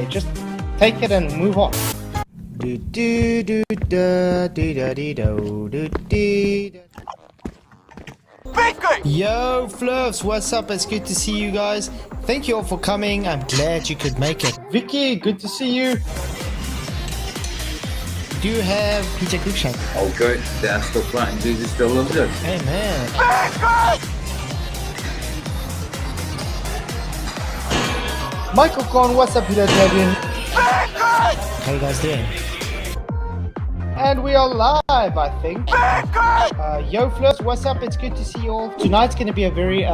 care. Just take it and move on. Yo, Fluffs, what's up? It's good to see you guys. Thank you all for coming. I'm glad you could make it. Vicky, good to see you. Do you have PJ Cruikshank? Oh, good. That's still flying. Jesus still loves it. Hey, man. Michael Korn, what's up, Peter Fabian? How you guys doing? And we are live, I think. Yo, Flips, what's up? It's good to see you all. Tonight's going to be a very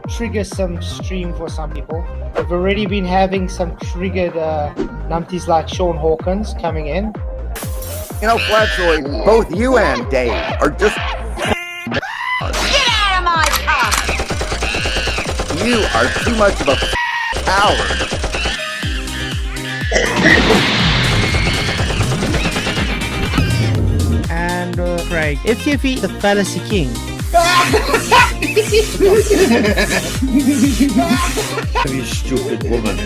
triggersome stream for some people. We've already been having some triggered numpties like Sean Hawkins coming in. You know, Flatjoy, both you and Dave are just... Get out of my car! You are too much of a coward. And Craig, if you beat the Fallacy King. You stupid woman.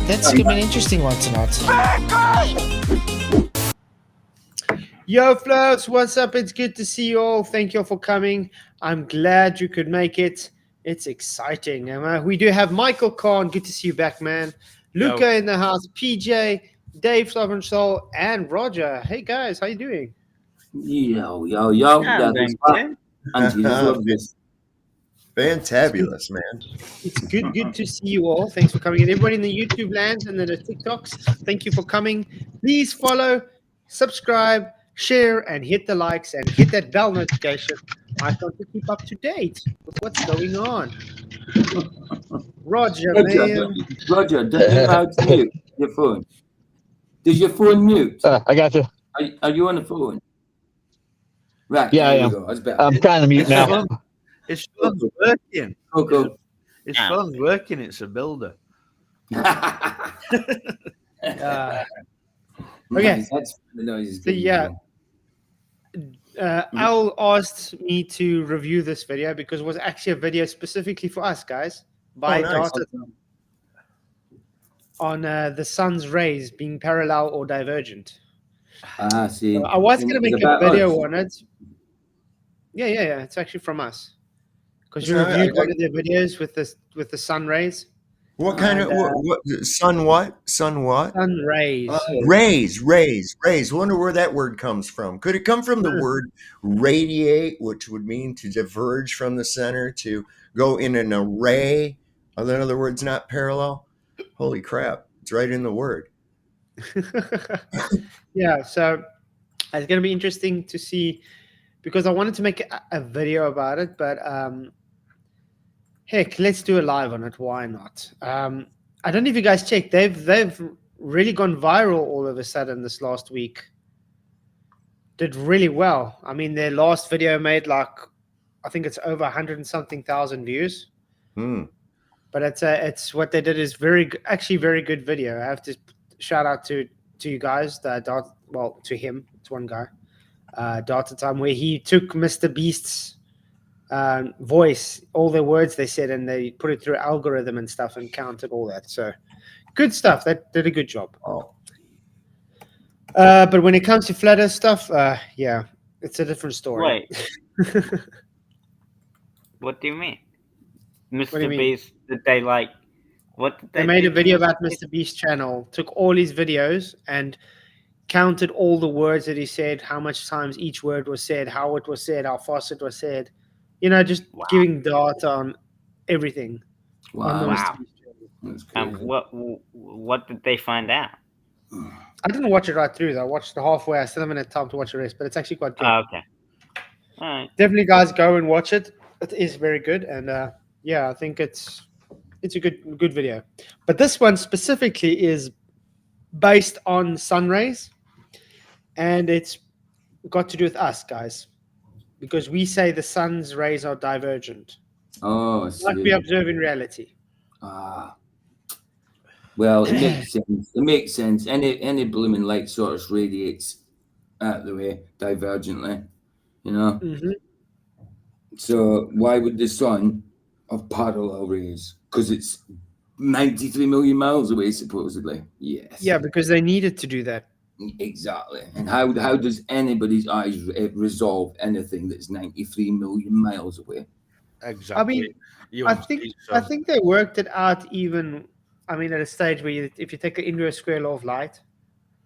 That's gonna be an interesting one tonight. Yo, Floats, what's up? It's good to see you all. Thank you all for coming. I'm glad you could make it. It's exciting. We do have Michael Korn. Good to see you back, man. Luca in the house. PJ, Dave, Sovereign Soul, and Roger. Hey, guys, how you doing? Yo. Fantabulous, man. It's good to see you all. Thanks for coming in. Everybody in the YouTube land and the TikToks, thank you for coming. Please follow, subscribe, share, and hit the likes and hit that bell notification icon to keep up to date with what's going on. Roger, man. Roger, don't you know how to mute your phone? Does your phone mute? I got you. Are you on the phone? Right. Yeah, I am. I'm trying to mute now. His phone's working. Coco. His phone's working. It's a builder. Okay. That's the noise. So, yeah. Al asked me to review this video because it was actually a video specifically for us, guys, by data on the sun's rays being parallel or divergent. See. So I was going to make a video on it. Yeah. It's actually from us. Because you reviewed one of their videos with the sun rays. What kind of what sun? What sun? What sun rays? Rays. Wonder where that word comes from. Could it come from the word radiate, which would mean to diverge from the center, to go in an array? In other words, not parallel. Holy crap! It's right in the word. Yeah. So it's going to be interesting to see because I wanted to make a video about it, but heck, let's do a live on it. Why not? I don't know if you guys checked. They've really gone viral all of a sudden this last week. Did really well. I mean, their last video made I think it's over 100 and something thousand views. But it's what they did is actually very good video. I have to shout out to you guys. To him. It's one guy. Data Time, where he took Mr. Beast's voice, all the words they said, and they put it through algorithm and stuff and counted all that. So good stuff. That did a good job. But when it comes to flat earth stuff, yeah, it's a different story. Wait. What do you mean? Mr. Beast, did they like what did they made a video about Mr. Beast's channel, took all his videos and counted all the words that he said, how much times each word was said, how it was said, how fast it was said. Just giving data on everything. Wow. And what did they find out? I didn't watch it right through, though. I watched the halfway. I still haven't had time to watch the rest, but it's actually quite good. Okay. All right. Definitely, guys, go and watch it. It is very good. And, I think it's a good video. But this one specifically is based on sun rays, and it's got to do with us, guys. Because we say the sun's rays are divergent. Oh, like we observe in reality. Well, it makes sense. It makes sense. Any blooming light source radiates out the way divergently, Mm-hmm. So why would the sun of parallel rays because it's 93 million miles away, supposedly. Yes. Yeah, because they needed to do that. Exactly. And how does anybody's eyes resolve anything that's 93 million miles away? Exactly. I mean, You I won't think see I sun. think they worked it out even. I mean, at a stage where if you take the inverse square law of light,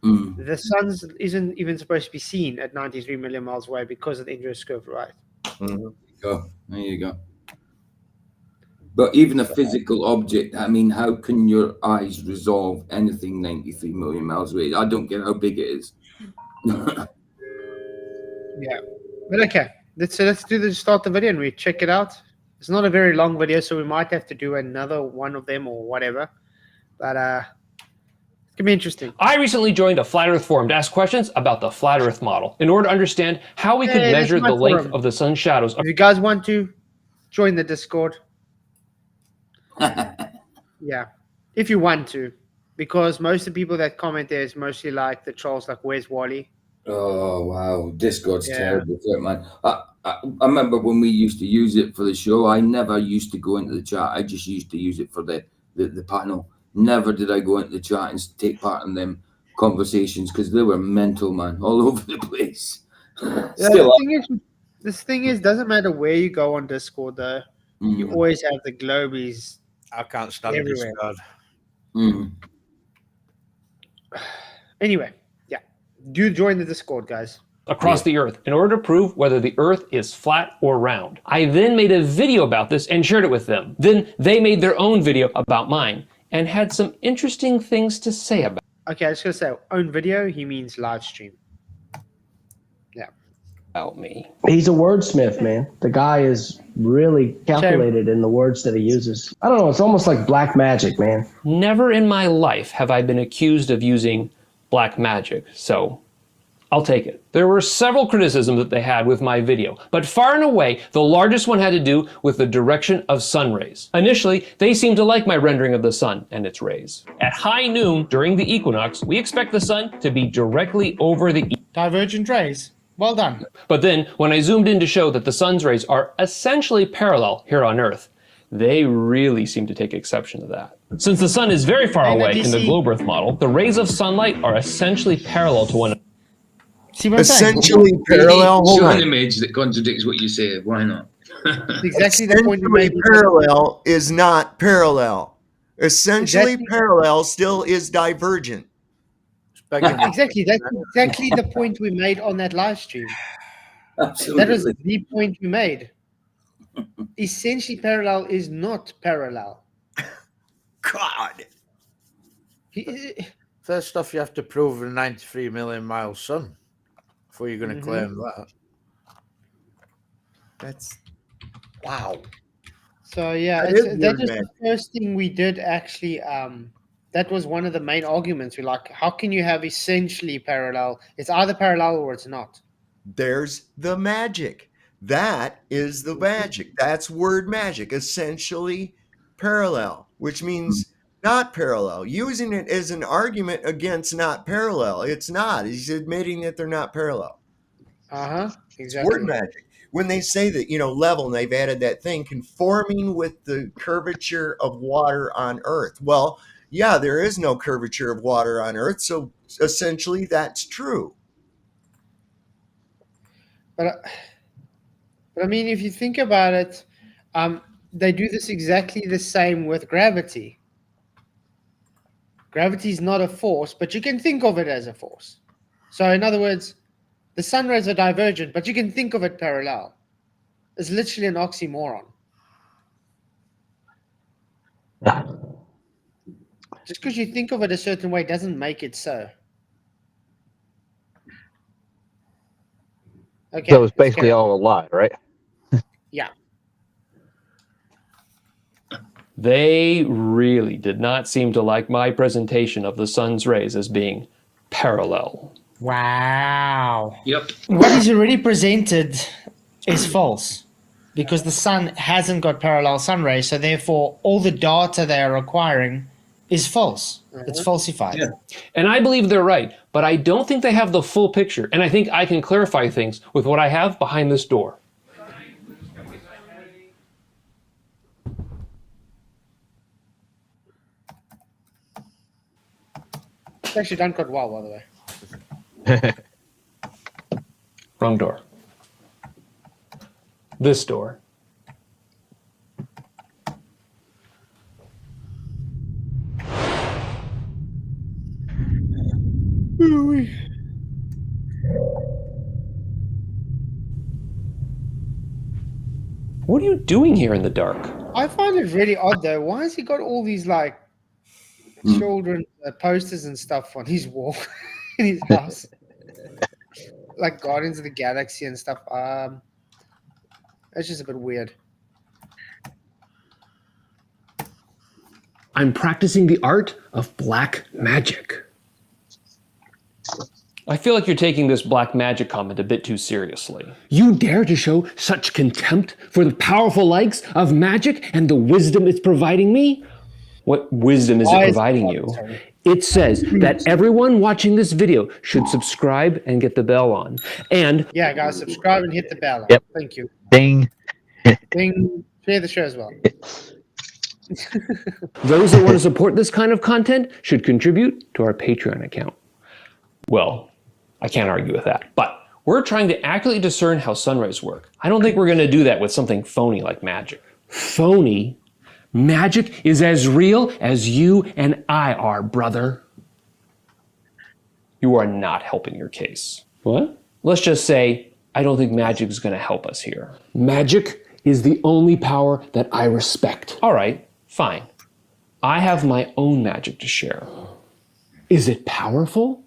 the sun isn't even supposed to be seen at 93 million miles away because of the inverse square of light. There you go. But even a physical object, I mean, how can your eyes resolve anything 93 million miles away? I don't care how big it is. Yeah, but okay. Let's do the start the video and we check it out. It's not a very long video, so we might have to do another one of them or whatever. But it's gonna be interesting. I recently joined a Flat Earth forum to ask questions about the Flat Earth model in order to understand how we could Hey, measure that's my the length forum. of the sun's shadows. If you guys want to join the Discord, yeah, if you want to, because most of the people that comment there is mostly like the trolls, like where's Wally? Oh wow, Discord's Yeah. terrible for it, man. I remember when we used to use it for the show. I never used to go into the chat. I just used to use it for the panel. Never did I go into the chat and take part in them conversations because they were mental, man, all over the place. Yeah, Still, this thing is, doesn't matter where you go on Discord though, you always have the globies. I can't stand Everywhere. Discord. Anyway, yeah, do join the Discord, guys. Across the Earth in order to prove whether the Earth is flat or round. I then made a video about this and shared it with them. Then they made their own video about mine and had some interesting things to say about it. Okay, I was gonna say own video. He means live stream. Yeah. About me. He's a wordsmith, man. The guy is really calculated in the words that he uses. I don't know. It's almost like black magic, man. Never in my life have I been accused of using black magic, so I'll take it. There were several criticisms that they had with my video, but far and away, the largest one had to do with the direction of sun rays. Initially, they seemed to like my rendering of the sun and its rays. At high noon during the equinox, we expect the sun to be directly over the divergent rays. Well done. But then, when I zoomed in to show that the sun's rays are essentially parallel here on Earth, they really seem to take exception to that. Since the sun is very far away in the globe Earth model, the rays of sunlight are essentially parallel to one another. See what I'm saying? Essentially parallel. Hold show on. an image that contradicts what you say. Why not? Exactly the point you made. Essentially parallel is not parallel. Essentially Exactly. parallel still is divergent. Exactly. That's exactly the point we made on that live stream. Absolutely. That was the point we made. Essentially parallel is not parallel. God. First off, you have to prove a 93 million mile sun before you're going to claim that. That's wow. So yeah, That is that weird, is man. the first thing we did actually. That was one of the main arguments. We're like, how can you have essentially parallel? It's either parallel or it's not. There's the magic. That is the magic. That's word magic. Essentially parallel, which means not parallel. Using it as an argument against not parallel. It's not. He's admitting that they're not parallel. Exactly. Word magic. When they say that, level, and they've added that thing, conforming with the curvature of water on Earth. Well, yeah, there is no curvature of water on Earth, so essentially that's true. But I mean, if you think about it, they do this exactly the same with gravity. Gravity is not a force, but you can think of it as a force. So in other words, the sun rays are divergent, but you can think of it parallel. It's literally an oxymoron. Just because you think of it a certain way doesn't make it so. Okay. So it's basically all a lie, right? Yeah. They really did not seem to like my presentation of the sun's rays as being parallel. Wow. Yep. What is already presented is false because the sun hasn't got parallel sun rays, so therefore all the data they are acquiring is false. It's falsified. Yeah. And I believe they're right, but I don't think they have the full picture, and I think I can clarify things with what I have behind this door. It's actually done quite well, by the way. Wrong door. This door. What are you doing here in the dark? I find it really odd, though. Why has he got all these, like, children posters and stuff on his wall in his house? Like Guardians of the Galaxy and stuff. It's just a bit weird. I'm practicing the art of black magic. I feel like you're taking this black magic comment a bit too seriously. You dare to show such contempt for the powerful likes of magic and the wisdom it's providing me? What wisdom is it providing you? It says that everyone watching this video should subscribe and get the bell on. And yeah, guys, subscribe and hit the bell. Yep. Thank you. Ding. Ding. Share the show as well. those that want to support this kind of content should contribute to our Patreon account. Well, I can't argue with that. But we're trying to accurately discern how sunrays work. I don't think we're going to do that with something phony like magic. Phony? Magic is as real as you and I are, brother. You are not helping your case. What? Let's just say, I don't think magic is going to help us here. Magic is the only power that I respect. All right, fine. I have my own magic to share. Is it powerful?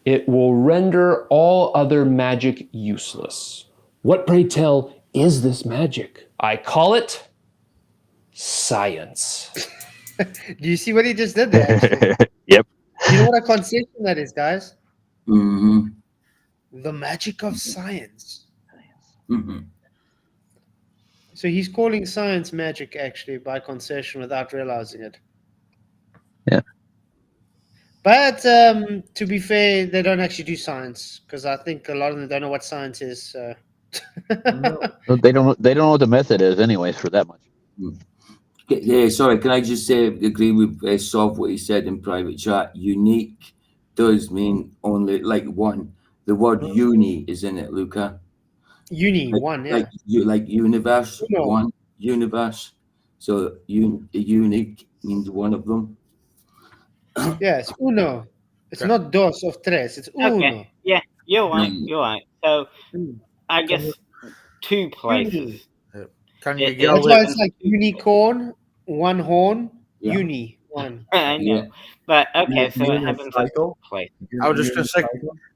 It will render all other magic useless. What, pray tell, is this magic? I call it science. Do you see what he just did there? Actually? Yep. You know what a concession that is, guys? Mm-hmm. The magic of science. Mm-hmm. So he's calling science magic, actually, by concession without realizing it. Yeah. But to be fair, they don't actually do science, because I think a lot of them don't know what science is. So. Well, they don't know what the method is, anyways, for that much. Yeah, sorry, can I just say, agree with Sov what he said in private chat? Unique does mean only like one. The word uni is in it, Luca. Uni, one, yeah. Like universe, Uno. one universe. So unique means one of them. Yeah, it's uno. It's not dos or tres. It's uno. Okay. Yeah, you're right. You're right. So I guess two places. Can you That's why it's like unicorn, one horn, Yeah. uni, one. I know. Yeah. But okay, so it happens at Unicycle? place. I was just going to say,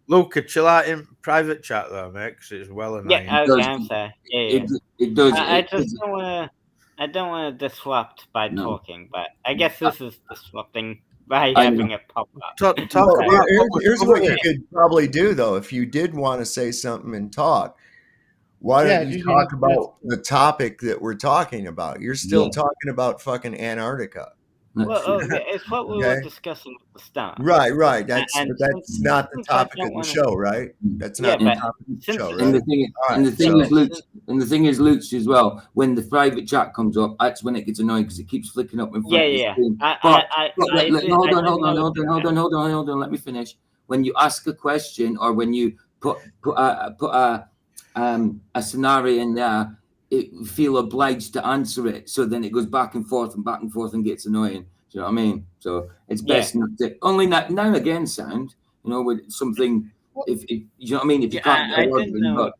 Luca, chill out in private chat though, mate, because it's well annoying. Yeah, okay, I'm sorry. Yeah. It does. I just don't want to. I don't want to disrupt by talking, but I guess this is disrupting by having it pop up. Talk Well, about here's what you could probably do, though. If you did want to say something and talk, why don't you talk about the topic that we're talking about? You're still talking about fucking Antarctica. Well, okay, it's what we were discussing at the start. Right. That's And that's not the since I topic don't of the wanna- show, right? That's not the but topic of the since show, it's- right? And the thing is, Luke, as well. When the private chat comes up, that's when it gets annoying because it keeps flicking up in front of the screen. Hold on. Let me finish. When you ask a question or when you put a scenario in there, it feel obliged to answer it. So then it goes back and forth and gets annoying. Do you know what I mean? So it's best not to only now and again sound, with something. If you know what I mean, if you can't. I didn't know.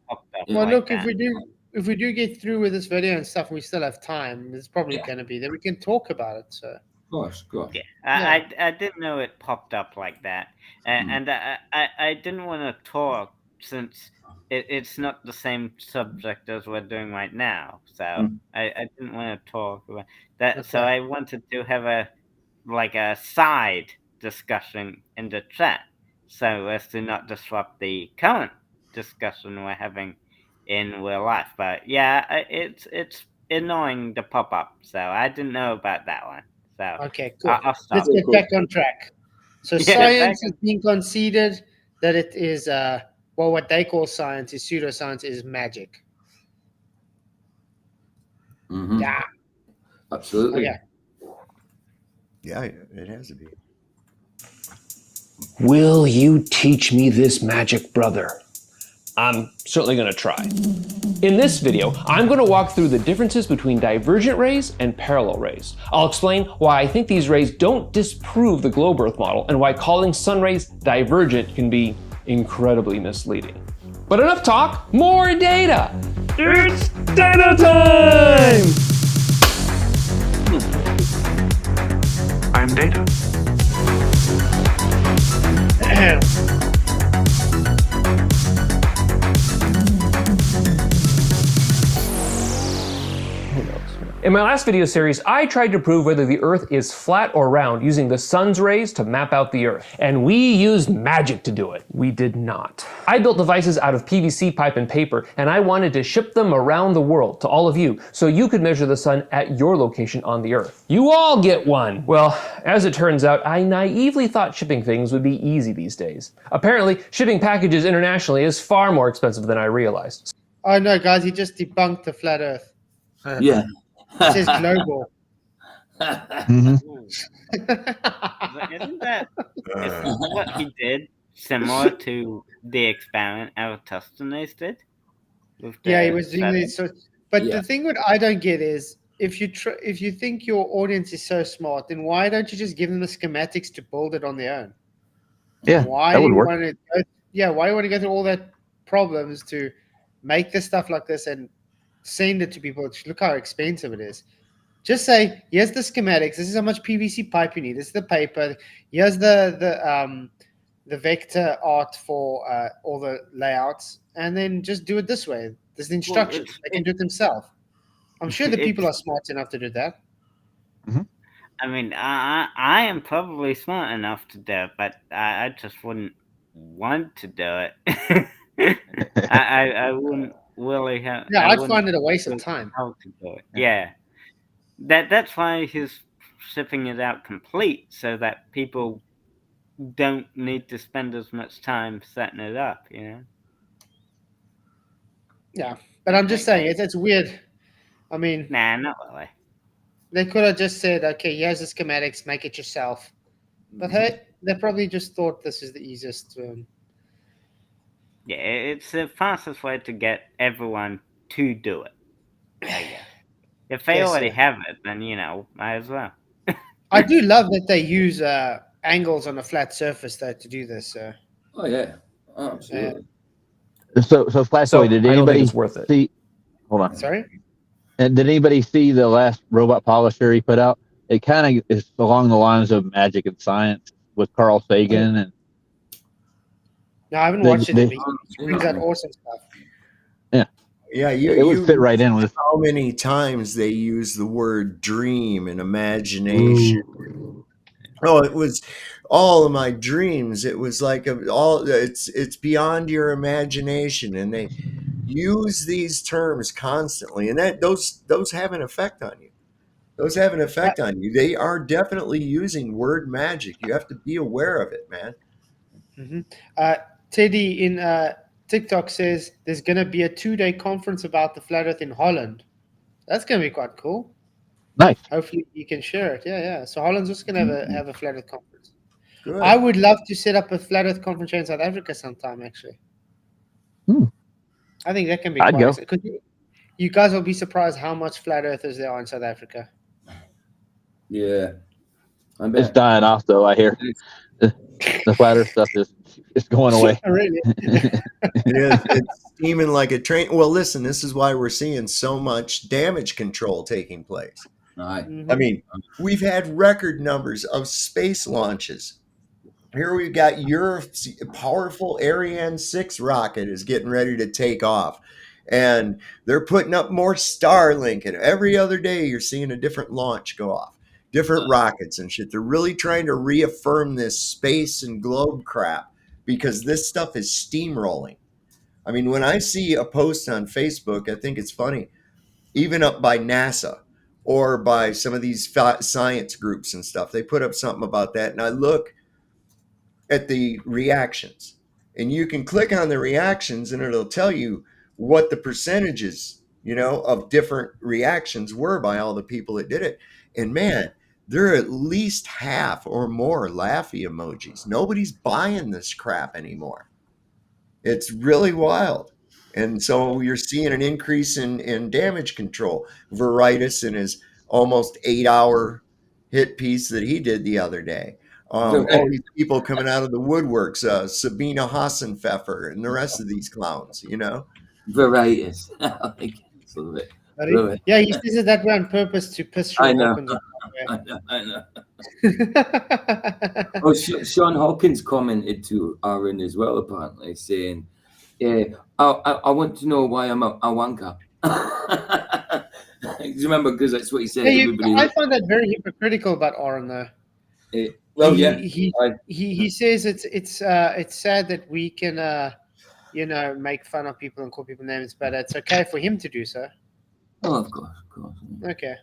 Well, look, if we do get through with this video and stuff, we still have time. It's probably going to be then we can talk about it. So. Of course. Yeah, I didn't know it popped up like that, and I didn't want to talk since it's not the same subject as we're doing right now. So I didn't want to talk about that. Okay. So I wanted to have a side discussion in the chat, so as to not disrupt the current discussion we're having in real life. But yeah, it's annoying to pop up. So I didn't know about that one. So okay, cool. Let's get back on track. So science is being conceded that it is what they call science is pseudoscience is magic. Mm-hmm. Yeah. Absolutely. Okay. Yeah, it has to be. Will you teach me this magic, brother? I'm certainly going to try. In this video, I'm going to walk through the differences between divergent rays and parallel rays. I'll explain why I think these rays don't disprove the globe Earth model and why calling sun rays divergent can be incredibly misleading. But enough talk, more data! It's data time! I'm Data. In my last video series, I tried to prove whether the Earth is flat or round using the sun's rays to map out the Earth. And we used magic to do it. We did not. I built devices out of PVC pipe and paper, and I wanted to ship them around the world to all of you, so you could measure the sun at your location on the Earth. You all get one. Well, as it turns out, I naively thought shipping things would be easy these days. Apparently, shipping packages internationally is far more expensive than I realized. Oh no, guys, he just debunked the flat Earth. Yeah. It says global. Mhm. Isn't what he did similar to the experiment Eratosthenes did? Yeah, he was doing this. But Yeah. the thing what I don't get is if you think your audience is so smart, then why don't you just give them the schematics to build it on their own? Yeah, Why that do would you work. want to? Why do you want to go through all that problems to make this stuff like this and send it to people? Look how expensive it is. Just say, here's the schematics. This is how much PVC pipe you need. This is the paper. Here's the vector art for all the layouts, and then just do it this way. There's the instructions. They can do it themselves. I'm sure the people are smart enough to do that. I mean, I am probably smart enough to do it, but I just wouldn't want to do it. I wouldn't really have. Yeah, I I'd wouldn't find it a waste of know time. how to do it. Yeah, that's why he's shipping it out complete, so that people don't need to spend as much time setting it up. You know. Yeah, but I'm just saying it's weird. I mean, Nah, not really. they could have just said, okay, here's the schematics, make it yourself. But hey, they probably just thought this is the easiest. Yeah, it's the fastest way to get everyone to do it. I guess. If they Yes, already sir. have it, then might as well. I do love that they use angles on a flat surface though to do this. Oh yeah. Absolutely. So Flashboy, did I don't think anybody it's worth it. see? Hold on. Sorry? And did anybody see the last robot polisher he put out? It kind of is along the lines of Magic and Science with Carl Sagan, and No, I haven't They- watched it. they- But he brings out awesome stuff. Yeah, it would fit right in with. how many times they use the word dream and imagination. Oh, it was all of my dreams. It was like it's beyond your imagination, and they use these terms constantly, and those have an effect on you. Those have an effect on you. They are definitely using word magic. You have to be aware of it, man. Teddy in TikTok says there's going to be a 2-day conference about the flat Earth in Holland. That's going to be quite cool. Nice. Hopefully you can share it. Yeah. So Holland's just going to have a flat Earth conference. Good. I would love to set up a flat Earth conference here in South Africa sometime. Actually, I think that can be. I'd go. Because you guys will be surprised how much flat earthers there are in South Africa. Yeah. I It's bet. dying off, though. I hear the flat Earth stuff is going away. Really? It's steaming like a train. Well, listen, this is why we're seeing so much damage control taking place. Aye. I mean, we've had record numbers of space launches. Here we've got Europe's powerful Ariane 6 rocket is getting ready to take off. And they're putting up more Starlink. And every other day you're seeing a different launch go off. Different rockets and shit. They're really trying to reaffirm this space and globe crap because this stuff is steamrolling. I mean, when I see a post on Facebook, I think it's funny, even up by NASA or by some of these science groups and stuff. They put up something about that, and I look at the reactions, and you can click on the reactions, and it'll tell you what the percentages, of different reactions were by all the people that did it. And man, there are at least half or more laughy emojis. Nobody's buying this crap anymore. It's really wild. And so you're seeing an increase in damage control. Veritas in his almost 8-hour hit piece that he did the other day. All these people coming out of the woodworks, Sabina Hassenpfeffer and the rest of these clowns, you know? Veritas. I like it. Love it. Love it. Yeah, he says it that way on purpose to piss I Sean know. Hawkins off. I know. Oh, Sean Hawkins commented to Aaron as well, apparently, saying, "Yeah, I want to know why I'm a wanker." Do you remember? Because that's what he said. Yeah, Everybody. I find that very hypocritical about Aaron, though. Well, he says it's sad that we can make fun of people and call people names, but it's okay for him to do so. Oh, of course. Okay.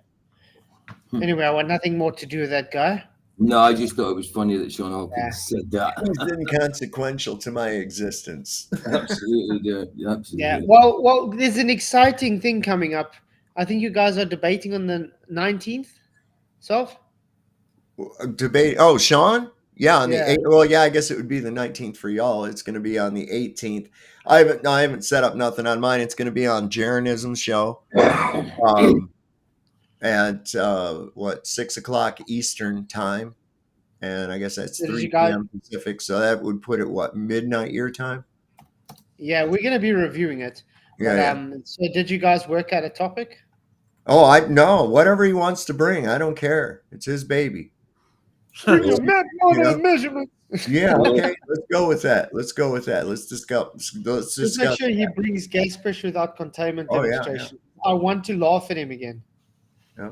Anyway, I want nothing more to do with that guy. No, I just thought it was funny that Sean Hawkins said that. It was inconsequential to my existence. Absolutely, dude. Absolutely. Yeah. Well, there's an exciting thing coming up. I think you guys are debating on the 19th. Solve? Debate. Oh, Sean? Yeah, on the 8th. Well, yeah, I guess it would be the 19th for y'all. It's going to be on the 18th. I haven't set up nothing on mine. It's going to be on Jaronism's show. At 6 o'clock Eastern time, and I guess that's 3 p.m. Pacific. So that would put it midnight your time. Yeah, we're going to be reviewing it. So did you guys work out a topic? Oh, no, whatever he wants to bring, I don't care. It's his baby. Bring your measurement. Yeah, okay. Let's go with that. Let's discuss. Just make sure he brings gas pressure without containment demonstration. Yeah. I want to laugh at him again. Yeah.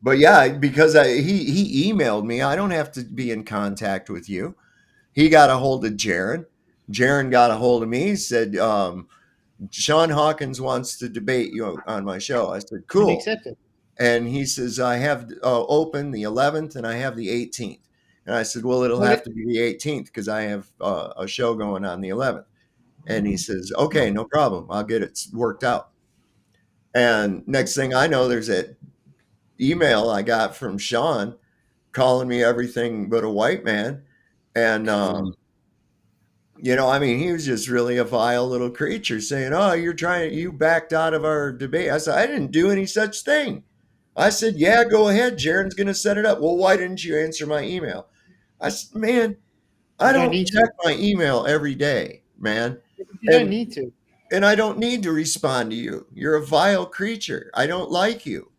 But yeah, because he emailed me. I don't have to be in contact with you. He got a hold of Jaron. Jaron got a hold of me. He said, Sean Hawkins wants to debate you on my show. I said, cool. Accepted. And he says, I have open the 11th and I have the 18th. And I said, well, it'll have to be the 18th because I have a show going on the 11th. And he says, okay, no problem. I'll get it worked out. And next thing I know, there's that email I got from Sean calling me everything but a white man. And, he was just really a vile little creature saying, oh, you backed out of our debate. I said, I didn't do any such thing. I said, yeah, go ahead. Jaron's going to set it up. Well, why didn't you answer my email? I said, man, I don't check my email every day, man. You don't need to. And I don't need to respond to you. You're a vile creature. I don't like you.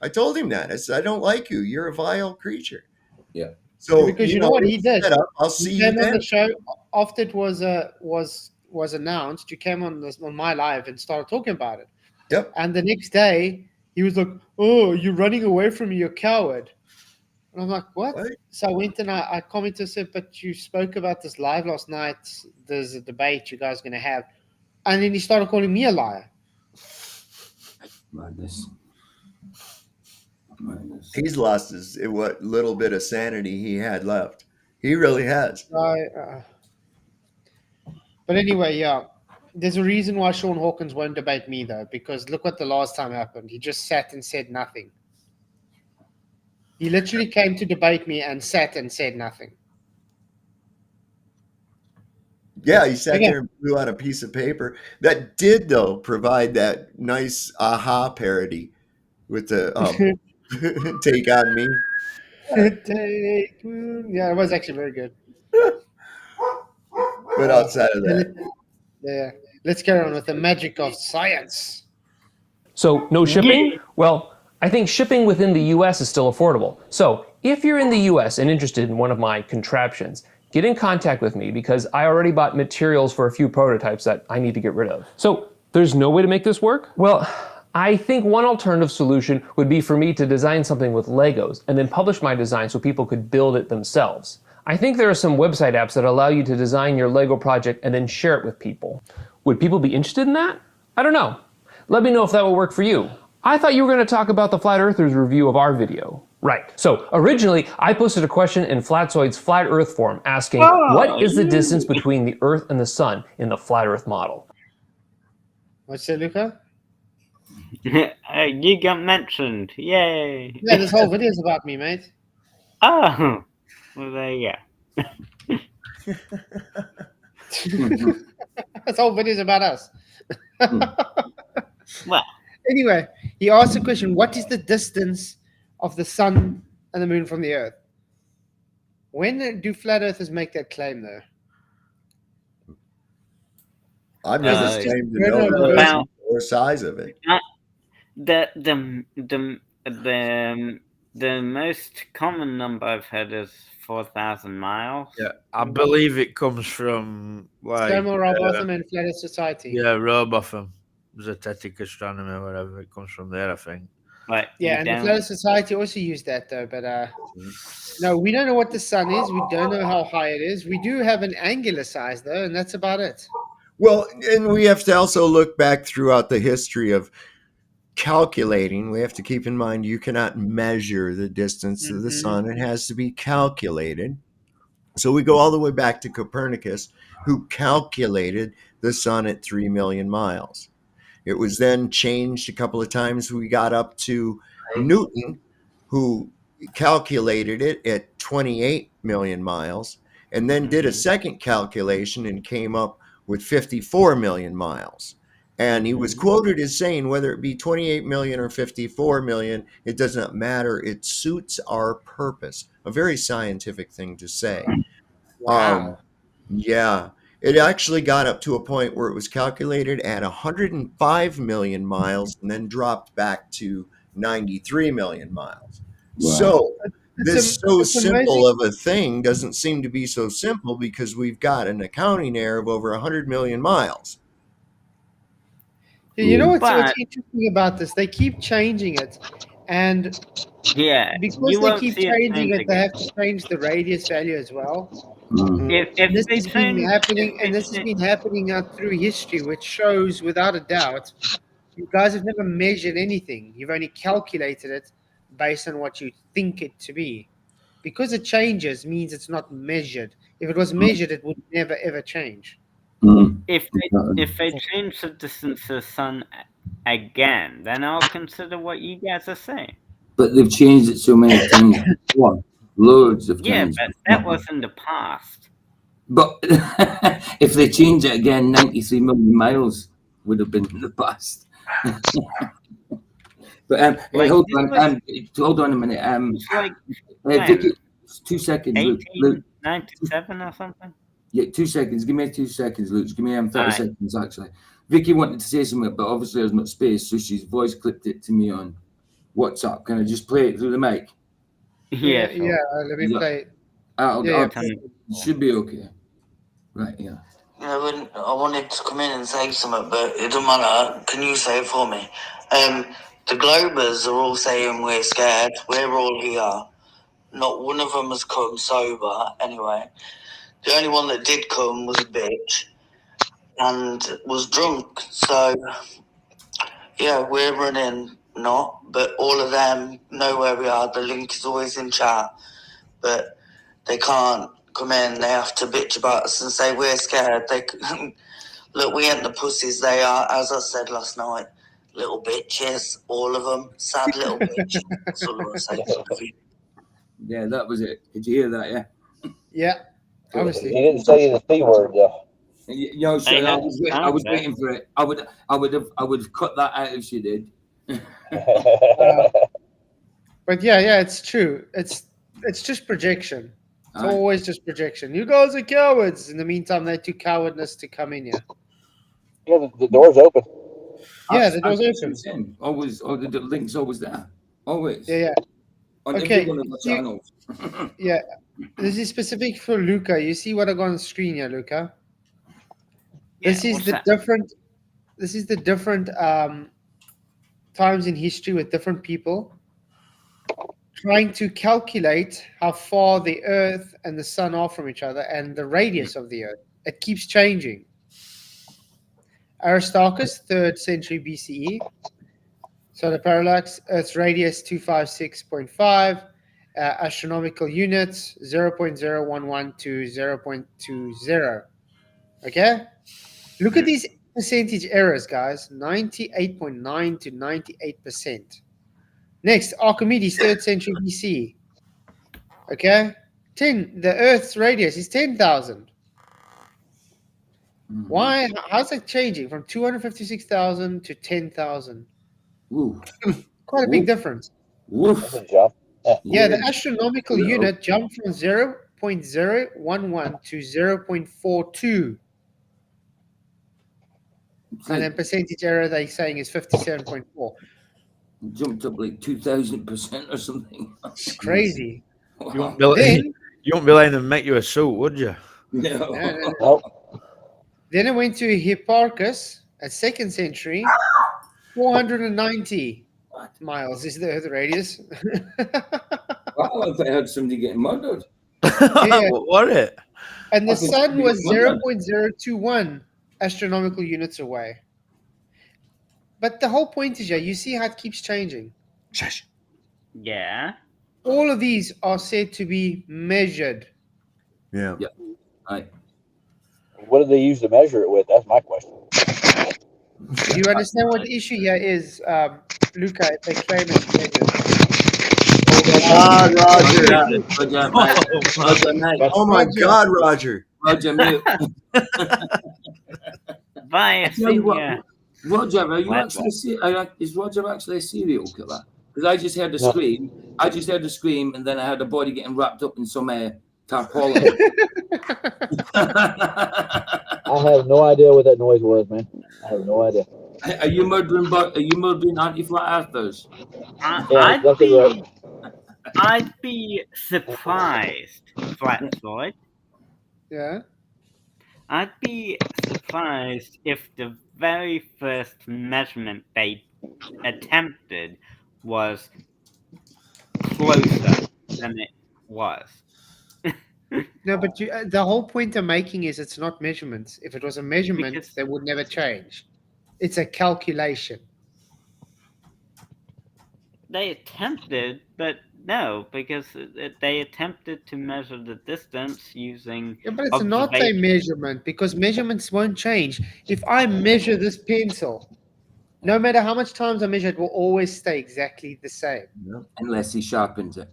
I told him that. I said, I don't like you. You're a vile creature. Yeah. So because you know what he did? I'll see you then. On the show after it was announced. You came on my live and started talking about it. Yep. And the next day he was like, "Oh, you're running away from me, you're a coward." And I'm like, "What?" So I went and I commented, said, "But you spoke about this live last night. There's a debate you guys are going to have." And then he started calling me a liar. Madness. He's lost what little bit of sanity he had left. He really has. But anyway, yeah. There's a reason why Sean Hawkins won't debate me, though, because look what the last time happened. He just sat and said nothing. He literally came to debate me and sat and said nothing. Yeah, he sat there and blew out a piece of paper. That did, though, provide that nice aha parody with the take on me. Yeah, it was actually very good. But outside of that. Yeah. Let's carry on with the magic of science. So, no shipping? Well, I think shipping within the US is still affordable. So, if you're in the US and interested in one of my contraptions, get in contact with me because I already bought materials for a few prototypes that I need to get rid of. So, there's no way to make this work? Well, I think one alternative solution would be for me to design something with Legos and then publish my design so people could build it themselves. I think there are some website apps that allow you to design your Lego project and then share it with people. Would people be interested in that? I don't know. Let me know if that will work for you. I thought you were going to talk about the Flat Earthers review of our video. Right. So originally, I posted a question in Flatzoid's Flat Earth forum asking, what is the distance between the Earth and the Sun in the Flat Earth model? What's that, Luca? You got mentioned. Yay! Yeah, this whole video is about me, mate. Oh, well, there you go. This whole video is about us. Well, Anyway, he asked the question: what is the distance of the sun and the moon from the Earth? When do flat earthers make that claim, though? I've Because never it's just claimed to murder know of the the about distance or size of it. the most common number I've heard is 4,000 miles. Yeah, I believe it comes from like Samuel Robotham and Flat Earth Society. yeah, Robotham, Zetetic Astronomy, whatever. It comes from there, I think. Like Yeah, you and the don't. Flat Earth Society also used that, though. But no, we don't know what the sun is. We don't know how high it is. We do have an angular size, though, and that's about it. Well, and we have to also look back throughout the history of calculating. We have to keep in mind you cannot measure the distance to the sun. It has to be calculated. So we go all the way back to Copernicus, who calculated the sun at 3 million miles. It was then changed a couple of times. We got up to Newton, who calculated it at 28 million miles, and then did a second calculation and came up with 54 million miles. And he was quoted as saying, whether it be 28 million or 54 million, it does not matter. It suits our purpose. A very scientific thing to say. Wow. Yeah. It actually got up to a point where it was calculated at 105 million miles and then dropped back to 93 million miles. Wow. So It's this so it's amazing. simple of a thing doesn't seem to be so simple because we've got an accounting error of over 100 million miles. You know what's But interesting about this? They keep changing it, and yeah, because you they won't keep see it changing it, they changing. have to change the radius value as well. If This they has been change, happening, if and this has they, been happening out through history, which shows without a doubt, you guys have never measured anything. You've only calculated it based on what you think it to be. Because it changes means it's not measured. If it was measured, it would never ever change. if they change the distance to the sun again, then I'll consider what you guys are saying. But they've changed it so many times before, loads of Yeah, times. but that was in the past. But if they change it again, 93 million miles would have been in the past. But hey, Like, hold this on, was- hold on a minute. It's like Vicky, 2 seconds, Luke. 1897 or something. Yeah, 2 seconds. Give me 2 seconds, Luke. Give me 30 Alright. seconds, actually. Vicky wanted to say something, but obviously there's not space, so she's voice clipped it to me on WhatsApp. Can I just play it through the mic? Yeah, sure. Yeah. Let me Yeah. play. I'll Yeah, it should be okay. Right, yeah. You know, when I wanted to come in and say something, but it doesn't matter. Can you say it for me? The Globers are all saying we're scared. We're all here. Not one of them has come sober, anyway. The only one that did come was a bitch and was drunk. So, yeah, we're running not, but all of them know where we are. The link is always in chat, but they can't come in. They have to bitch about us and say we're scared. They look, we ain't the pussies they are, as I said last night. Little bitches, all of them. Sad little bitches. That's all I'm going to say. Yeah, that was it. Did you hear that? Yeah. Yeah. He Obviously. didn't say the C word though. No, so I was waiting for it. I would have cut that out if she did. But yeah, it's true. It's just projection. It's Aye. always just projection. You guys are cowards. In the meantime, they're too cowardless to come in here. Yeah, the door's open. Yeah, the door's That's open. insane. Always, the link's always there. Always. Yeah. On Okay, every one of the you- channels. Yeah. This is specific for Luca. You see what I got on the screen here, Luca? This is what's the that? different. This is the different times in history with different people trying to calculate how far the Earth and the Sun are from each other and the radius of the Earth. It keeps changing. Aristarchus, 3rd century BCE. So the parallax, Earth's radius 256.5, astronomical units 0.011 to 0.20. Okay? Look at these percentage errors, guys. 98.9 to 98%. Next, Archimedes, 3rd century BC. Okay? The Earth's radius is 10,000. Why? How's that changing from 256,000 to 10,000? Quite a big difference. Yeah, the astronomical unit jumped from 0.011 to 0.42. And then percentage error they're saying is 57.4. Jumped up like 2,000% or something. It's crazy. You won't be letting them make you a suit, would you? No. Then it went to Hipparchus at 2nd century. 490 miles is the Earth radius. Wow, if I heard somebody getting murdered. Yeah. What? And the sun was 0.021 astronomical units away. But the whole point is, you see how it keeps changing. Yeah. All of these are said to be measured. Yeah. Right. What do they use to measure it with? That's my question. Do you understand what the issue here is, Luca? If they claim it's measured. Roger. Oh my God, Roger. Roger, mute. Bye, Roger, are you is Roger actually a serial killer? Because I just heard a scream. I just heard a scream, and then I heard a body getting wrapped up in some tarpaulin. I have no idea what that noise was, man. I have no idea. Are you murdering anti-flat earthers? I'd be surprised, Flatfoot. Yeah. I'd be surprised if the very first measurement they attempted was closer than it was. No, but the whole point I'm making is it's not measurements. If it was a measurement, they would never change. It's a calculation. They attempted, but no, because they attempted to measure the distance using. Yeah, but it's not a measurement because measurements won't change. If I measure this pencil, no matter how much times I measure, it will always stay exactly the same. Unless he sharpens it.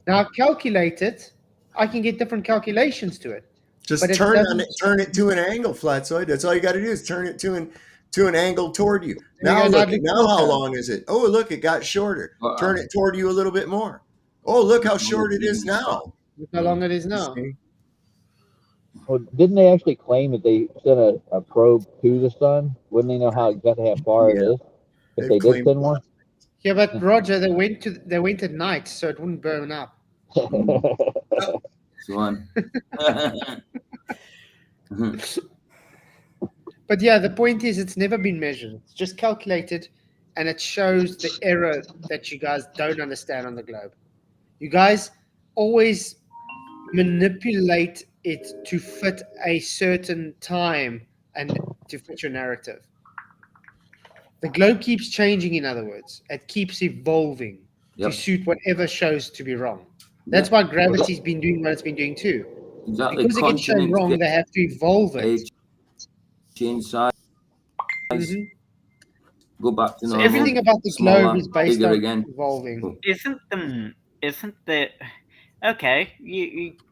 Now, calculate it. I can get different calculations to it. Just turn it to an angle, Flatsoid. That's all you got to do is turn it to an angle toward you. Now look, now how long is it? Oh, look, it got shorter. Turn it toward you a little bit more. Oh, look how short it is now. Look how long it is now. Well, didn't they actually claim that they sent a probe to the sun? Wouldn't they know exactly how far it is if they did send one? Yeah, but Roger, they went at night, so it wouldn't burn up. One. But yeah, the point is it's never been measured. It's just calculated, and it shows the error that you guys don't understand on the globe. You guys always manipulate it to fit a certain time and to fit your narrative. The globe keeps changing, in other words. It keeps evolving to suit whatever shows to be wrong. That's why gravity's been doing what it's been doing too. Exactly. Because it gets shown wrong, they have to evolve it. Change size. Go back to normal. So everything about the globe is based on evolving. Isn't the okay?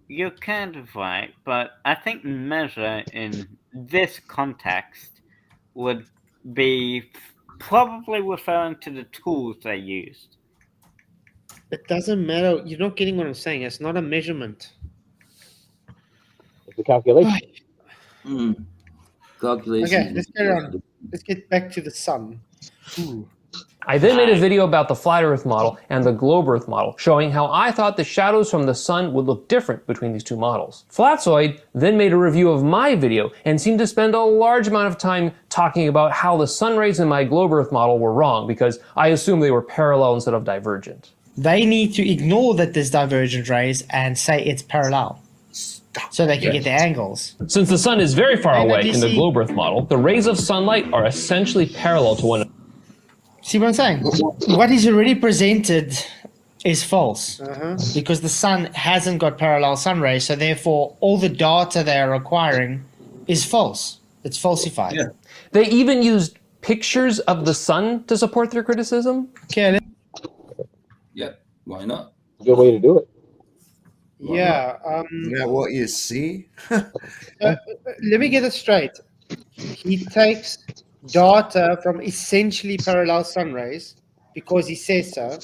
You're kind of right, but I think measure in this context would be probably referring to the tools they used. It doesn't matter. You're not getting what I'm saying. It's not a measurement. It's a calculation. Calculation. Okay, let's carry on. Let's get back to the sun. Ooh. I then made a video about the flat Earth model and the globe Earth model, showing how I thought the shadows from the sun would look different between these two models. Flatsoid then made a review of my video and seemed to spend a large amount of time talking about how the sun rays in my globe Earth model were wrong because I assumed they were parallel instead of divergent. They need to ignore that there's divergent rays and say it's parallel. So they can get the angles. Since the sun is very far away in the globe Earth model, the rays of sunlight are essentially parallel to one another. See what I'm saying? What is already presented is false because the sun hasn't got parallel sun rays, so therefore all the data they are acquiring is false. It's falsified. Yeah. They even used pictures of the sun to support their criticism. Okay. Yeah. Why not? Good way to do it. Yeah. Isn't that what you see? Let me get it straight. He takes data from essentially parallel sun rays because he says so,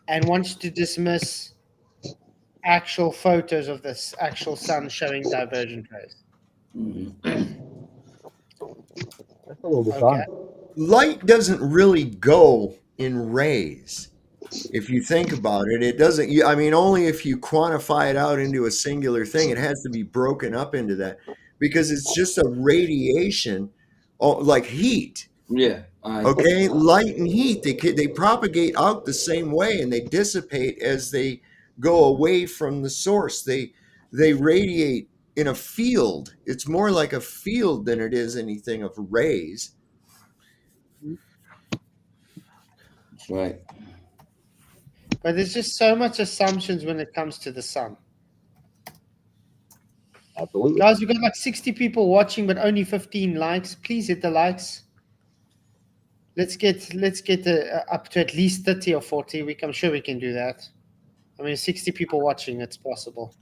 and wants to dismiss actual photos of this actual sun showing divergent rays. That's a little Okay. Light doesn't really go in rays. If you think about it, it doesn't. I mean, only if you quantify it out into a singular thing, it has to be broken up into that because it's just a radiation, like heat. Yeah. Okay, light and heat, they propagate out the same way and they dissipate as they go away from the source. They radiate in a field. It's more like a field than it is anything of rays. Right. But there's just so much assumptions when it comes to the sun. Absolutely. Guys, we've got like 60 people watching, but only 15 likes. Please hit the likes. Let's get up to at least 30 or 40. I'm sure we can do that. I mean, 60 people watching, it's possible.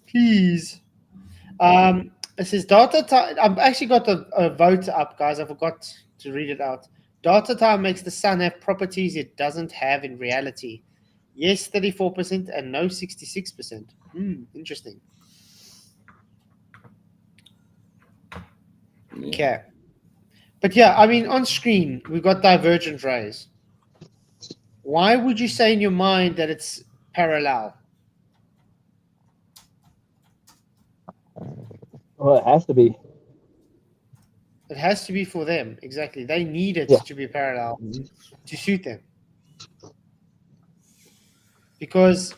Please. It says data time. I've actually got a vote up, guys. I forgot to read it out. Data time makes the sun have properties it doesn't have in reality. Yes, 34%, and no, 66%. Interesting. Okay. But yeah, I mean, on screen, we've got divergent rays. Why would you say in your mind that it's parallel? Well, it has to be. It has to be for them. Exactly. They need it to be parallel to suit them. Because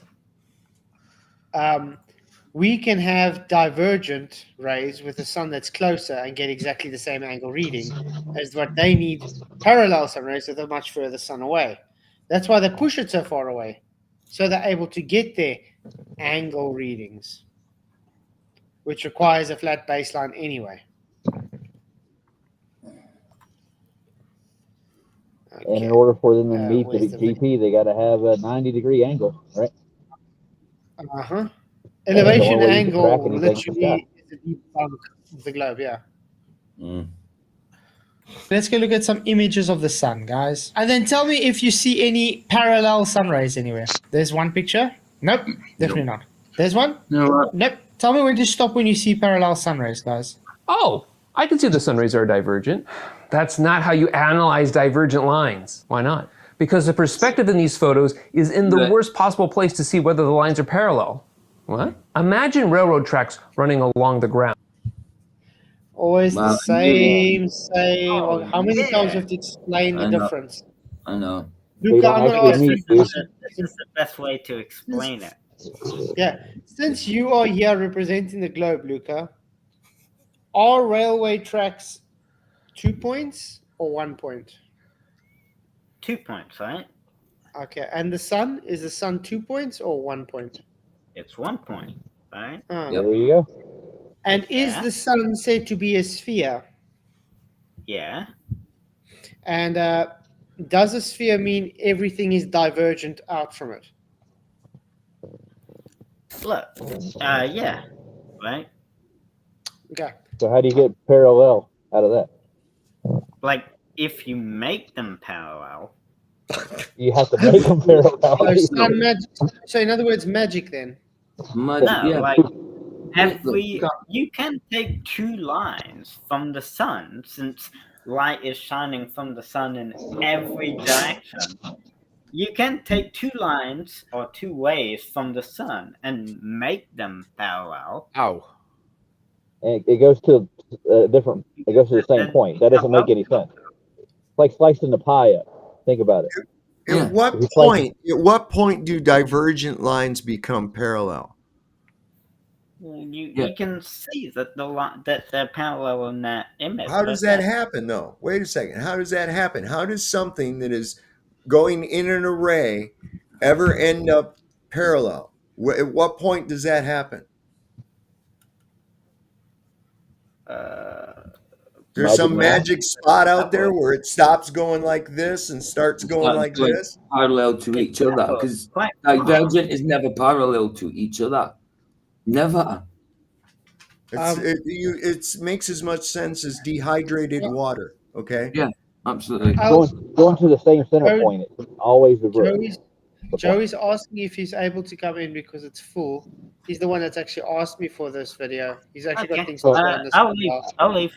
we can have divergent rays with the sun that's closer and get exactly the same angle reading as what they need parallel sun rays that are much further sun away. That's why they push it so far away. So they're able to get their angle readings, which requires a flat baseline anyway. Okay. And in order for them to meet the where's the GP, they got to have a 90-degree angle, right? Uh-huh. Elevation way you can track angle anything from literally is a deep bunk of the globe, yeah. Let's go look at some images of the sun, guys. And then tell me if you see any parallel sun rays anywhere. There's one picture. Nope, definitely not. There's one. No. Nope. Tell me when to stop when you see parallel sun rays, guys. Oh, I can see the sun rays are divergent. That's not how you analyze divergent lines. Why not? Because the perspective in these photos is in the worst possible place to see whether the lines are parallel. What? Imagine railroad tracks running along the ground. Always the same. Oh, How many yeah. times do you have to explain the difference? I know. Luca, I'm going to ask you. This is the best way to explain it. Yeah, since you are here representing the globe, Luca, are railway tracks 2 points or 1 point? 2 points, right? Okay, and the sun, is the sun 2 points or 1 point? It's 1 point, right? There you go. And is the sun said to be a sphere? Yeah. And does a sphere mean everything is divergent out from it? Look, yeah, right? Okay. So how do you get parallel out of that? Like, if you make them parallel. You have to make them parallel. sun magic. So in other words, magic then? No, like, you can take two lines from the sun, since light is shining from the sun in every direction. You can take two lines or two waves from the sun and make them parallel. Ow. And it goes to different. It goes to the same point. That doesn't make any sense. It's like slicing the pie up. Think about it. At what point? At what point do divergent lines become parallel? You can see that that they're parallel in that image. How does that happen, though? Wait a second. How does that happen? How does something that is going in an array ever end up parallel? At what point does that happen? There's some magic spot out there where it stops going like this and starts going like this. Parallel to each other, because divergent is never parallel to each other. Never. It makes as much sense as dehydrated water. Okay. Yeah, absolutely. Going to the same center point. It's always the Joey's asking if he's able to come in because it's full. He's the one that's actually asked me for this video. He's actually got things to say on this. I'll leave. I'll leave.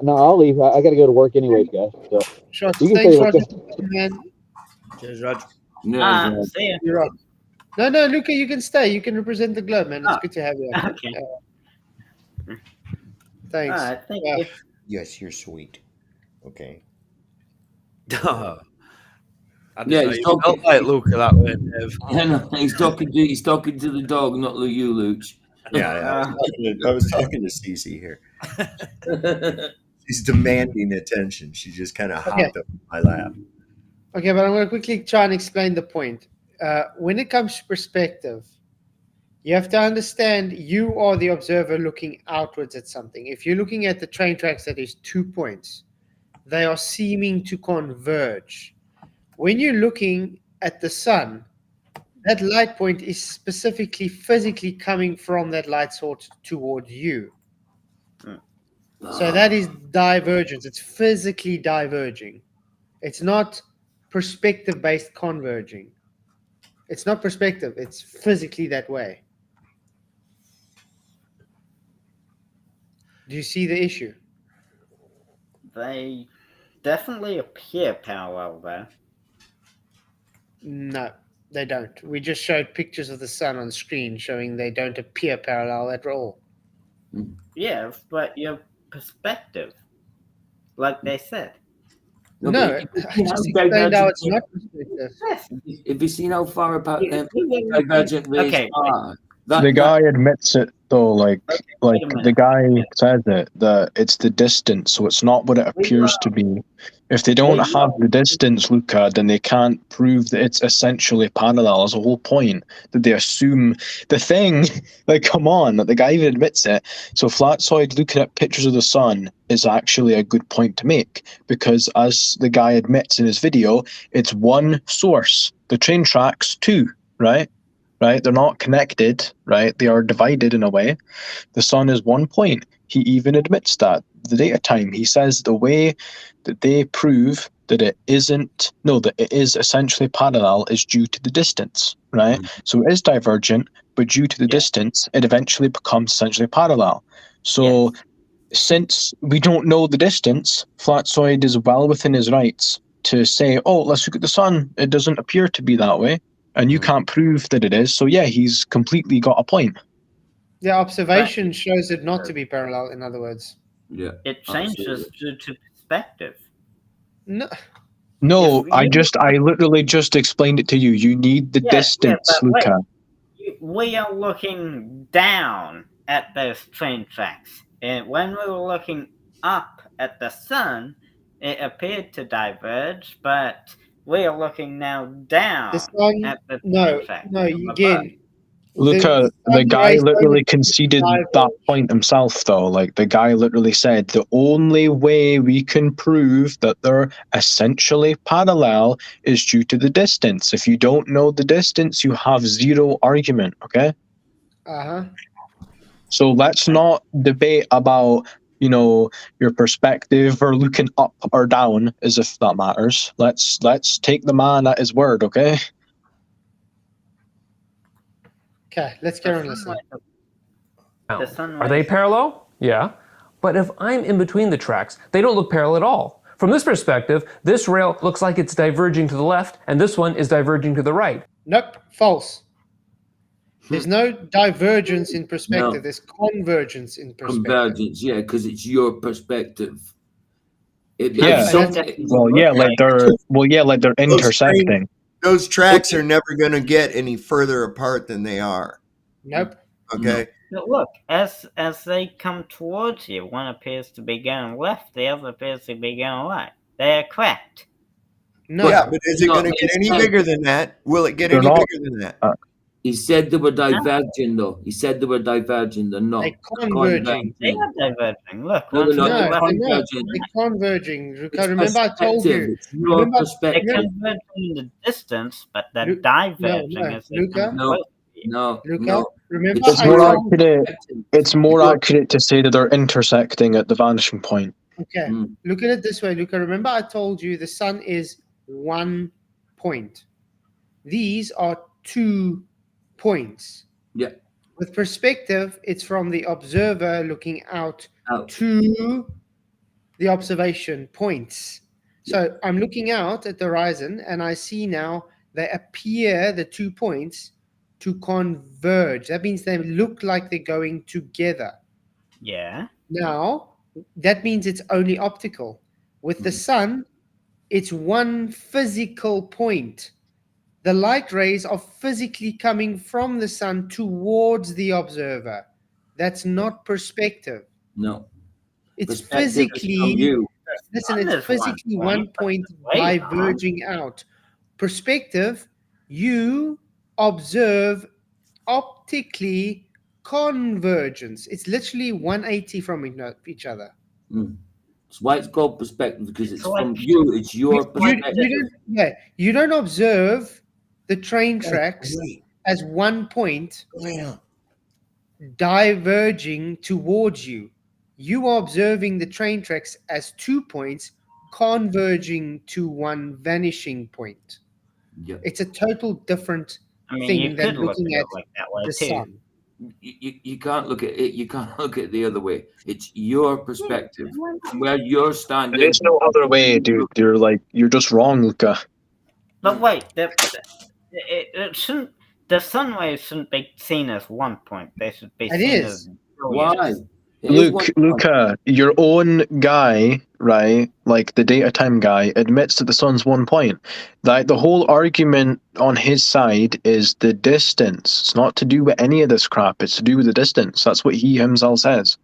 No, I'll leave. I got to go to work anyways, guys. So sure. You can Thanks, stay, Roger. Luca. Man. Cheers, Rog. See ya. You're right. No, Luca, you can stay. You can represent the globe, man. It's good to have you. Okay. Thanks. Thank you. Yes, you're sweet. Okay. I Yeah, know, he's you talking felt like Luca that way, Dave. I know, he's talking to the dog, not you, Luch. Yeah, I was talking to Cece here. She's demanding attention. She just kind of hopped up in my lap. Okay, but I'm going to quickly try and explain the point. When it comes to perspective, you have to understand you are the observer looking outwards at something. If you're looking at the train tracks that is 2 points, they are seeming to converge. When you're looking at the sun, that light point is specifically physically coming from that light source toward you. So that is divergence. It's physically diverging. It's not perspective-based converging. It's not perspective. It's physically that way. Do you see the issue? They definitely appear parallel there. No, they don't. We just showed pictures of the sun on screen showing they don't appear parallel at all. Yes, but your perspective, like they said. No, I just explained how it's not perspective. Have you seen how far apart divergent rays are? The guy admits it though, like the guy says that it's the distance, so it's not what it appears to be. If they don't have the distance, Luca, then they can't prove that it's essentially parallel. As a whole point that they assume the thing. Like, come on, that the guy even admits it. So Flatsoid looking at pictures of the sun is actually a good point to make, because as the guy admits in his video, it's one source. The train tracks two, right? Right? They're not connected, right? They are divided in a way. The sun is 1 point. He even admits that. The data time, he says the way that they prove that it is essentially parallel is due to the distance, right? So it is divergent, but due to the distance, it eventually becomes essentially parallel. So since we don't know the distance, Flatsoid is well within his rights to say, oh, let's look at the sun. It doesn't appear to be that way. And you can't prove that it is. So yeah, he's completely got a point. The observation shows it not to be parallel, in other words. Yeah. It changes due to perspective. No, I literally just explained it to you. You need the distance, Luca. We are looking down at those train tracks. And when we were looking up at the sun, it appeared to diverge, but we are looking now down at the train tracks. No, again. Luca, the guy literally conceded that point himself, though. Like, the guy literally said, the only way we can prove that they're essentially parallel is due to the distance. If you don't know the distance, you have zero argument, okay? Uh-huh. So let's not debate about, your perspective or looking up or down, as if that matters. Let's take the man at his word, okay? Okay, let's get on listening. Are they parallel? Yeah. But if I'm in between the tracks, they don't look parallel at all. From this perspective, this rail looks like it's diverging to the left, and this one is diverging to the right. Nope, false. There's no divergence in perspective. No. There's convergence in perspective. Convergence, yeah, because it's your perspective. Like they're intersecting. Those tracks are never going to get any further apart than they are. Nope. Okay. But look, as they come towards you, one appears to be going left, the other appears to be going right. They are correct. No. Yeah, but is it going to get any bigger than that? Will it get any bigger than that? He said they were diverging, though. He said they were diverging. They're not. They're converging. They are diverging. Look, No, one's they're to not. the No, left. they're not. Converging. They're converging. It's Remember, I told perspective. you. It's your Remember, They're perspective. converging in the distance, but they're No, diverging no, as they come Luca. No, close. no, Luca, no. remember It's It's I more your told accurate. perspective. It's more Your- accurate to say that they're intersecting at the vanishing point. Okay, Mm. look at it this way, Luca. Remember, I told you the sun is 1 point. These are 2 points. Yeah. With perspective, it's from the observer looking out Out. to the observation points. So I'm looking out at the horizon, and I see now they appear, the 2 points, to converge. That means they look like they're going together. Yeah. Now, that means it's only optical. With the sun, it's one physical point. The light rays are physically coming from the sun towards the observer. That's not perspective. No. It's Perspective is from physically, you. listen, Sun it's is 1 physically point, one but point the radar- diverging out. Perspective, you observe optically convergence. It's literally 180 from each other. Mm. That's why it's called perspective, because it's like- from you. It's your perspective. You don't observe the train tracks Wait, as 1 point wait up. diverging towards you. You are observing the train tracks as 2 points converging to one vanishing point. Yeah. It's a total different I mean, thing you than could look looking at at it like that way the too. sun. You can't look at it. You can't look at it the other way. It's your perspective. From where you're standing. There's no other way, dude. You're just wrong, Luca. But wait, it shouldn't. The sun waves shouldn't be seen as 1 point. They should be It seen is. as Why? brilliant. It is Luke, one- Luca, your own guy, right? Like the data time guy, admits that the sun's 1 point. Like the whole argument on his side is the distance. It's not to do with any of this crap. It's to do with the distance. That's what he himself says.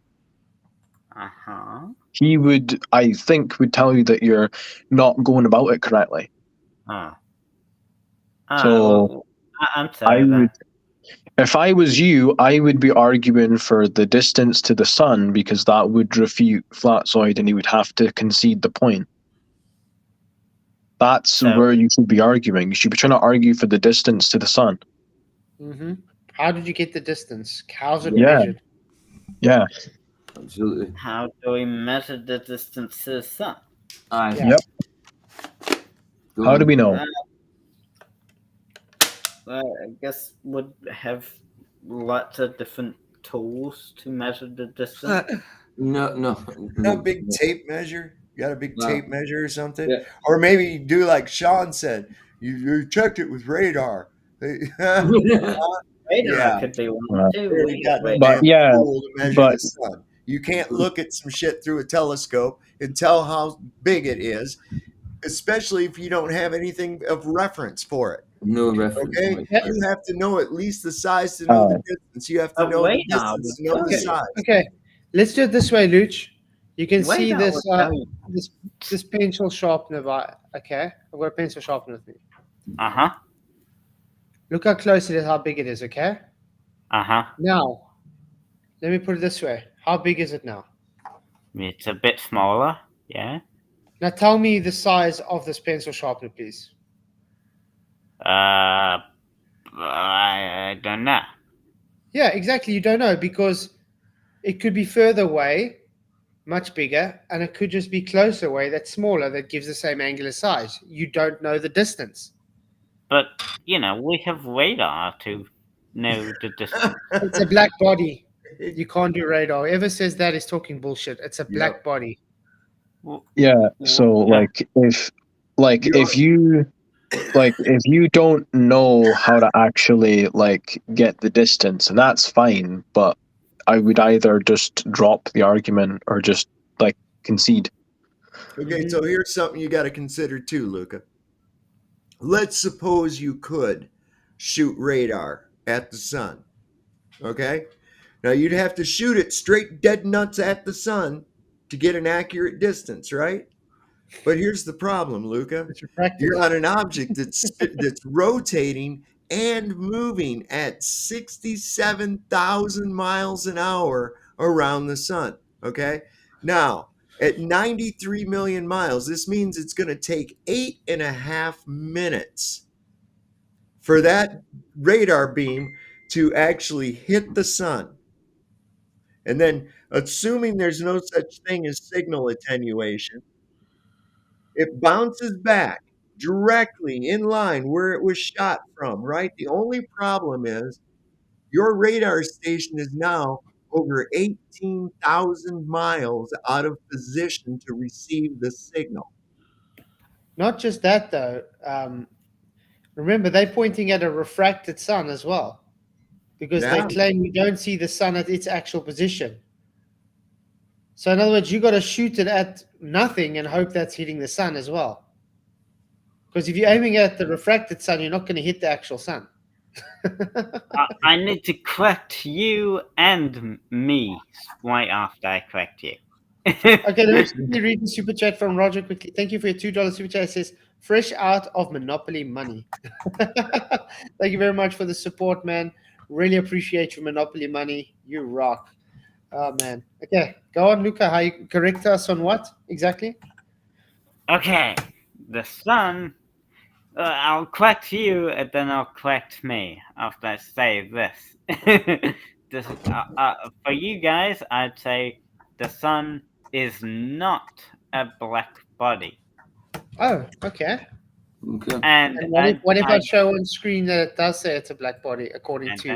Uh-huh. He would, I think, would tell you that you're not going about it correctly. So I'm sorry. I would, if I was you, I would be arguing for the distance to the sun because that would refute Flatzoid and he would have to concede the point. That's where you should be arguing. You should be trying to argue for the distance to the sun. Mm-hmm. How did you get the distance? How's it Yeah. measured? Yeah. Absolutely. How do we measure the distance to the sun? Yeah. Yep. How do we know? Well, I guess would have lots of different tools to measure the distance. No. No big tape measure. You got a big No. tape measure or something? Yeah. Or maybe you do like Sean said. You checked it with radar. Radar could be one too. You We got no got But damn yeah, tool to measure but- the sun. You can't look at some shit through a telescope and tell how big it is, especially if you don't have anything of reference for it. No reference. Okay, point. you have to know at least the size to know the distance. You have to A know the radar distance to would know the Okay. size. Okay. Let's do it this way, Luch. You can see Radar this would tell you. this pencil sharpener. Okay, I've got a pencil sharpener with me. Uh-huh. Look how close it is, how big it is. Okay. Uh-huh. Now, let me put it this way. How big is it now? It's a bit smaller, yeah. Now tell me the size of this pencil sharpener, please. I don't know. Yeah, exactly. You don't know because it could be further away, much bigger, and it could just be closer away that's smaller that gives the same angular size. You don't know the distance. But, we have radar to know the distance. It's a black body. You can't do radar. Whoever says that is talking bullshit. It's a black body. Yeah. So if you don't know how to actually get the distance, and that's fine, but I would either just drop the argument or just concede. Okay, so here's something you got to consider too, Luca. Let's suppose you could shoot radar at the sun. Okay? Now you'd have to shoot it straight dead nuts at the sun to get an accurate distance, right? But here's the problem, Luca. You're on an object that's rotating and moving at 67,000 miles an hour around the sun. Okay. Now, at 93 million miles, this means it's going to take 8.5 minutes for that radar beam to actually hit the sun. And then, assuming there's no such thing as signal attenuation, it bounces back directly in line where it was shot from, right? The only problem is your radar station is now over 18,000 miles out of position to receive the signal. Not just that, though. Remember, they're pointing at a refracted sun as well, because they Yeah. claim you don't see the sun at its actual position. So, in other words, you got to shoot it at nothing and hope that's hitting the sun as well. Because if you're aiming at the refracted sun, you're not going to hit the actual sun. I need to correct you and me right after I correct you. Okay, let me read the super chat from Roger quickly. Thank you for your $2 super chat. It says, fresh out of Monopoly money. Thank you very much for the support, man. Really appreciate your Monopoly money. You rock. Oh, man. Okay, go on, Luca. How you correct us on what exactly? Okay, the sun. I'll correct you, and then I'll correct me after I say this. For you guys, I'd say the sun is not a black body. Oh, okay. Okay. And what if I show on screen that it does say it's a black body, according to...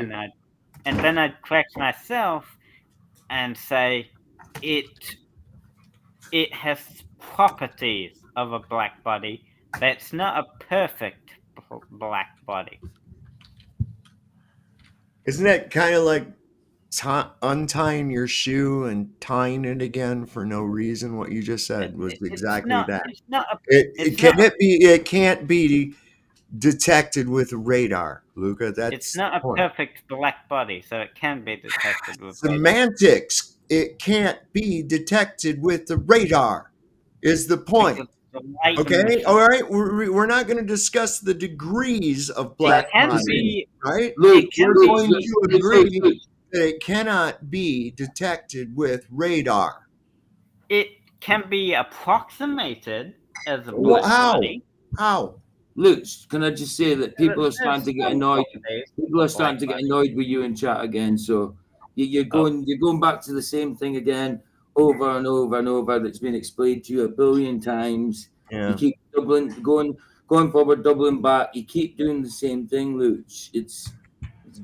And then I'd correct myself and say it has properties of a black body, but it's not a perfect black body. Isn't that kind of like untying your shoe and tying it again for no reason? What you just said was exactly that. It's not It can't be detected with radar, Luca. That's it's not a perfect black body, so it can be detected with semantics. It can't be detected with the radar, is the point. Okay, all right. We're not going to discuss the degrees of black body, right? We're going to agree that it cannot be detected with radar. It can be approximated as a black body. How? Luke, can I just say that people are starting to get annoyed? People are starting to get annoyed with you in chat again. So you're going back to the same thing again, over and over and over. That's been explained to you a billion times. Yeah. You keep going forward, doubling back. You keep doing the same thing, Luke. It's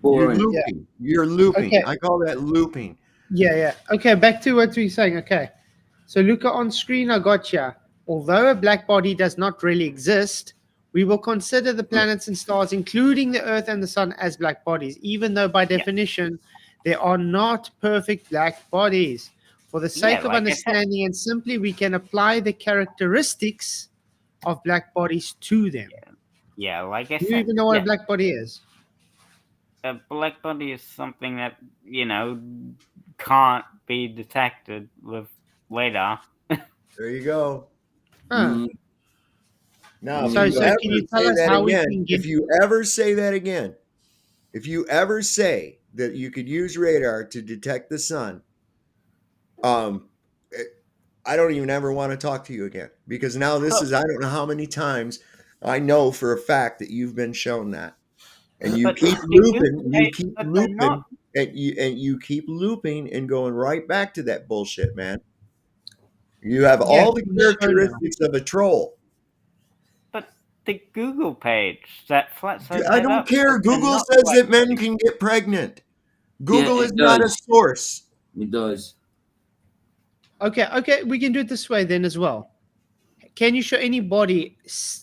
boring. You're looping. You're looping. Okay. I call that looping. Yeah. Okay, back to what we're saying. Okay. So, Luca, on screen, I got you. Although a black body does not really exist, we will consider the planets and stars, including the Earth and the Sun, as black bodies, even though by definition, they are not perfect black bodies. For the sake of understanding and simply, we can apply the characteristics of black bodies to them. Yeah, like I said. Do you even know what a black body is? A black body is something that, can't be detected with radar. There you go. Huh. Now, so can you tell us how we can get... If you ever say that again, if you ever say that you could use radar to detect the sun, I don't even ever want to talk to you again, because now this is, I don't know how many times I know for a fact that you've been shown that, and you keep looping, and you keep looping and going right back to that bullshit, man. You have all the characteristics of a troll. But the Google page that I don't care. Google says that men can get pregnant. Google is not a source. It does. Okay, we can do it this way then as well. Can you show anybody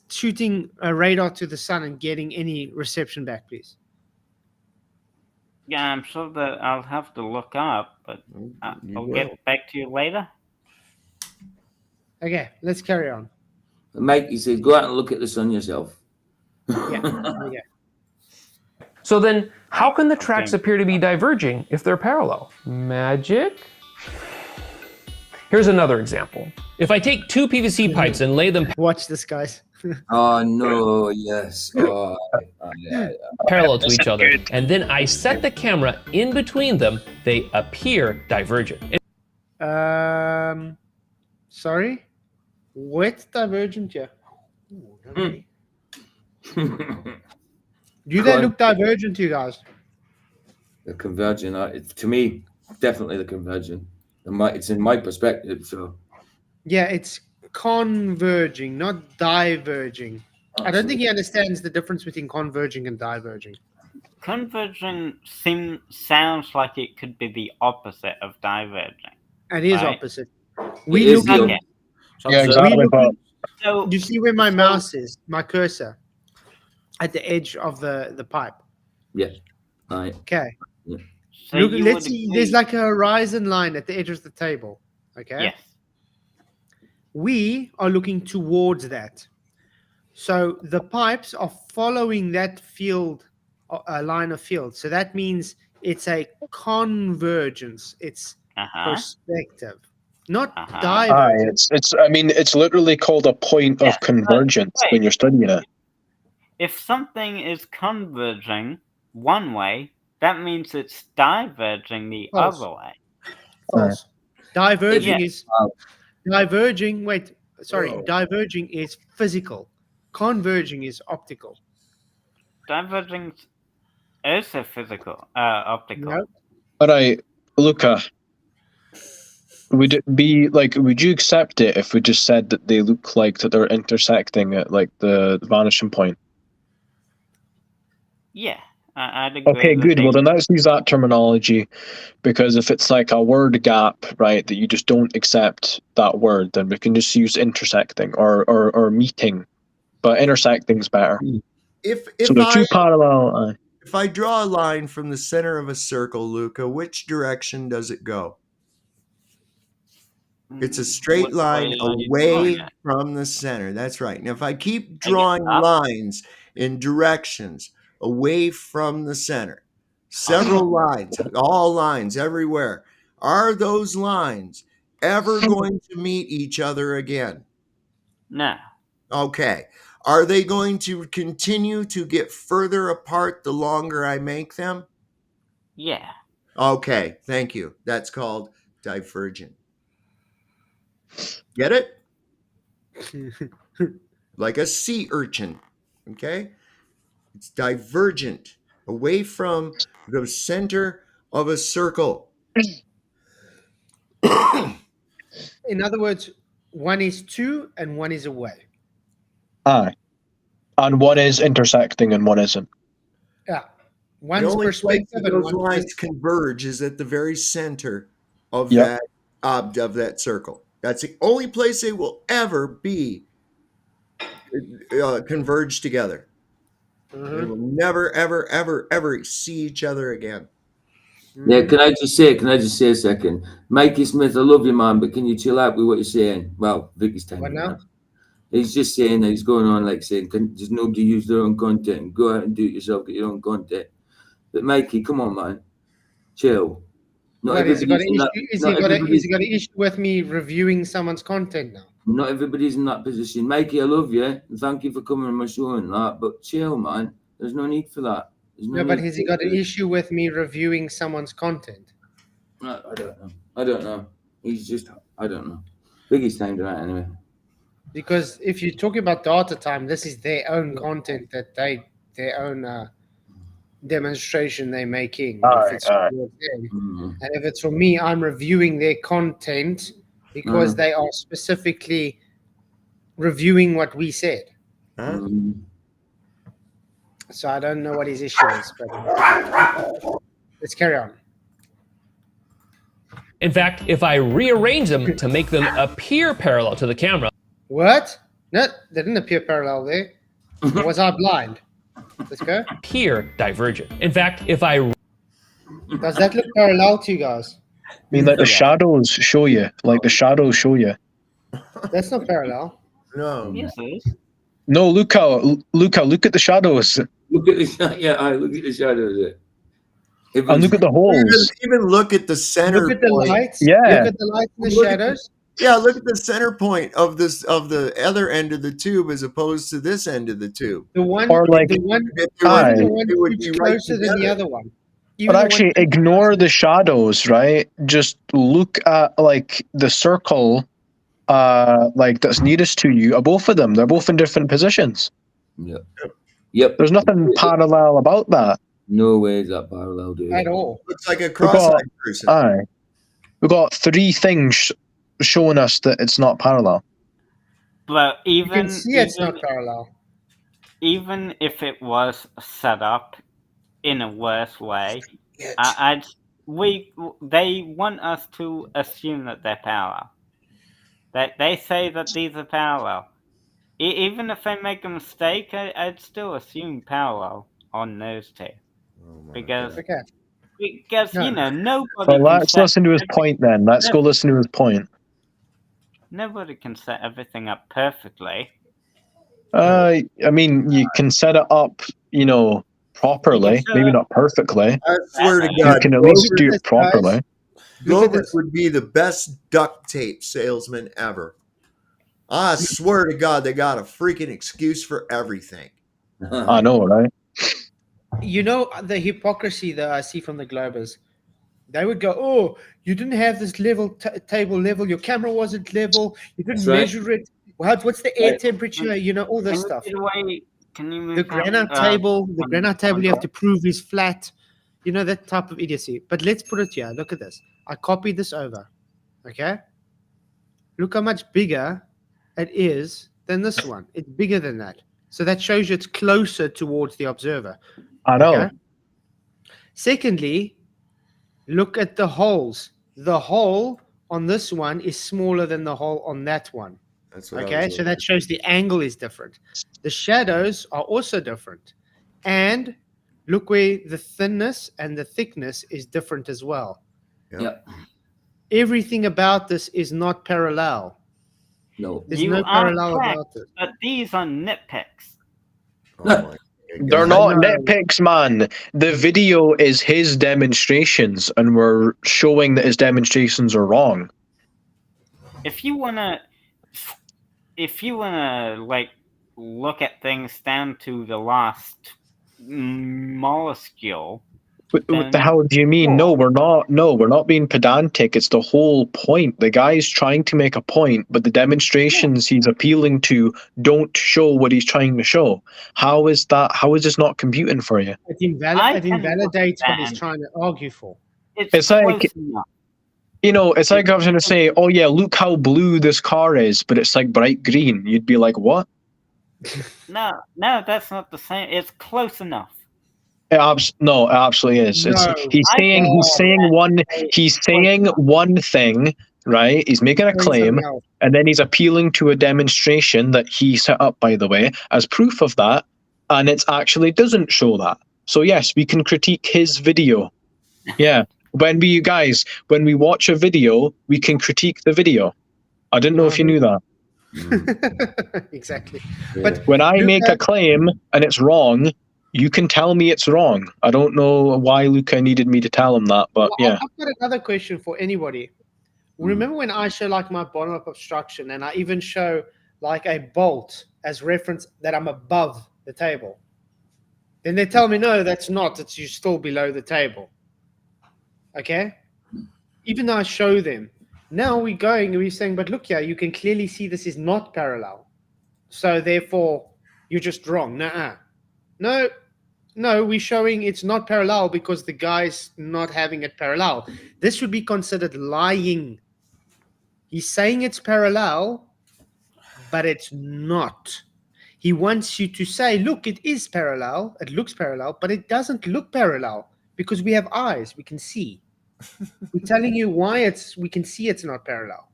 shooting a radar to the sun and getting any reception back, please? Yeah, I'm sure that I'll have to look up, but I'll get back to you later. Okay, let's carry on. Mike, he says, go out and look at the sun yourself. Yeah. So then, how can the tracks appear to be diverging if they're parallel? Magic? Here's another example. If I take two PVC pipes and lay them... Watch this, guys. Oh no! Yes. Oh, parallel to each other, and then I set the camera in between them, they appear divergent. Sorry? Wet divergent, yeah. Do they look divergent to you guys? The convergent, to me, definitely the convergent. It's in my perspective, so. Yeah, it's converging, not diverging. I don't think he understands the difference between converging and diverging. Converging sounds like it could be the opposite of diverging. And it is right? opposite. We look. Okay. Yeah, exactly. So you see where my mouse is, my cursor, at the edge of the pipe. Yeah. Right. Okay. Yeah. So Look, you let's would see. agree- There's like a horizon line at the edge of the table. Okay. Yes. We are looking towards that. So the pipes are following that field, a line of field. So that means it's a convergence. It's perspective, not divergence. I mean, it's literally called a point of convergence when you're studying it. If something is converging one way, that means it's diverging the False. other way. False. Diverging Yeah. is diverging. Wait, sorry. Diverging is physical. Converging is optical. Diverging is also physical, optical. Nope. All right, Luca. Would it be like? Would you accept it if we just said that they look like that they're intersecting at like the vanishing point? Yeah, I'd agree. Okay, that good. they- Well, then let's use that terminology, because if it's like a word gap, right, that you just don't accept that word, then we can just use intersecting or meeting, but intersecting's better. If So they're two parallel. If I draw a line from the center of a circle, Luca, which direction does it go? It's a straight Which line way are you away drawing it? from the center. That's right. Now, if I keep drawing lines in directions away from the center, several lines, all lines everywhere, are those lines ever going to meet each other again? No. Okay. Are they going to continue to get further apart the longer I make them? Yeah. Okay, thank you. That's called divergent. Get it? Like a sea urchin. Okay? It's divergent, away from the center of a circle. In other words, one is to and one is away. Aye. And one is intersecting and one isn't. Yeah. The One's only place perspective that and those one lines converge is at the very center of Yep. that circle. That's the only place they will ever be converged together. They will never, ever, ever, ever see each other again. Yeah, can I just say a second? Mikey Smith, I love you, man, but can you chill out with what you're saying? Well, Vicky's time. What now? He's just saying that he's going on like saying, does nobody use their own content? Go out and do it yourself, get your own content. But Mikey, come on, man. Chill. What, has he got an issue with me reviewing someone's content now? Not everybody's in that position. Mikey, I love you. And thank you for coming on my show and that, but chill, man. There's no need for that. No, but has he got an issue with me reviewing someone's content? I don't know. He's just, I don't know. Biggie's time tonight anyway. Because if you're talking about data time, this is their own content that their own demonstration they're making. If it's for them. And if it's for me, I'm reviewing their content because they are specifically reviewing what we said. So I don't know what his issue is, but let's carry on. In fact, if I rearrange them to make them appear parallel to the camera. What? No, they didn't appear parallel there. Was I blind? Let's go. Appear divergent. In fact, if I... Does that look parallel to you guys? I mean, like the shadows show you. Like the shadows show you. That's not parallel. No. Yes, it is. No, look at the shadows. Look at the look at the shadows. And look at the holes. Even look at the center. Look at the lights. Yeah. Look at the lights and the shadows. Yeah, look at the center point of the other end of the tube as opposed to this end of the tube. The one, Or like, the one, aye. even the one It would tube's be right closer than the together. other one. But Even the one actually, tube's ignore closer. the shadows, right? Just look at like the circle, like that's nearest to you. Both of them, they're both in different positions. Yep. There's nothing parallel about that. No way is that parallel, dude. At all. Looks like a We've got, cross-eyed person. aye, we've got 3 things showing us that it's not parallel. But You can even see it's not parallel. even if it was set up in a worse way, they want us to assume that they're parallel. They say that these are parallel. Even if I make a mistake, I'd still assume parallel on those two. Because No. you know, nobody Well, can let's set listen to his point then. Let's go listen to his point. nobody can set everything up perfectly. I mean, you can set it up, you know, properly. set Maybe it- not perfectly. I swear to You God, can at least do it properly. Glovers would be the best duct tape salesman ever. I swear to God, they got a freaking excuse for everything. I know, right? You know the hypocrisy that I see from the Globers. They would go, "Oh, you didn't have this table level. Your camera wasn't level. You didn't That's right. measure it. What's the air temperature? You know all this stuff. Can you move The granite table, you have to prove is flat. You know that type of idiocy. But let's put it here. Look at this. I copied this over. Okay. Look how much bigger it is than this one. It's bigger than that. So that shows you it's closer towards the observer. I know. Okay? Secondly, look at the holes. The hole on this one is smaller than the hole on that one. That's what I Okay, was so that shows the angle is different. The shadows are also different. And look where the thinness and the thickness is different as well. Yep. Everything about this is not parallel. No. There's You no are parallel correct, about it. but these are nitpicks. They're not nitpicks, man. The video is his demonstrations, and we're showing that his demonstrations are wrong. If you wanna like look at things down to the last molecule. What the hell do you mean? No, we're not. No, we're not being pedantic. It's the whole point. The guy's trying to make a point, but the demonstrations he's appealing to don't show what he's trying to show. How is that? How is this not computing for you? It invalidates what he's trying to argue for. It's like, you know, it's like I was going to say, oh yeah, look how blue this car is, but it's like bright green. You'd be like, what? No, that's not the same. It's close enough. No, it absolutely is. It's No. he's saying one thing, right? He's making a claim, and then he's appealing to a demonstration that he set up, by the way, as proof of that, and it actually doesn't show that. So yes, we can critique his video. Yeah. When we watch a video, we can critique the video. I didn't know if you knew that. Exactly. Yeah. But When I make a claim and it's wrong, you can tell me it's wrong. I don't know why Luca needed me to tell him that, but yeah. I've got another question for anybody. Remember when I show like my bottom-up obstruction, and I even show like a bolt as reference that I'm above the table? Then they tell me, no, that's not. It's you're still below the table. Okay? Even though I show them. Now we're saying, but look here, you can clearly see this is not parallel. So therefore, you're just wrong. Nuh-uh. No, we're showing it's not parallel because the guy's not having it parallel. This would be considered lying. He's saying it's parallel, but it's not. He wants you to say, look, it is parallel. It looks parallel, but it doesn't look parallel because we have eyes. We can see. We're telling you why we can see it's not parallel.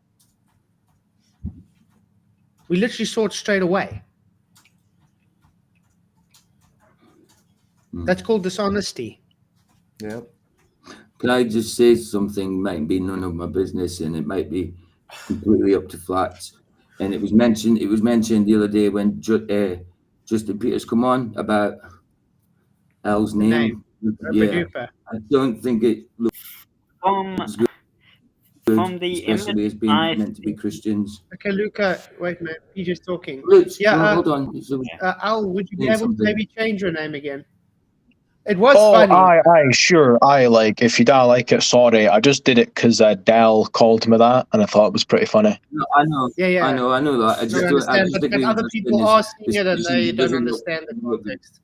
We literally saw it straight away. That's called dishonesty. Yep. Can I just say something? Might be none of my business, and it might be completely up to flats. And it was mentioned the other day when Justin Peters come on about Al's name. Yeah, I don't think it looks From good. the especially as image being I meant to be Christians. Okay, Luca, wait a minute. PJ's talking. Rich, Yeah, hold on. So, Al, would you be saying able to something. maybe change your name again? It was Oh, funny. aye, sure. Like, if you don't like it, sorry. I just did it because Dell called me that, and I thought it was pretty funny. No, I know. Yeah. I know that. I I just understand, think but the other worst people thing are is seeing it and especially they he don't doesn't know understand the what context.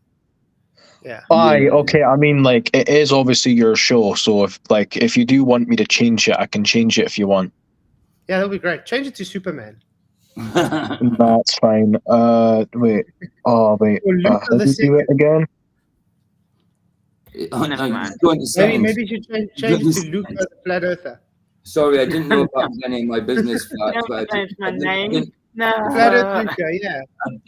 Yeah. Aye, okay. I mean, like, it is obviously your show, so if you do want me to change it, I can change it if you want. Yeah, that'll be great. Change it to Superman. That's fine. Wait. Oh, wait. Or Luca How the do you do it again? Never mind. Go into settings. Maybe you should change it to Luca the Flat Earther. Sorry, I didn't know if that was any of my business facts, Don't but I change my didn't, name. No. Flat Earth Luca, yeah.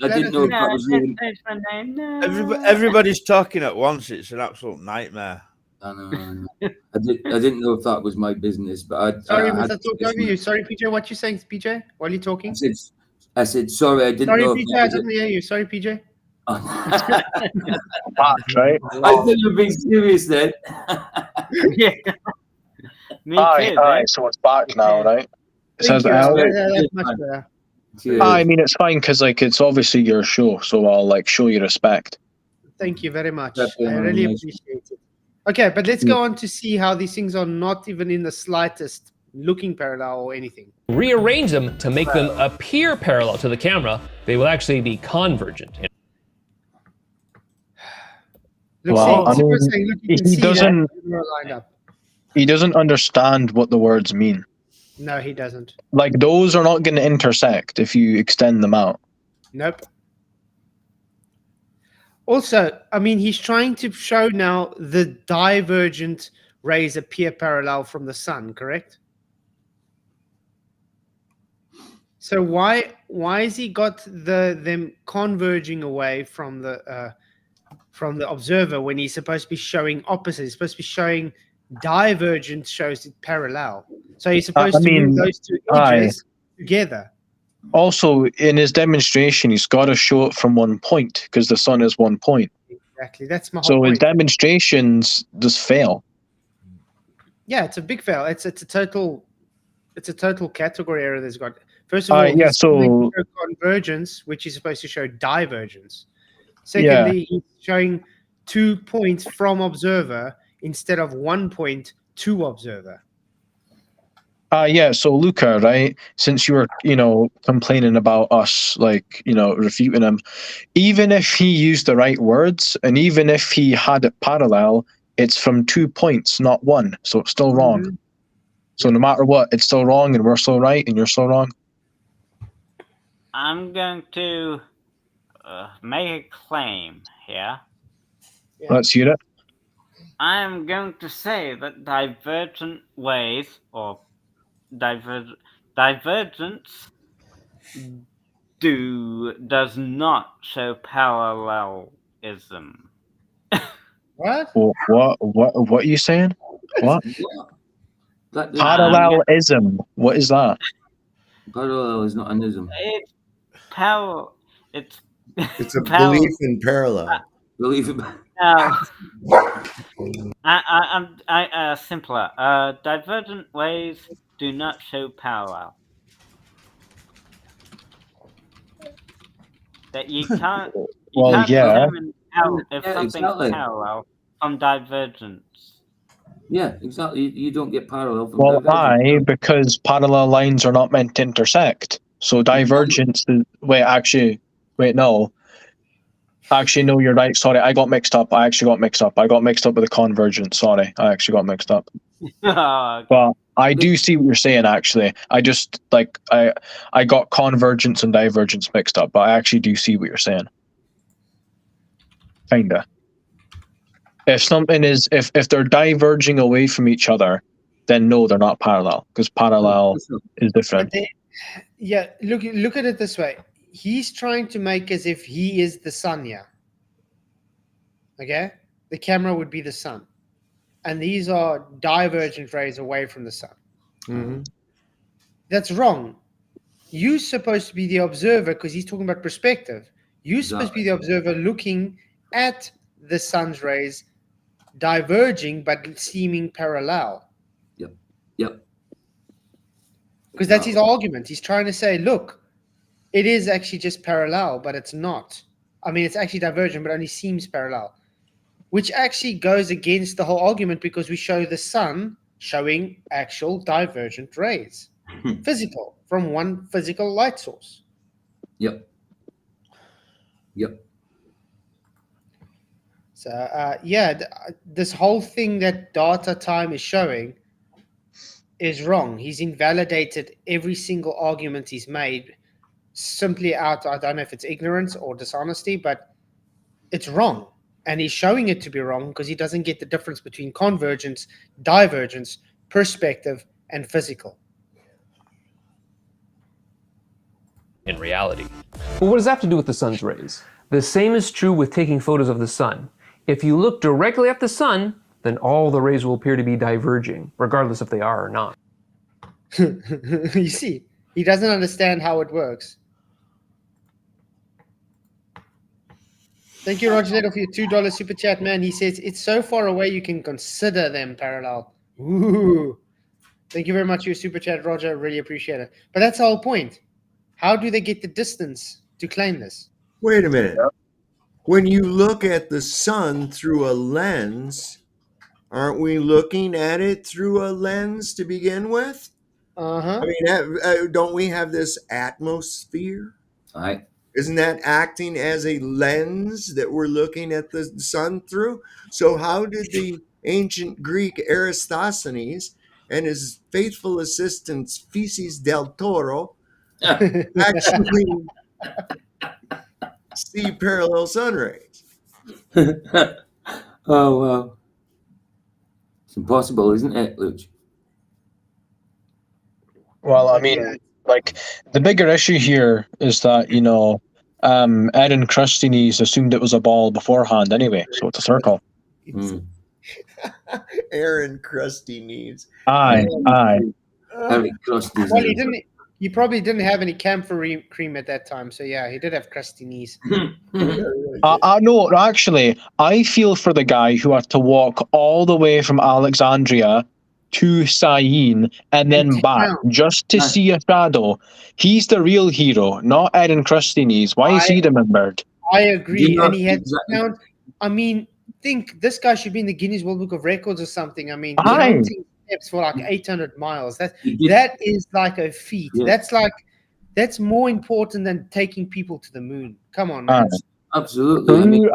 I didn't know if that No, was don't really. change my name. No. Everybody's talking at once. It's an absolute nightmare. I know. I didn't know if that was my business, but Sorry, I must had I talk over you? Sorry, PJ, what you saying, PJ? While you talking? I said sorry. I didn't Sorry, know PJ, if that I was didn't hear you. Sorry, PJ. That's right. I thought you were being serious then. Yeah. Me Aye, too. aye. So it's back now, right? It Thank says you, L. Al. That's much better. I mean, it's fine because it's obviously your show, so I'll show you respect. Thank you very much. That's I really nice. appreciate it. Okay, but let's go on to see how these things are not even in the slightest looking parallel or anything. Rearrange them to make them appear parallel to the camera, they will actually be convergent. Look, Well, see, I mean, saying, look, you can he see doesn't. that they're lined up. He doesn't understand what the words mean. No, he doesn't. Like, those are not going to intersect if you extend them out. Nope. Also, I mean, he's trying to show now the divergent rays appear parallel from the sun, correct? So why has he got them converging away from the observer when he's supposed to be showing opposite? He's supposed to be showing divergent shows it parallel. So he's supposed to move those two edges together. Also, in his demonstration, he's got to show it from one point because the sun is one point. Exactly, that's my whole So point. his demonstrations just fail. Yeah, it's a big fail. It's a total category error that's got. First of all, yeah, he's showing convergence, which is supposed to show divergence. Secondly, he's showing 2 points from observer instead of 1 point to observer. Yeah, so Luca, right, since you were, complaining about us, refuting him, even if he used the right words, and even if he had it parallel, it's from 2 points, not one, so it's still wrong. Mm-hmm. So no matter what, it's still wrong, and we're still right, and you're still wrong. I'm going to make a claim here. Yeah. Let's hear it. I am going to say that divergent ways or divergence does not show parallelism. What? What are you saying? What? Parallelism. What is that? Parallel is not an ism. It's It's a belief in parallel. Believe it. No. I'm simpler. Divergent ways do not show parallel. That you can't. Determine if something's parallel from divergence. Yeah, exactly. You don't get parallel from Well, divergence. because parallel lines are not meant to intersect. So divergence is... no. Actually, no, you're right. Sorry, I got mixed up. I got mixed up with the convergence. Sorry, I actually got mixed up. Okay. Well, I do see what you're saying, actually. I just, I got convergence and divergence mixed up, but I actually do see what you're saying. Kinda. If something is, if they're diverging away from each other, then no, they're not parallel, because parallel is different. Yeah, look at it this way. He's trying to make as if he is the sun here. Okay? The camera would be the sun. And these are divergent rays away from the sun. Mm-hmm. That's wrong. You're supposed to be the observer because he's talking about perspective. You're supposed to be the observer looking at the sun's rays diverging but seeming parallel. Yep. Because that's his argument. He's trying to say, look, it is actually just parallel, but it's not. I mean, it's actually divergent, but only seems parallel, which actually goes against the whole argument because we show the sun showing actual divergent rays, physical, from one physical light source. Yep. So, this whole thing that data time is showing is wrong. He's invalidated every single argument he's made simply out, I don't know if it's ignorance or dishonesty, but it's wrong. And he's showing it to be wrong because he doesn't get the difference between convergence, divergence, perspective, and physical. In reality. But what does that have to do with the sun's rays? The same is true with taking photos of the sun. If you look directly at the sun, then all the rays will appear to be diverging, regardless if they are or not. You see, he doesn't understand how it works. Thank you, Roger Nettle, for your $2 super chat, man. He says it's so far away you can consider them parallel. Ooh. Thank you very much for your super chat, Roger. Really appreciate it. But that's the whole point. How do they get the distance to claim this? Wait a minute. When you look at the sun through a lens, aren't we looking at it through a lens to begin with? Uh-huh. I mean, don't we have this atmosphere? Aye. Isn't that acting as a lens that we're looking at the sun through? So how did the ancient Greek Aristophanes and his faithful assistant Physis del Toro actually see parallel sun rays? Oh, wow. It's impossible, isn't it, Luch? Well, I mean, like, the bigger issue here is that, Aaron Crustinese assumed it was a ball beforehand anyway, so it's a circle. Aaron Crusty Knees. Aye. Well, he probably didn't have any camphor cream at that time, so yeah, he did have crusty knees. I know, actually, I feel for the guy who had to walk all the way from Alexandria to Syene and then back just to see a shadow. He's the real hero, not Aaron Crusty Knees. Why is he remembered? I agree, and he had found. I mean, think this guy should be in the Guinness World Book of Records or something. I mean, counting steps for like 800 miles. That is like a feat. Yeah. That's more important than taking people to the moon. Come on, man. Absolutely.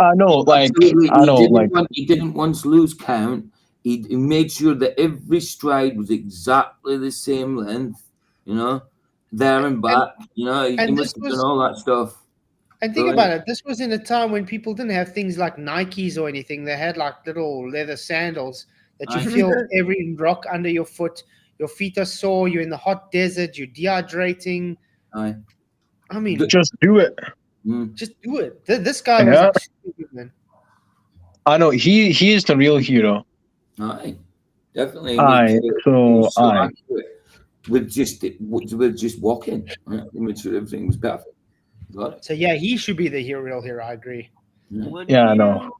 He didn't once lose count. He made sure that every stride was exactly the same length, there and back. He must have done all that stuff. And think about it. This was in a time when people didn't have things like Nikes or anything. They had like little leather sandals that you feel every rock under your foot. Your feet are sore. You're in the hot desert. You're dehydrating. Aye. I mean, just do it. Just do it. This guy was like stupid, man. I know he is the real hero. Aye, definitely. Accurate with just walking. Right? He made sure everything was perfect. Got it. So yeah, he should be the real hero. I agree. Yeah, I know.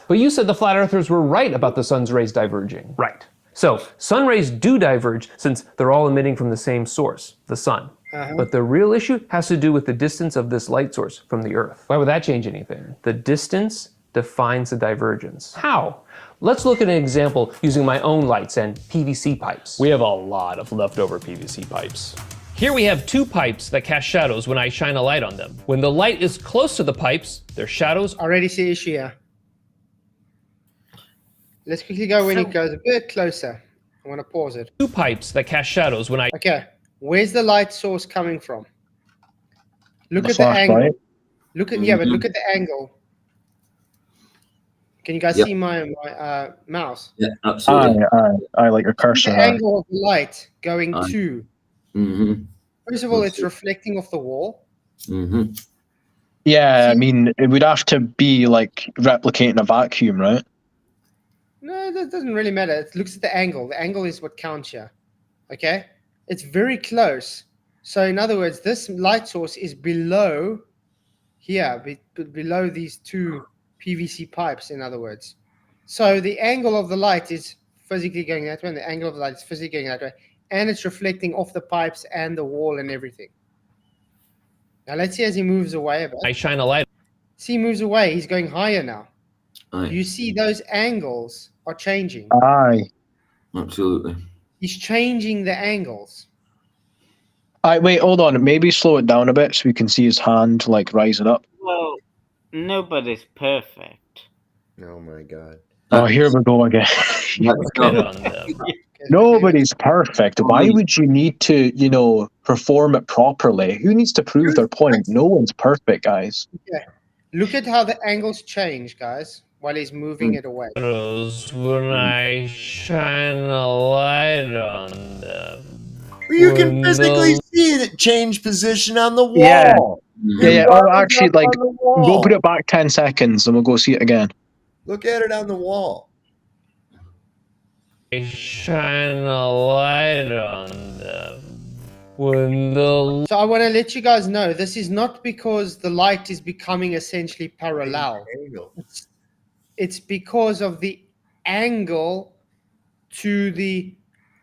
But you said the flat earthers were right about the sun's rays diverging. Right. So sun rays do diverge since they're all emitting from the same source, the sun. But the real issue has to do with the distance of this light source from the Earth. Why would that change anything? The distance defines the divergence. How? Let's look at an example using my own lights and PVC pipes. We have a lot of leftover PVC pipes. Here we have two pipes that cast shadows when I shine a light on them. When the light is close to the pipes, their shadows already see issue here. Let's quickly go when it goes a bit closer. I want to pause it. Two pipes that cast shadows when I... Okay, where's the light source coming from? Look at the angle. Look at but look at the angle. Can you guys see my mouse? Yeah, absolutely. I like a cursor. The angle of the light going to. First of all, it's reflecting off the wall. Yeah, I mean, it would have to be like replicating a vacuum, right? No, that doesn't really matter. It looks at the angle. The angle is what counts here. Okay? It's very close. So in other words, this light source is below here, below these two PVC pipes, in other words. So the angle of the light is physically going that way, and the angle of the light is physically going that way, and it's reflecting off the pipes and the wall and everything. Now let's see as he moves away a bit. I shine a light. See, he moves away. He's going higher now. Aye. You see those angles are changing. Aye. Absolutely. He's changing the angles. Wait, hold on. Maybe slow it down a bit so we can see his hand like rising up. Well, nobody's perfect. Oh my god. Oh, here we go again. Nobody's perfect. Why would you need to, perform it properly? Who needs to prove their point? No one's perfect, guys. Okay. Look at how the angles change, guys, while he's moving it away. When I shine a light on them. You can physically see it change position on the wall. Yeah. Yeah. Or actually, Look on the wall. go put it back 10 seconds and we'll go see it again. Look at it on the wall. I shine a light on them. When the So I want to let you guys know this is not because the light is becoming essentially parallel. It's because of the angle to the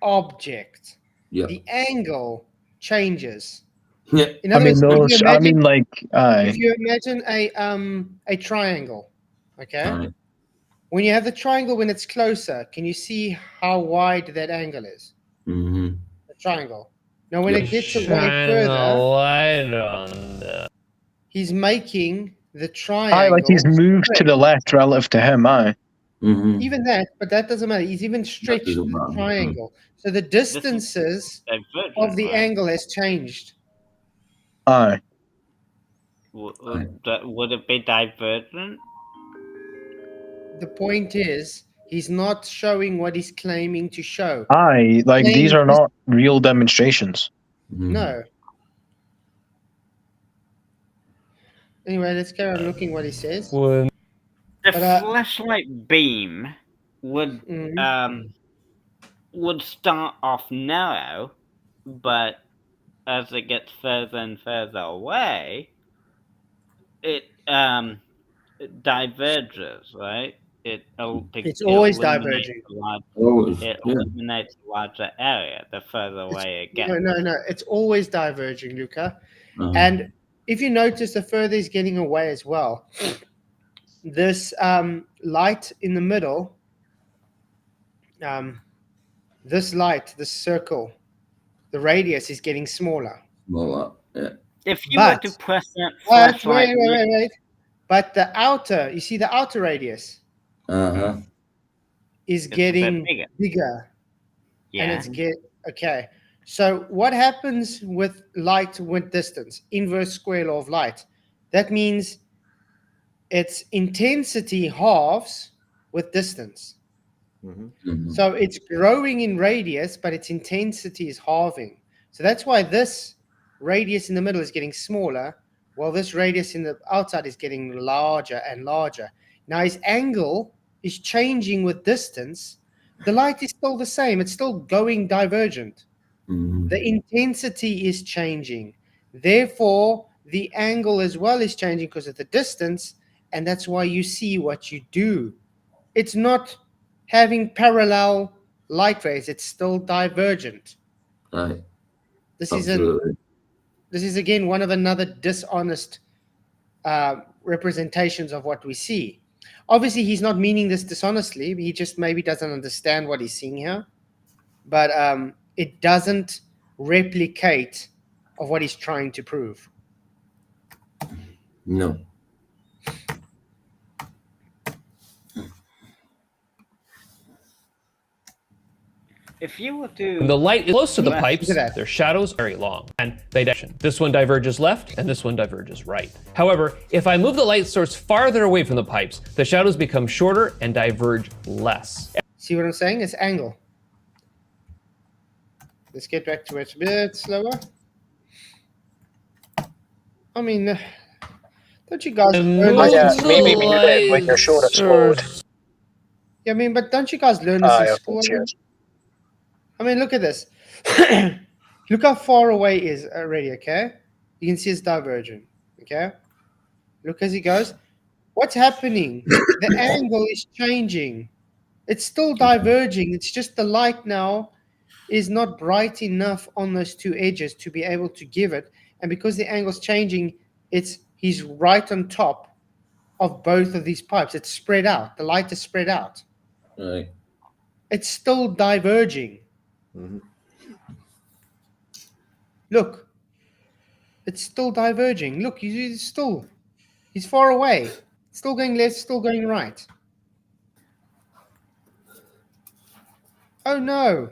object. Yep. The angle changes. Yeah. In other words, aye. if you imagine a triangle, okay? Aye. When you have the triangle when it's closer, can you see how wide that angle is? Mm-hmm. The triangle. Now, when Yep. it gets away shine a further, light on them. he's making the triangle. Aye, like he's moved to stretch. the left relative to him, aye. Mm-hmm. Even that, but that doesn't matter. He's even stretched doesn't the matter. triangle. So the distances Divergent, of the right? angle has changed. Aye. Would it be divergent? The point is, he's not showing what he's claiming to show. Aye, like these Saying are this- not real demonstrations. No. Anyway, let's carry on looking what he says. When The But, flashlight beam would would start off narrow, but as it gets further and further away, it diverges, right? It's always diverging. Always, It yeah. illuminates a larger area the further away it gets. No. It's always diverging, Luca. Uh-huh. And if you notice, the further he's getting away as well, this light in the middle, this light, this circle, the radius is getting smaller. Smaller, yeah. If you were to press that flashlight, Wait. But the outer, you see the outer radius Uh-huh. is It's a getting bit bigger. yeah, And it's okay. So what happens with light with distance? Inverse square law of light. That means its intensity halves with distance. Mm-hmm. So it's growing in radius, but its intensity is halving. So that's why this radius in the middle is getting smaller, while this radius in the outside is getting larger and larger. Now his angle is changing with distance. The light is still the same. It's still going divergent. Mm-hmm. The intensity is changing. Therefore, the angle as well is changing because of the distance, and that's why you see what you do. It's not having parallel light rays. It's still divergent. Aye. This Absolutely. is again one of another dishonest representations of what we see. Obviously, he's not meaning this dishonestly. He just maybe doesn't understand what he's seeing here. But it doesn't replicate of what he's trying to prove. No. if you were to When the light is close to the Look pipes, at that. their shadows are very long, and they diverge. This one diverges left, and this one diverges right. However, if I move the light source farther away from the pipes, the shadows become shorter and diverge less. See what I'm saying? It's angle. Let's get back to it a bit slower. I mean, don't you guys learn this in school? maybe mute it when you're showing it slowed. Yeah, I mean, but don't you guys learn this Aye, in of school? course, yes. I mean, look at this. Look how far away he is already, okay? You can see it's divergent, okay? Look as he goes. What's happening? The angle is changing. It's still diverging. It's just the light now is not bright enough on those two edges to be able to give it. And because the angle's changing, he's right on top of both of these pipes. It's spread out. The light is spread out. Right. It's still diverging. Mhm. Look. It's still diverging. Look, he's far away. Still going left, still going right. Oh no.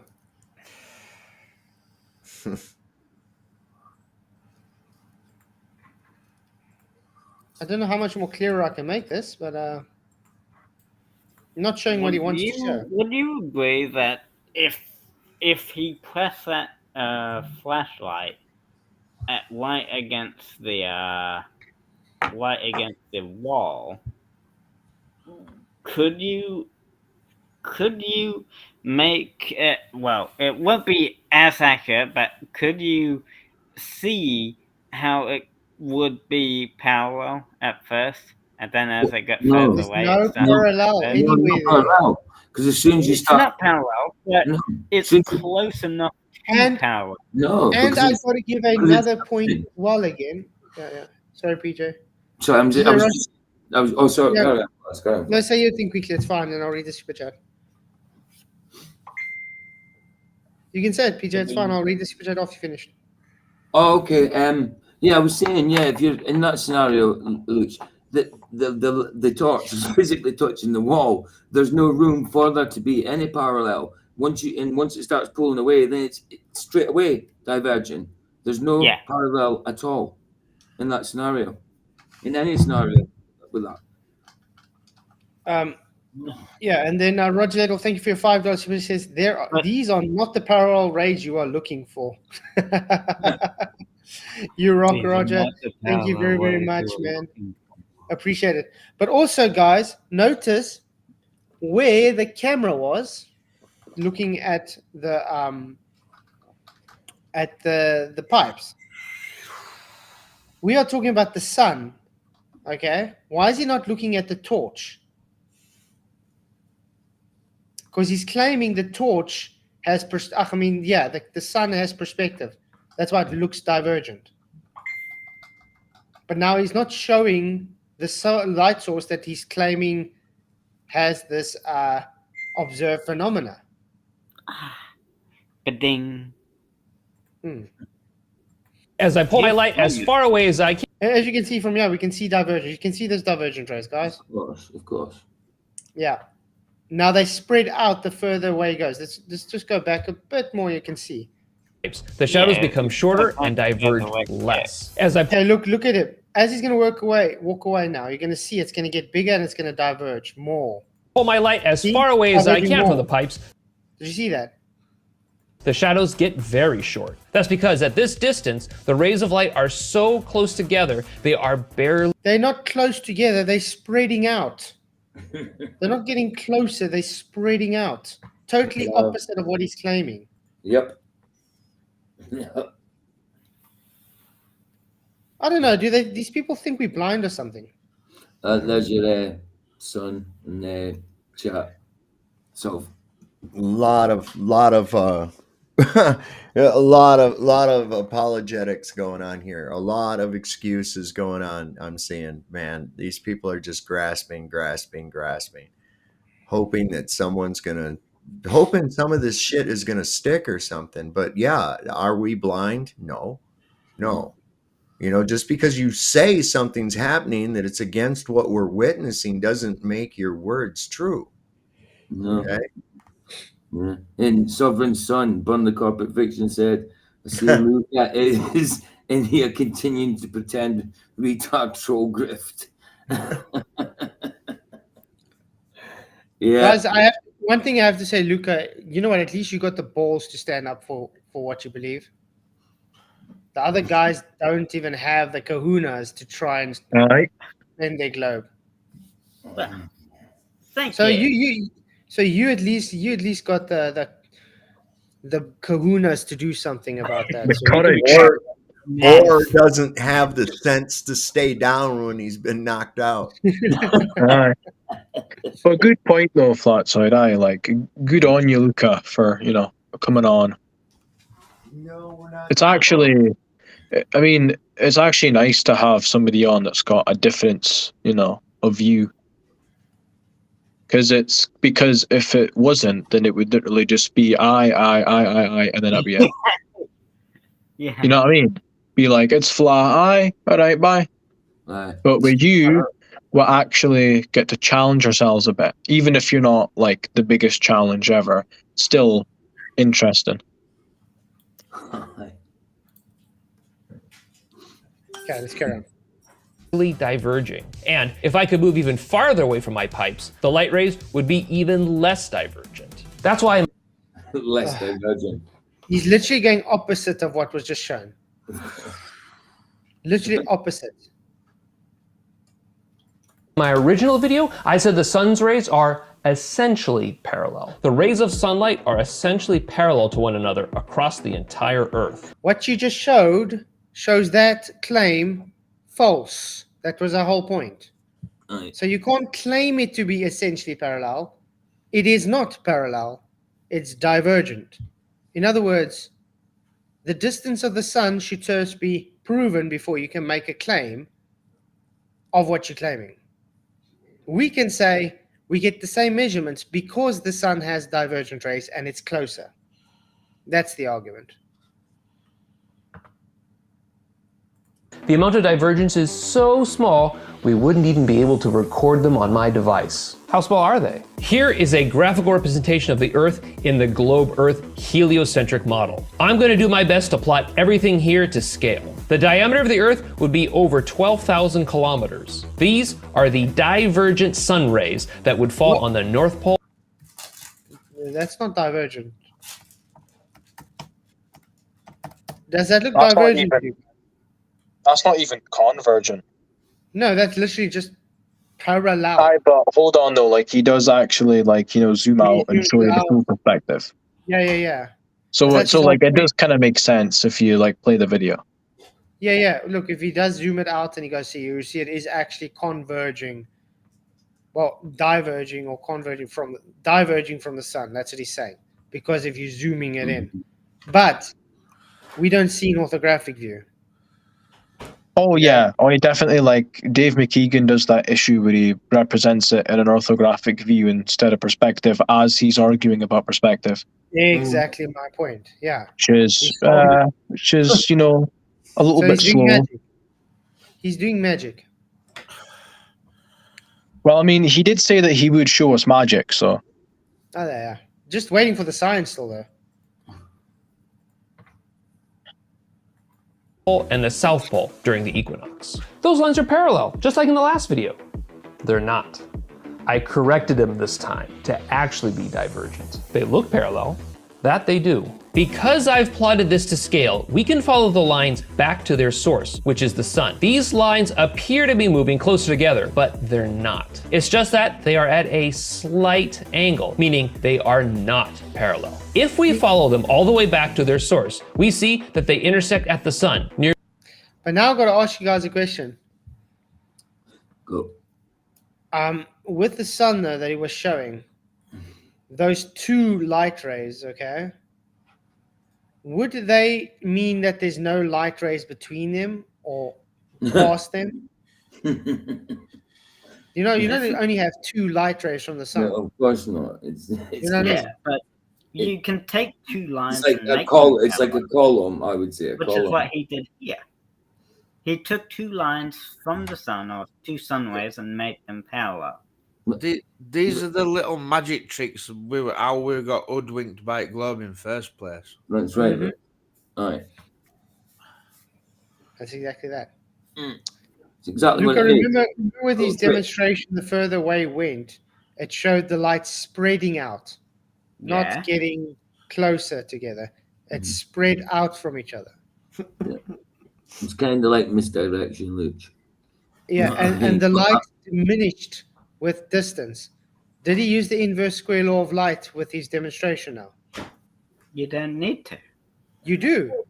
I don't know how much more clearer I can make this, but I'm not showing what he wants to show. Would you agree that if he pressed that flashlight right against the wall, could you make it? Well, it won't be as accurate, but could you see how it would be parallel at first, and then as it got No. further There's away, no it started parallel to anywhere not there. parallel. Because as soon as you It's start, not parallel, but no, it's soon- close enough to And- parallel. no. And because I've it's- got to give because it's another point happening. as well again. Yeah. Sorry, PJ. So I'm just, I was just, I was. Oh, sorry. Yeah. Carry on. Let's go. No, say your thing quickly. It's fine, and I'll read the super chat. You can say it, PJ. It's fine. I'll read the super chat after you finished. Oh, okay. Yeah, I was saying, yeah, if you're in that scenario, Luch, the torch is physically touching the wall. There's no room for there to be any parallel. Once it starts pulling away, then it's straight away diverging. There's no parallel at all in that scenario. In any scenario with that. Yeah, and then Roger Little, thank you for your $5. He says these are not the parallel rays you are looking for. You rock, These are Roger. not the Thank you very, parallel very rays much, you are man. looking Appreciate it. But also, guys, notice where the camera was looking at the pipes. We are talking about the sun. Okay, why is he not looking at the torch? Because he's claiming the torch has the sun has perspective. That's why it looks divergent. But now he's not showing the light source that he's claiming has this observed phenomena. Ba-ding. As I pull my light as far away as I can. As you can see from here, we can see divergence. You can see those divergent rays, guys. Of course. Yeah. Now they spread out the further away it goes. Let's just go back a bit more. You can see. The shadows become shorter and diverge less. As I look at it. As he's going to walk away now, you're going to see it's going to get bigger and it's going to diverge more. Pull my light as far away as I can from the pipes. Did you see that? The shadows get very short. That's because at this distance, the rays of light are so close together, they are barely... They're not close together, they're spreading out. They're not getting closer, they're spreading out. Totally opposite of what he's claiming. Yep. I don't know, these people think we're blind or something? There's your son in the chat. So lot of a lot of apologetics going on here, a lot of excuses going on. I'm seeing, man, these people are just grasping, hoping that hoping some of this shit is gonna stick or something. But yeah, are we blind? No. Just because you say something's happening, that it's against what we're witnessing, doesn't make your words true. No. Okay? Yeah. And Sovereign Son, Burn the Corporate Fiction said, I see Luca is in here continuing to pretend retard troll grift. Yeah. Guys, one thing I have to say, Luca, you know what? At least you got the balls to stand up for what you believe. The other guys don't even have the kahunas to try and bend their globe. Thank you. So you at least got the kahunas to do something about that. Or doesn't have the sense to stay down when he's been knocked out. But good point though, Flatside. Like good on you, Luca, for coming on. No, we're not. It's actually, I mean, it's actually nice to have somebody on that's got a difference, of view. Because if it wasn't, then it would literally just be I, and then that'd be it. Yeah. You know what I mean? Be like, it's fly, all right, bye. But with you, we'll actually get to challenge ourselves a bit, even if you're not like the biggest challenge ever. Still interesting. Okay, let's carry on. Diverging. And if I could move even farther away from my pipes, the light rays would be even less divergent. That's why I'm less divergent. He's literally going opposite of what was just shown. Literally opposite. my original video, I said the sun's rays are essentially parallel. The rays of sunlight are essentially parallel to one another across the entire Earth. What you just showed shows that claim false. That was our whole point. So you can't claim it to be essentially parallel. It is not parallel. It's divergent. In other words, the distance of the sun should first be proven before you can make a claim of what you're claiming. We can say we get the same measurements because the sun has divergent rays and it's closer. That's the argument. The amount of divergence is so small, we wouldn't even be able to record them on my device. How small are they? Here is a graphical representation of the Earth in the globe Earth heliocentric model. I'm going to do my best to plot everything here to scale. The diameter of the Earth would be over 12,000 kilometers. These are the divergent sun rays that would fall on the North Pole. That's not divergent. Does that look That's not divergent? even- That's not even convergent. No, that's literally just parallel. Aye, but hold on though, like he does actually zoom out and show you the full perspective. Yeah. So That's so his like whole it does kind of make sense if you play the video. Yeah. Look, if he does zoom it out and he goes, you see it is actually converging. Well, diverging or converging from the sun. That's what he's saying. Because if you're zooming it in. But we don't see an orthographic view. Oh yeah, he definitely Dave McKeegan does that issue where he represents it in an orthographic view instead of perspective, as he's arguing about perspective. Exactly my point. Yeah. Which is a little bit he's doing slow. magic. He's doing magic. Well, I mean, he did say that he would show us magic, so. Oh, yeah. Just waiting for the science still though. And the South Pole during the equinox. Those lines are parallel, just like in the last video. They're not. I corrected them this time to actually be divergent. They look parallel. That they do. Because I've plotted this to scale, we can follow the lines back to their source, which is the sun. These lines appear to be moving closer together, but they're not. It's just that they are at a slight angle, meaning they are not parallel. If we follow them all the way back to their source, we see that they intersect at the sun. But now I've got to ask you guys a question. Go. With the sun though that he was showing, those two light rays, okay? Would they mean that there's no light rays between them or past them? You know they only have two light rays from the sun. No, of course not. It's you know what I mean? But you can take two lines. It's like and a make column. them It's like a parallel, column, I would say. which is what he did here. He took two lines from the sun, or two sun waves, and made them parallel. These are the little magic tricks how we got hoodwinked by it globe in first place. That's right. All right. That's exactly that. It's exactly Luca, what it is. remember with his That's right. demonstration, the further away it went, it showed the light spreading out, not Yeah. getting closer together. It spread out from each other. It's kind of like misdirection, Luch. Yeah, and the light diminished with distance. Did he use the inverse square law of light with his demonstration now? You don't need to. You do.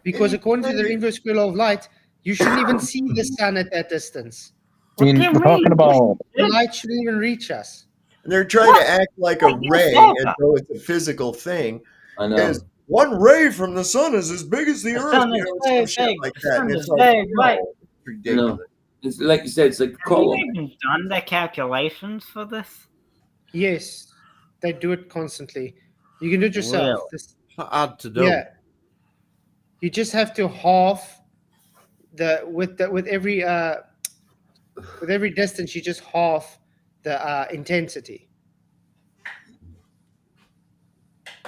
Because according to the inverse square law of light, you shouldn't even see the sun at that distance. I mean, we're talking about The light shouldn't even reach us. They're trying to act like a ray as though it's a physical thing. I know. Is one ray from the sun is as big as the Earth, sun you is know, very some shit big. like The that. sun And it's is like, very no, bright. it's ridiculous. No. It's like you said, it's like a Have you column. even done the calculations for this? Yes, they do it constantly. You can do it yourself. Really? This, It's not hard to do. yeah, you just have to half with every distance. You just half the intensity.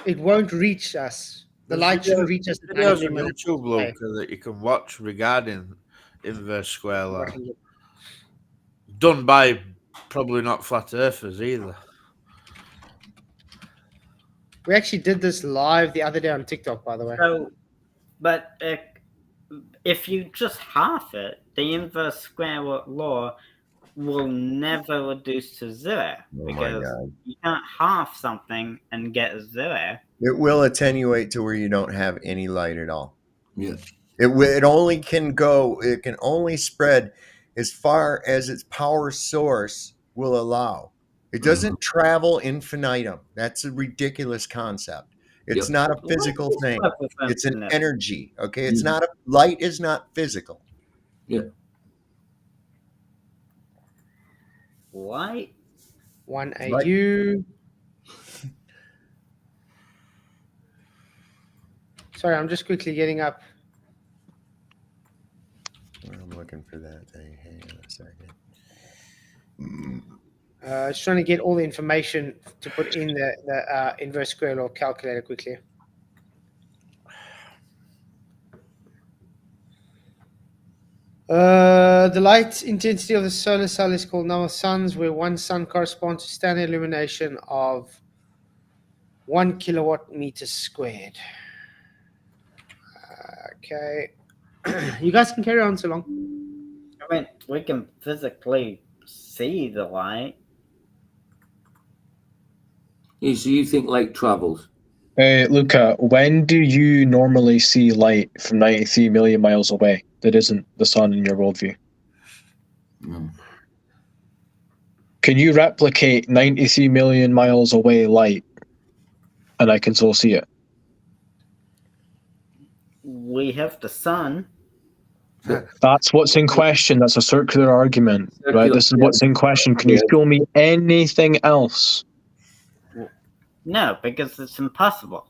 It won't reach us. The light shouldn't reach us. at Videos 93 on miles YouTube, away. Luca, that you can watch regarding inverse square law. Done by probably not flat earthers either. We actually did this live the other day on TikTok, by the way. So, but if you just half it, the inverse square law will never reduce to zero because you can't half something and get a zero. It will attenuate to where you don't have any light at all. Yeah. It only can go. It can only spread as far as its power source will allow. It doesn't travel infinitum. That's a ridiculous concept. It's not a physical thing. It's an energy. Okay, it's not a light. Is not physical. Yeah. Light. 1 AU. Sorry, I'm just quickly getting up. I'm looking for that thing. Hang on a second. Just trying to get all the information to put in the inverse square law calculator quickly. The light intensity of the solar cell is called number of suns, where one sun corresponds to standard illumination of 1 kilowatt meter squared. Okay. You guys can carry on so long. I mean, we can physically see the light. Yeah, so you think light travels? Luca, when do you normally see light from 93 million miles away that isn't the sun in your worldview? Can you replicate 93 million miles away light and I can still see it? We have the sun. That's what's in question. That's a circular argument, right? This is what's in question. Can you show me anything else? No, because it's impossible.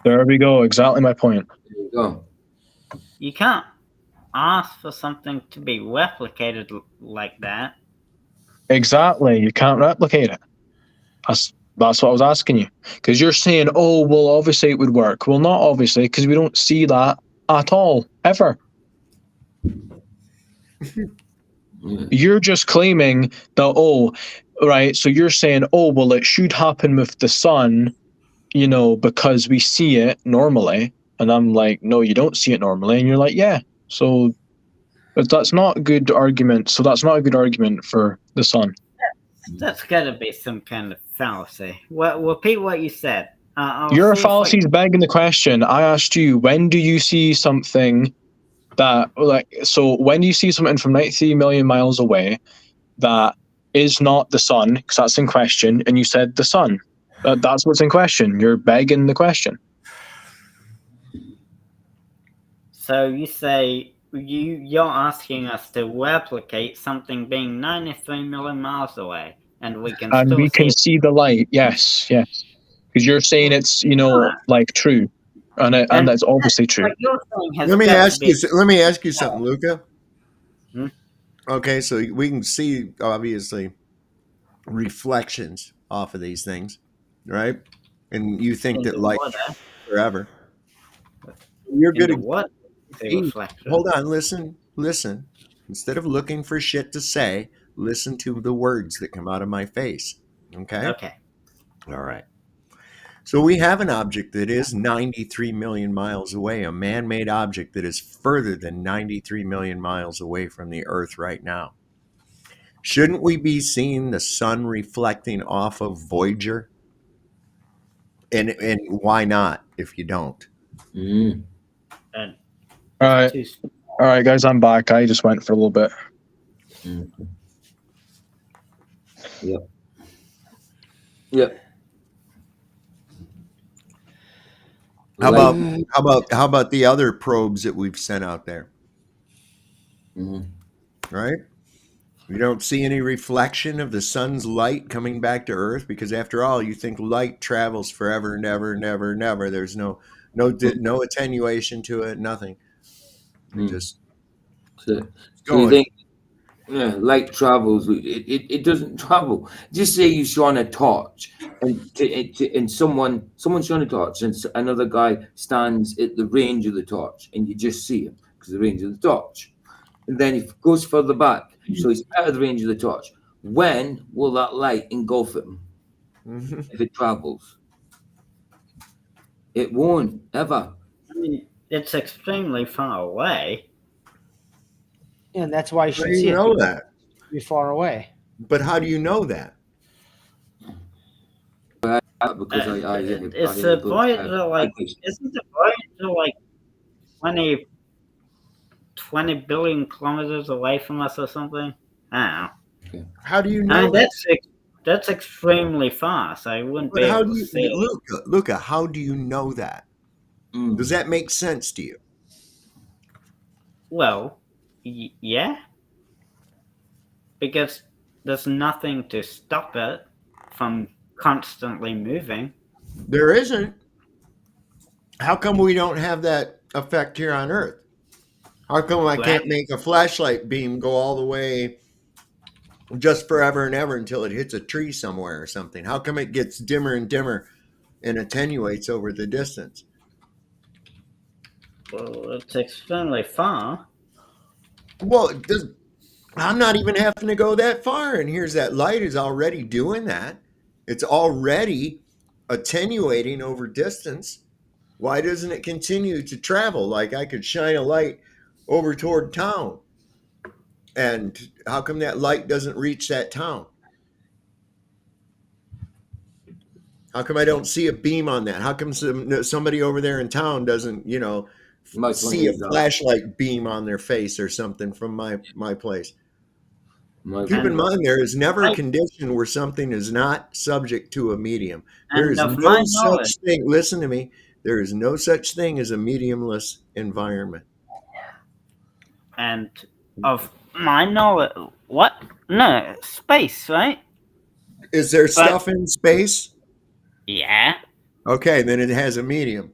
There we go. Exactly my point. There you go. You can't ask for something to be replicated like that. Exactly. You can't replicate it. That's what I was asking you. Because you're saying, oh, well, obviously it would work. Well, not obviously, because we don't see that at all, ever. You're just claiming that, oh, right, so you're saying, oh, well, it should happen with the sun, you know, because we see it normally. And I'm like, no, you don't see it normally. And you're like, yeah. So but that's not a good argument. So that's not a good argument for the sun. That's got to be some kind of fallacy. Well, repeat what you said. Your fallacy is begging the question. I asked you, when do you see something that, like, so when you see something from 93 million miles away that is not the sun, because that's in question, and you said the sun. That's what's in question. You're begging the question. So you say you're asking us to replicate something being 93 million miles away, and we can and still we can see see the light. Yes, yes. Because you're saying it's, you know, like true, and that's obviously true. What you're saying has Let me got ask to you. be- Let me ask you something, Luca. Hmm? Okay, so we can see obviously reflections off of these things, right? And you think In that the light water. forever. You're In good the at what? The reflection. Hold on, listen. Instead of looking for shit to say, listen to the words that come out of my face. Okay? Okay. All right. So we have an object that is 93 million miles away, a man-made object that is further than 93 million miles away from the Earth right now. Shouldn't we be seeing the sun reflecting off of Voyager? And why not if you don't? All right, guys, I'm back. I just went for a little bit. Yep. Yep. How Light. about the other probes that we've sent out there? Right? You don't see any reflection of the sun's light coming back to Earth, because after all, you think light travels forever, never, never, never. There's no attenuation to it, nothing. It just So you going. think light travels? It doesn't travel. Just say you shone a torch, and someone's shone a torch, and another guy stands at the range of the torch, and you just see him because the range of the torch. And then it goes further back, so he's out of the range of the torch. When will that light engulf him? If it travels, it won't ever. I mean, it's extremely far away. And that's why you How should do see you it. know that? Be far away. But how do you know that? Because Is the Voyager like? Isn't the Voyager like 20 billion kilometers away from us or something? I don't know. How do you I know mean, that? that's extremely fast. I wouldn't But be how able do to you, see it. Luca? How do you know that? Does that make sense to you? Well, yeah, because there's nothing to stop it from constantly moving. There isn't. How come we don't have that effect here on Earth? How come I can't make a flashlight beam go all the way just forever and ever until it hits a tree somewhere or something? How come it gets dimmer and dimmer and attenuates over the distance? Well, it's extremely far. Well, I'm not even having to go that far, and here's that light is already doing that. It's already attenuating over distance. Why doesn't it continue to travel? Like I could shine a light over toward town, and how come that light doesn't reach that town? How come I don't see a beam on that? How come somebody over there in town doesn't, see a flashlight beam on their face or something from my place? Keep in mind, there is never a condition where something is not subject to a medium. There is no such thing. Listen to me. There is no such thing as a mediumless environment. And of my knowledge, what? No, space, right? Is there stuff in space? Yeah. Okay, then it has a medium.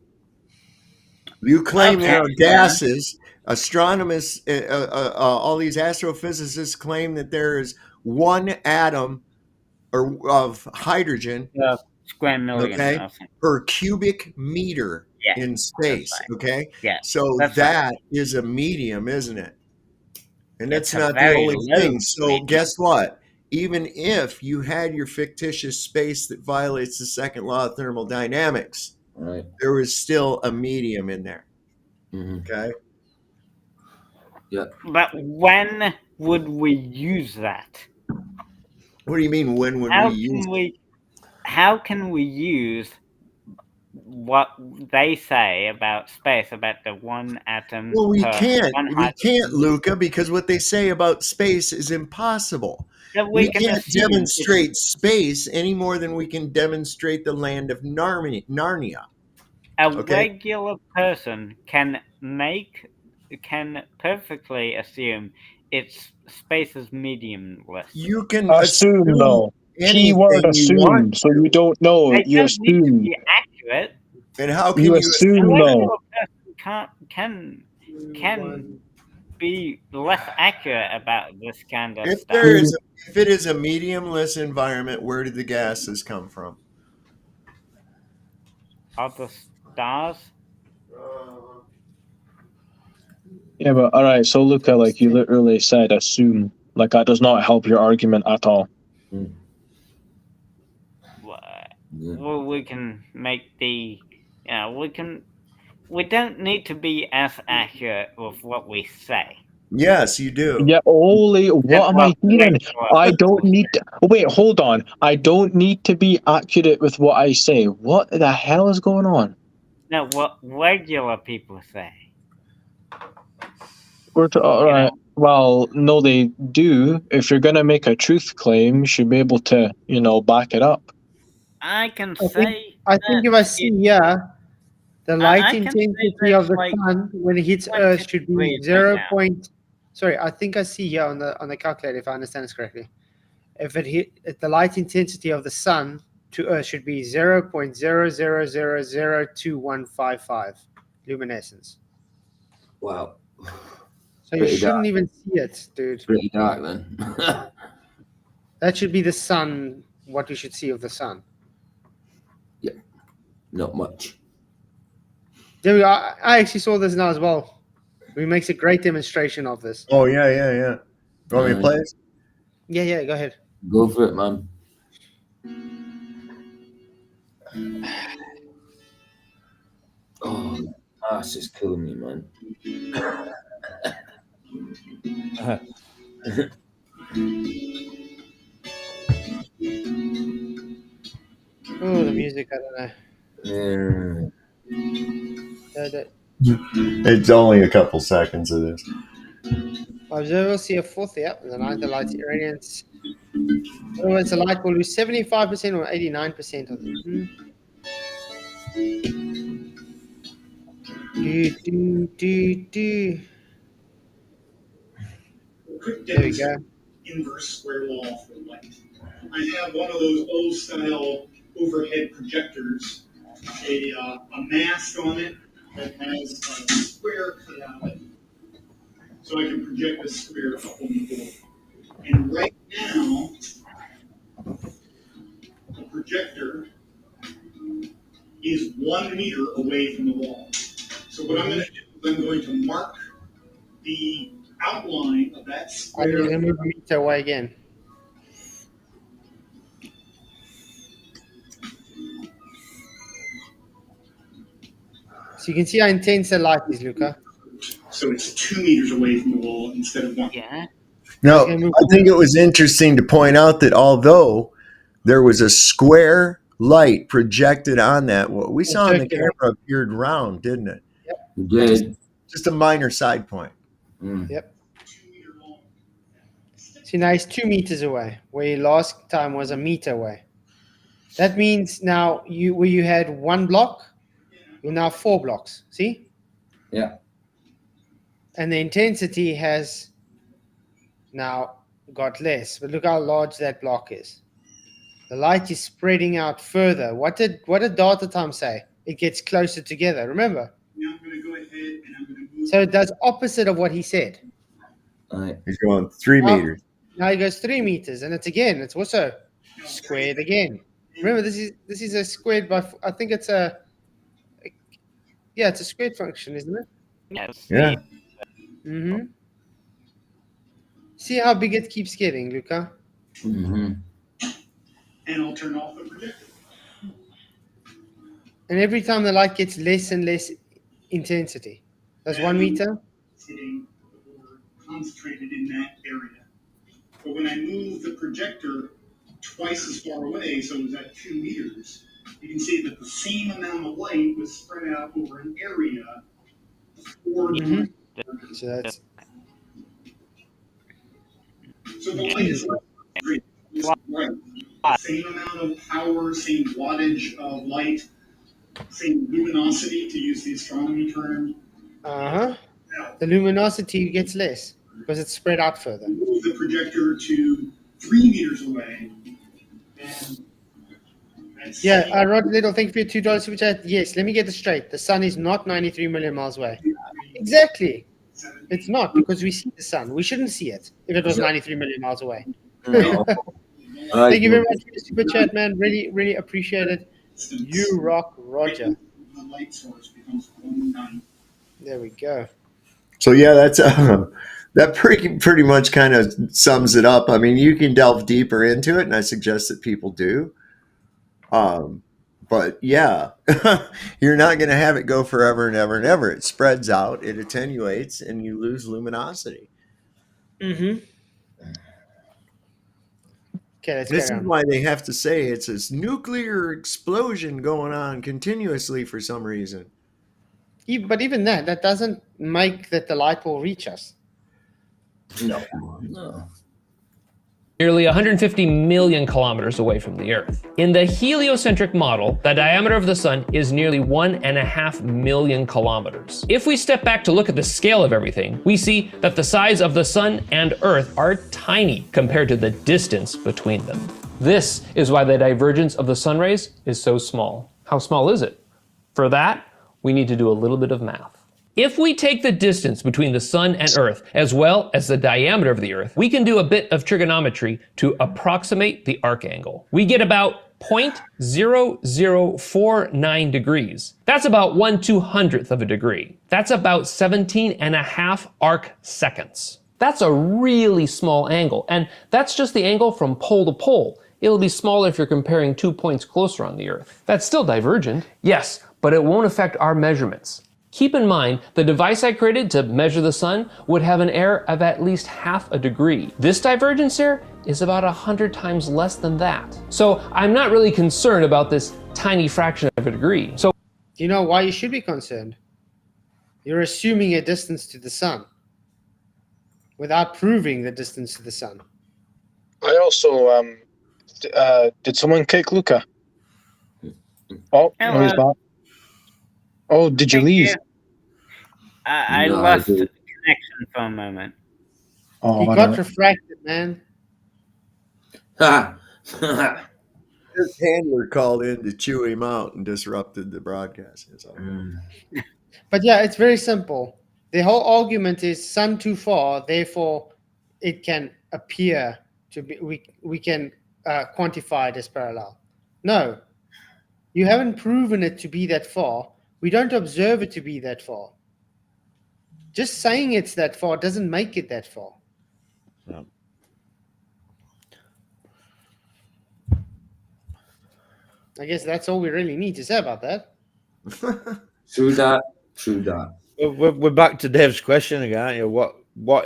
You claim there are gases. Astronomers, all these astrophysicists claim that there is one atom of hydrogen square million per cubic meter in space. Right. Okay, yeah, so that is a medium, isn't it? And that's not the only thing. So guess what? Even if you had your fictitious space that violates the second law of thermodynamics, there is still a medium in there. Okay. Yeah. But when would we use that? What do you mean? When would we use it? How can we use what they say about space, about the one atom? Well, we can't, Luca, because what they say about space is impossible. We can't demonstrate space any more than we can demonstrate the land of Narnia. A regular person can perfectly assume its space is mediumless. You can assume though. Keyword assume. So you don't know. They You don't need to assume. be accurate. And how can You you assume A though? regular person can be less accurate about this kind of stuff. If it is a mediumless environment, where did the gases come from? Other stars. Yeah, but all right. So Luca, like you literally said, assume. Like that does not help your argument at all. Well, we can make the. We don't need to be as accurate with what we say. Yes, you do. Yeah, holy, what am I hearing? I don't need to, wait, hold on. I don't need to be accurate with what I say. What the hell is going on? No, what regular people say. All right. Well, no, they do. If you're going to make a truth claim, you should be able to, back it up. I can I say think if I see here, the light I can say intensity of that's the like sun when it hits 20 Earth should be degrees right 0. now. Sorry, I think I see here on the calculator, if I understand this correctly. If the light intensity of the sun to Earth should be 0.00002155 luminescence. Wow. So you Pretty shouldn't dark. even see it, dude. Pretty dark then. That should be the sun, what we should see of the sun. Yeah, not much. There we are. I actually saw this now as well. It makes a great demonstration of this. Oh, yeah. You want me to play this? Yeah, go ahead. Go for it, man. Oh, ass is killing me, man. Oh, the music, I don't know. It's only a couple seconds of this. Observer will see a fourth, yep, and the ninth, the light irradiance. Otherwise, the light will lose 75% or 89% of it. There we go. Inverse square law for light. I have one of those old style overhead projectors, a mast on it that has a square cut out of it, so I can project a square up on the board. And right now, the projector is 1 meter away from the wall. So what I'm going to do is I'm going to mark the outline of that square. I'm going to move a meter away again. So you can see how intense the light is, Luca. So it's 2 meters away from the wall instead of 1. Yeah. No, I think it was interesting to point out that although there was a square light projected on that, what we saw on the camera appeared round, didn't it? Yep. It did. Just a minor side point. Yep. See, now he's 2 meters away, where last time was a meter away. That means now where you had 1 block, you're now 4 blocks. See? Yeah. And the intensity has now got less. But look how large that block is. The light is spreading out further. What did data time say? It gets closer together. Remember? Now I'm going to go ahead and I'm going to move. So it does opposite of what he said. He's going 3 meters. Now he goes 3 meters, and it's also squared again. Remember, this is a squared by. I think it's it's a squared function, isn't it? Yes. Yeah. Mm-hmm. See how big it keeps getting, Luca? Mm-hmm. And I'll turn off the projector. And every time the light gets less and less intensity. That's 1 meter. It's hitting the board concentrated in that area. But when I move the projector twice as far away, so it was at 2 meters, you can see that the same amount of light was spread out over an area. So that's. So the light is right. Same amount of power, same wattage of light, same luminosity, to use the astronomy term. The luminosity gets less because it's spread out further. Move the projector to 3 meters away. Yeah, I wrote a little thing for you, $2 super chat. Yes, let me get this straight. The sun is not 93 million miles away. Exactly. It's not, because we see the sun. We shouldn't see it if it was 93 million miles away. Thank you very much for the super chat, man. Really, really appreciate it. You rock, Roger. The light source becomes 1.9. There we go. So yeah, that's that pretty much kind of sums it up. I mean, you can delve deeper into it, and I suggest that people do. But yeah, you're not going to have it go forever and ever and ever. It spreads out, it attenuates, and you lose luminosity. Mm-hmm. Okay, let's This carry is on. why they have to say it's this nuclear explosion going on continuously for some reason. But even that doesn't make that the light will reach us. No. nearly 150 million kilometers away from the Earth. In the heliocentric model, the diameter of the sun is nearly 1.5 million kilometers. If we step back to look at the scale of everything, we see that the size of the sun and Earth are tiny compared to the distance between them. This is why the divergence of the sun rays is so small. How small is it? For that, we need to do a little bit of math. If we take the distance between the sun and Earth, as well as the diameter of the Earth, we can do a bit of trigonometry to approximate the arc angle. We get about 0.0049 degrees. That's about 1/200th of a degree. That's about 17.5 arc seconds. That's a really small angle, and that's just the angle from pole to pole. It'll be smaller if you're comparing 2 points closer on the Earth. That's still divergent. Yes, but it won't affect our measurements. Keep in mind, the device I created to measure the sun would have an error of at least 1/2 a degree. This divergence error is about 100 times less than that. So I'm not really concerned about this tiny fraction of a degree. So, do you know why you should be concerned? You're assuming a distance to the sun without proving the distance to the sun. I also, did someone kick Luca? Oh, no, he's back. Oh, did you leave? I lost connection for a moment. Oh, he got refracted, man. His handler called in to chew him out and disrupted the broadcast. But yeah, it's very simple. The whole argument is sun too far, therefore it can appear to be, we can quantify it as parallel. No, you haven't proven it to be that far. We don't observe it to be that far. Just saying it's that far doesn't make it that far. No. I guess that's all we really need to say about that. True that. We're back to Dave's question again, aren't you? What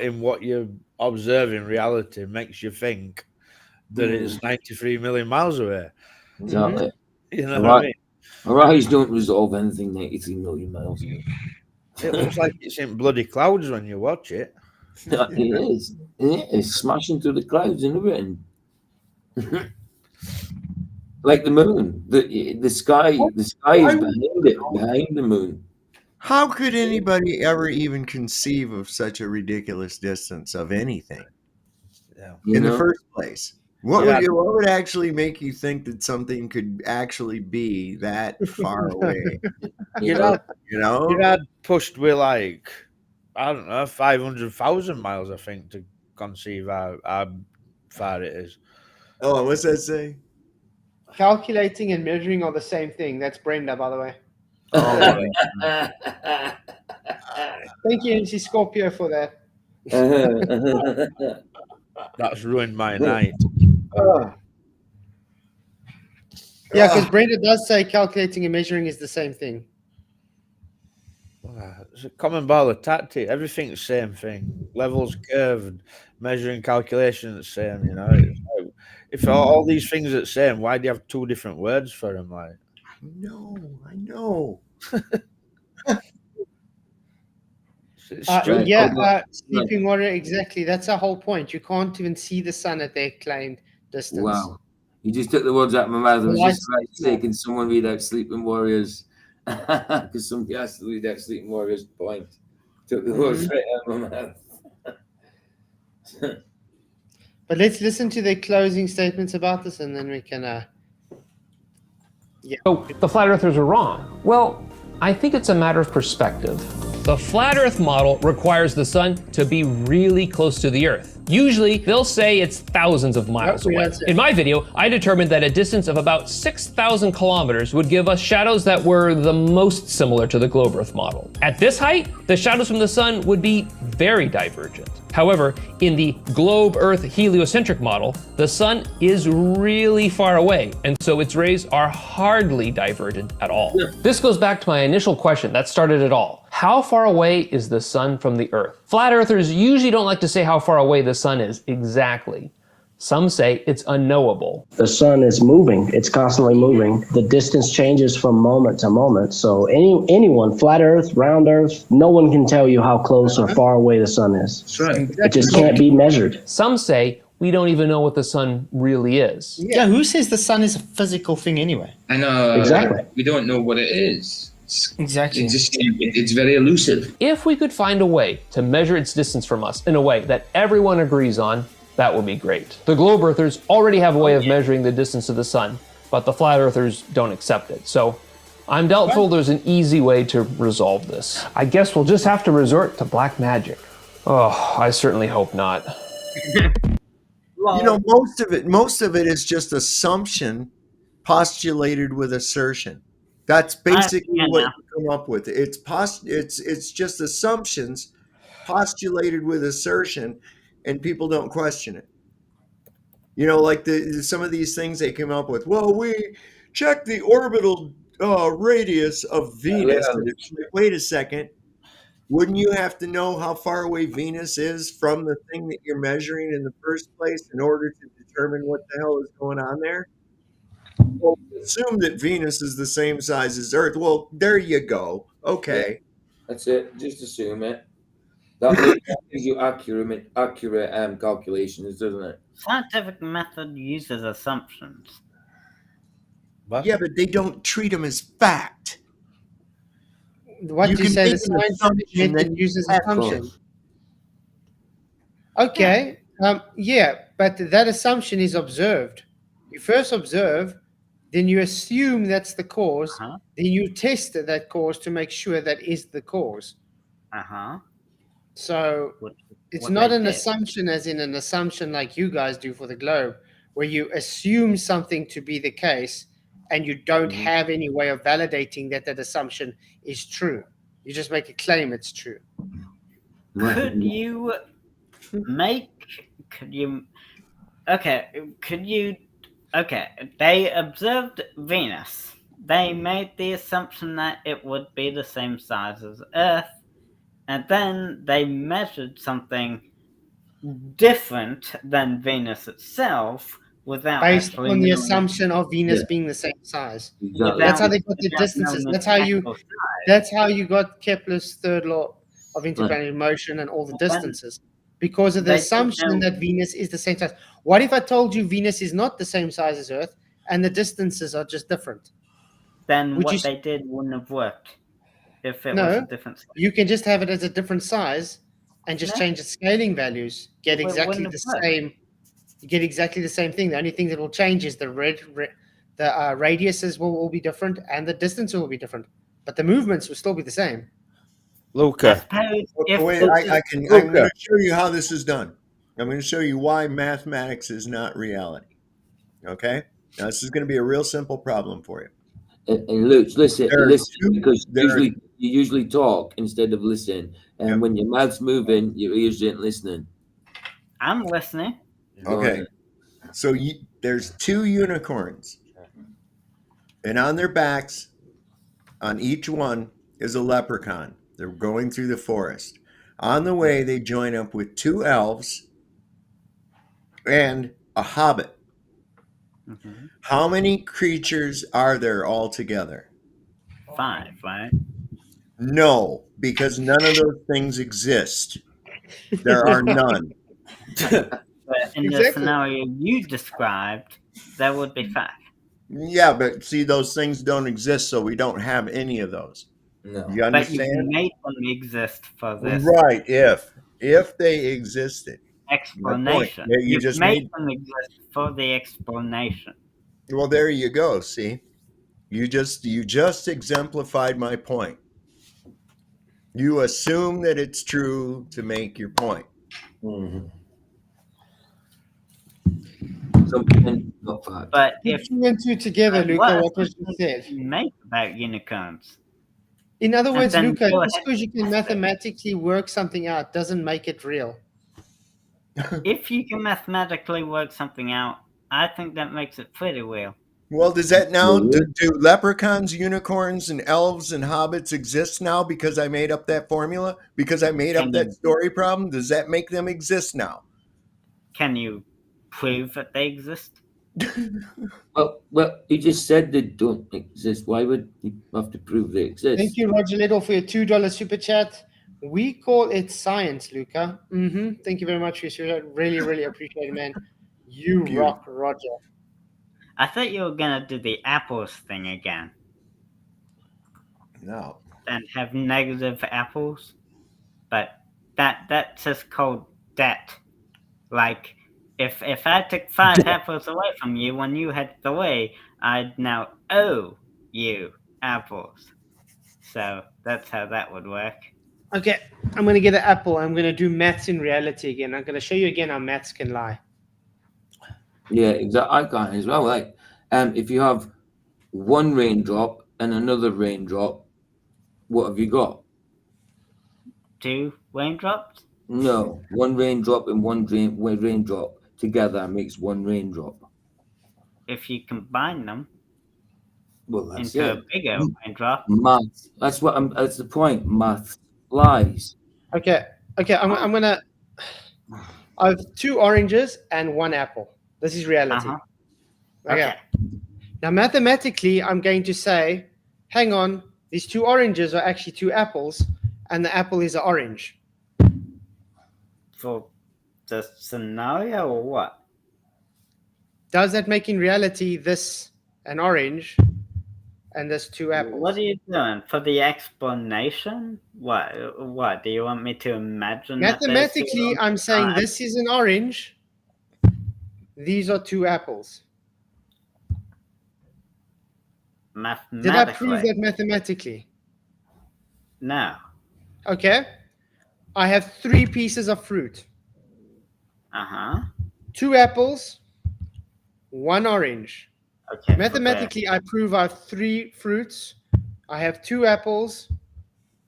in what you observe in reality makes you think that it's 93 million miles away? Exactly. You know what I mean? Our eyes don't resolve anything 93 million miles away. It looks like it's in bloody clouds when you watch it. It is. It's smashing through the clouds and everything. Like the moon. The sky is behind it, behind the moon. How could anybody ever even conceive of such a ridiculous distance of anything in the first place? What would actually make you think that something could actually be that far away? Your dad pushed with like, I don't know, 500,000 miles, I think, to conceive how far it is. Oh, what's that say? Calculating and measuring are the same thing. That's Brenda, by the way. Oh, Thank you, MC Scorpio, for that. That's ruined my night. Yeah, because Brenda does say calculating and measuring is the same thing. It's a common ball of tactic. Everything's the same thing. Levels curved, measuring calculation the same. You know, it's like, if all these things are the same, why do you have two different words for them? Like, I know. Sleeping water, exactly. That's the whole point. You can't even see the sun at their claimed distance. Wow. You just took the words out of my mouth. I was just about to say, can someone read out Sleeping Warriors? Because somebody has to read out Sleeping Warriors point. Took the words right out of my mouth. But let's listen to their closing statements about this, and then we can... So the flat earthers are wrong. Well, I think it's a matter of perspective. The flat earth model requires the sun to be really close to the earth. Usually, they'll say it's thousands of miles away. In my video, I determined that a distance of about 6,000 kilometers would give us shadows that were the most similar to the globe earth model. At this height, the shadows from the sun would be very divergent. However, in the globe earth heliocentric model, the sun is really far away, and so its rays are hardly divergent at all. This goes back to my initial question that started it all. How far away is the sun from the earth? Flat earthers usually don't like to say how far away the sun is exactly. Some say it's unknowable. The sun is moving. It's constantly moving. The distance changes from moment to moment. So anyone, flat earth, round earth, no one can tell you how close or far away the sun is. That's right. It just can't be measured. Some say we don't even know what the sun really is. Yeah, who says the sun is a physical thing anyway? I know. Exactly. We don't know what it is. Exactly. It's very elusive. If we could find a way to measure its distance from us in a way that everyone agrees on, that would be great. The globe earthers already have a way of measuring the distance to the sun, but the flat earthers don't accept it. So I'm doubtful there's an easy way to resolve this. I guess we'll just have to resort to black magic. Oh, I certainly hope not. Most of it is just assumption postulated with assertion. That's basically what you come up with. It's just assumptions postulated with assertion, and people don't question it. Like some of these things they came up with. Well, we checked the orbital radius of Venus. And it's like, wait a second. Wouldn't you have to know how far away Venus is from the thing that you're measuring in the first place in order to determine what the hell is going on there? Well, assume that Venus is the same size as Earth. Well, there you go. Okay. Yeah, that's it. Just assume it. That gives you accurate calculations, doesn't it? Scientific method uses assumptions. Yeah, but they don't treat them as fact. What do you say? The scientific method uses assumption. Okay. Yeah, but that assumption is observed. You first observe, then you assume that's the cause, then you test that cause to make sure that is the cause. So it's not an assumption as in an assumption like you guys do for the globe, where you assume something to be the case and you don't have any way of validating that assumption is true. You just make a claim it's true. Could you they observed Venus. They made the assumption that it would be the same size as Earth, and then they measured something different than Venus itself without based on the assumption of Venus being the same size. That's how they got the distances. That's how you got Kepler's third law of interplanetary motion and all the distances, because of the assumption that Venus is the same size. What if I told you Venus is not the same size as Earth and the distances are just different? Then what they did wouldn't have worked if it was a different size. You can just have it as a different size and just change the scaling values. Get exactly the same. You get exactly the same thing. The only thing that will change is the radiuses will all be different and the distance will be different, but the movements will still be the same. Luca, I'm going to show you how this is done. I'm going to show you why mathematics is not reality. Okay? Now, this is going to be a real simple problem for you. And Luke, listen, because you usually talk instead of listen. And when your mouth's moving, your ears ain't listening. I'm listening. Okay. So there's two unicorns. And on their backs, on each one, is a leprechaun. They're going through the forest. On the way, they join up with two elves and a hobbit. How many creatures are there altogether? 5, right? No, because none of those things exist. There are none. But in the scenario you described, there would be 5. Yeah, but see, those things don't exist, so we don't have any of those. No. You understand? But you made them exist for this. Right, if they existed. Explanation. You just made them exist for the explanation. Well, there you go. See, you just exemplified my point. You assume that it's true to make your point. But if you and two together, Luca, what was you said? Make about unicorns. In other words, Luca, just because you can mathematically work something out doesn't make it real. If you can mathematically work something out, I think that makes it pretty real. Well, does that now, do leprechauns, unicorns, and elves and hobbits exist now because I made up that formula? Because I made up that story problem? Does that make them exist now? Can you prove that they exist? Well, you just said they don't exist. Why would you have to prove they exist? Thank you, Roger Little, for your $2 super chat. We call it science, Luca. Thank you very much for your super chat. Really, really appreciate it, man. You Beauty. rock, Roger. I thought you were gonna do the apples thing again No. and have negative apples, but that's just called debt. Like if I took 5 apples away from you when you had 3, I'd now owe you apples. So that's how that would work. Okay, I'm gonna get an apple. I'm gonna do maths in reality again. I'm gonna show you again how maths can lie. Yeah, exactly. I can as well. Like, if you have one raindrop and another raindrop, what have you got? 2 raindrops? No, one raindrop and one raindrop together makes one raindrop. If you combine them Well, that's into a it. bigger raindrop. Math. That's what I'm. That's the point. Math lies. Okay, I'm gonna. I have 2 oranges and 1 apple. This is reality. Okay. Now, mathematically, I'm going to say, hang on, these 2 oranges are actually 2 apples, and the apple is an orange. For the scenario or what? Does that make in reality this an orange and this 2 apples? What are you doing for the explanation? What do you want me to imagine? Mathematically, I'm saying this is an orange. These are 2 apples. Mathematically. Did I prove that mathematically? No. Okay. I have 3 pieces of fruit. 2 apples, 1 orange. Okay. Mathematically, I prove I have 3 fruits. I have 2 apples,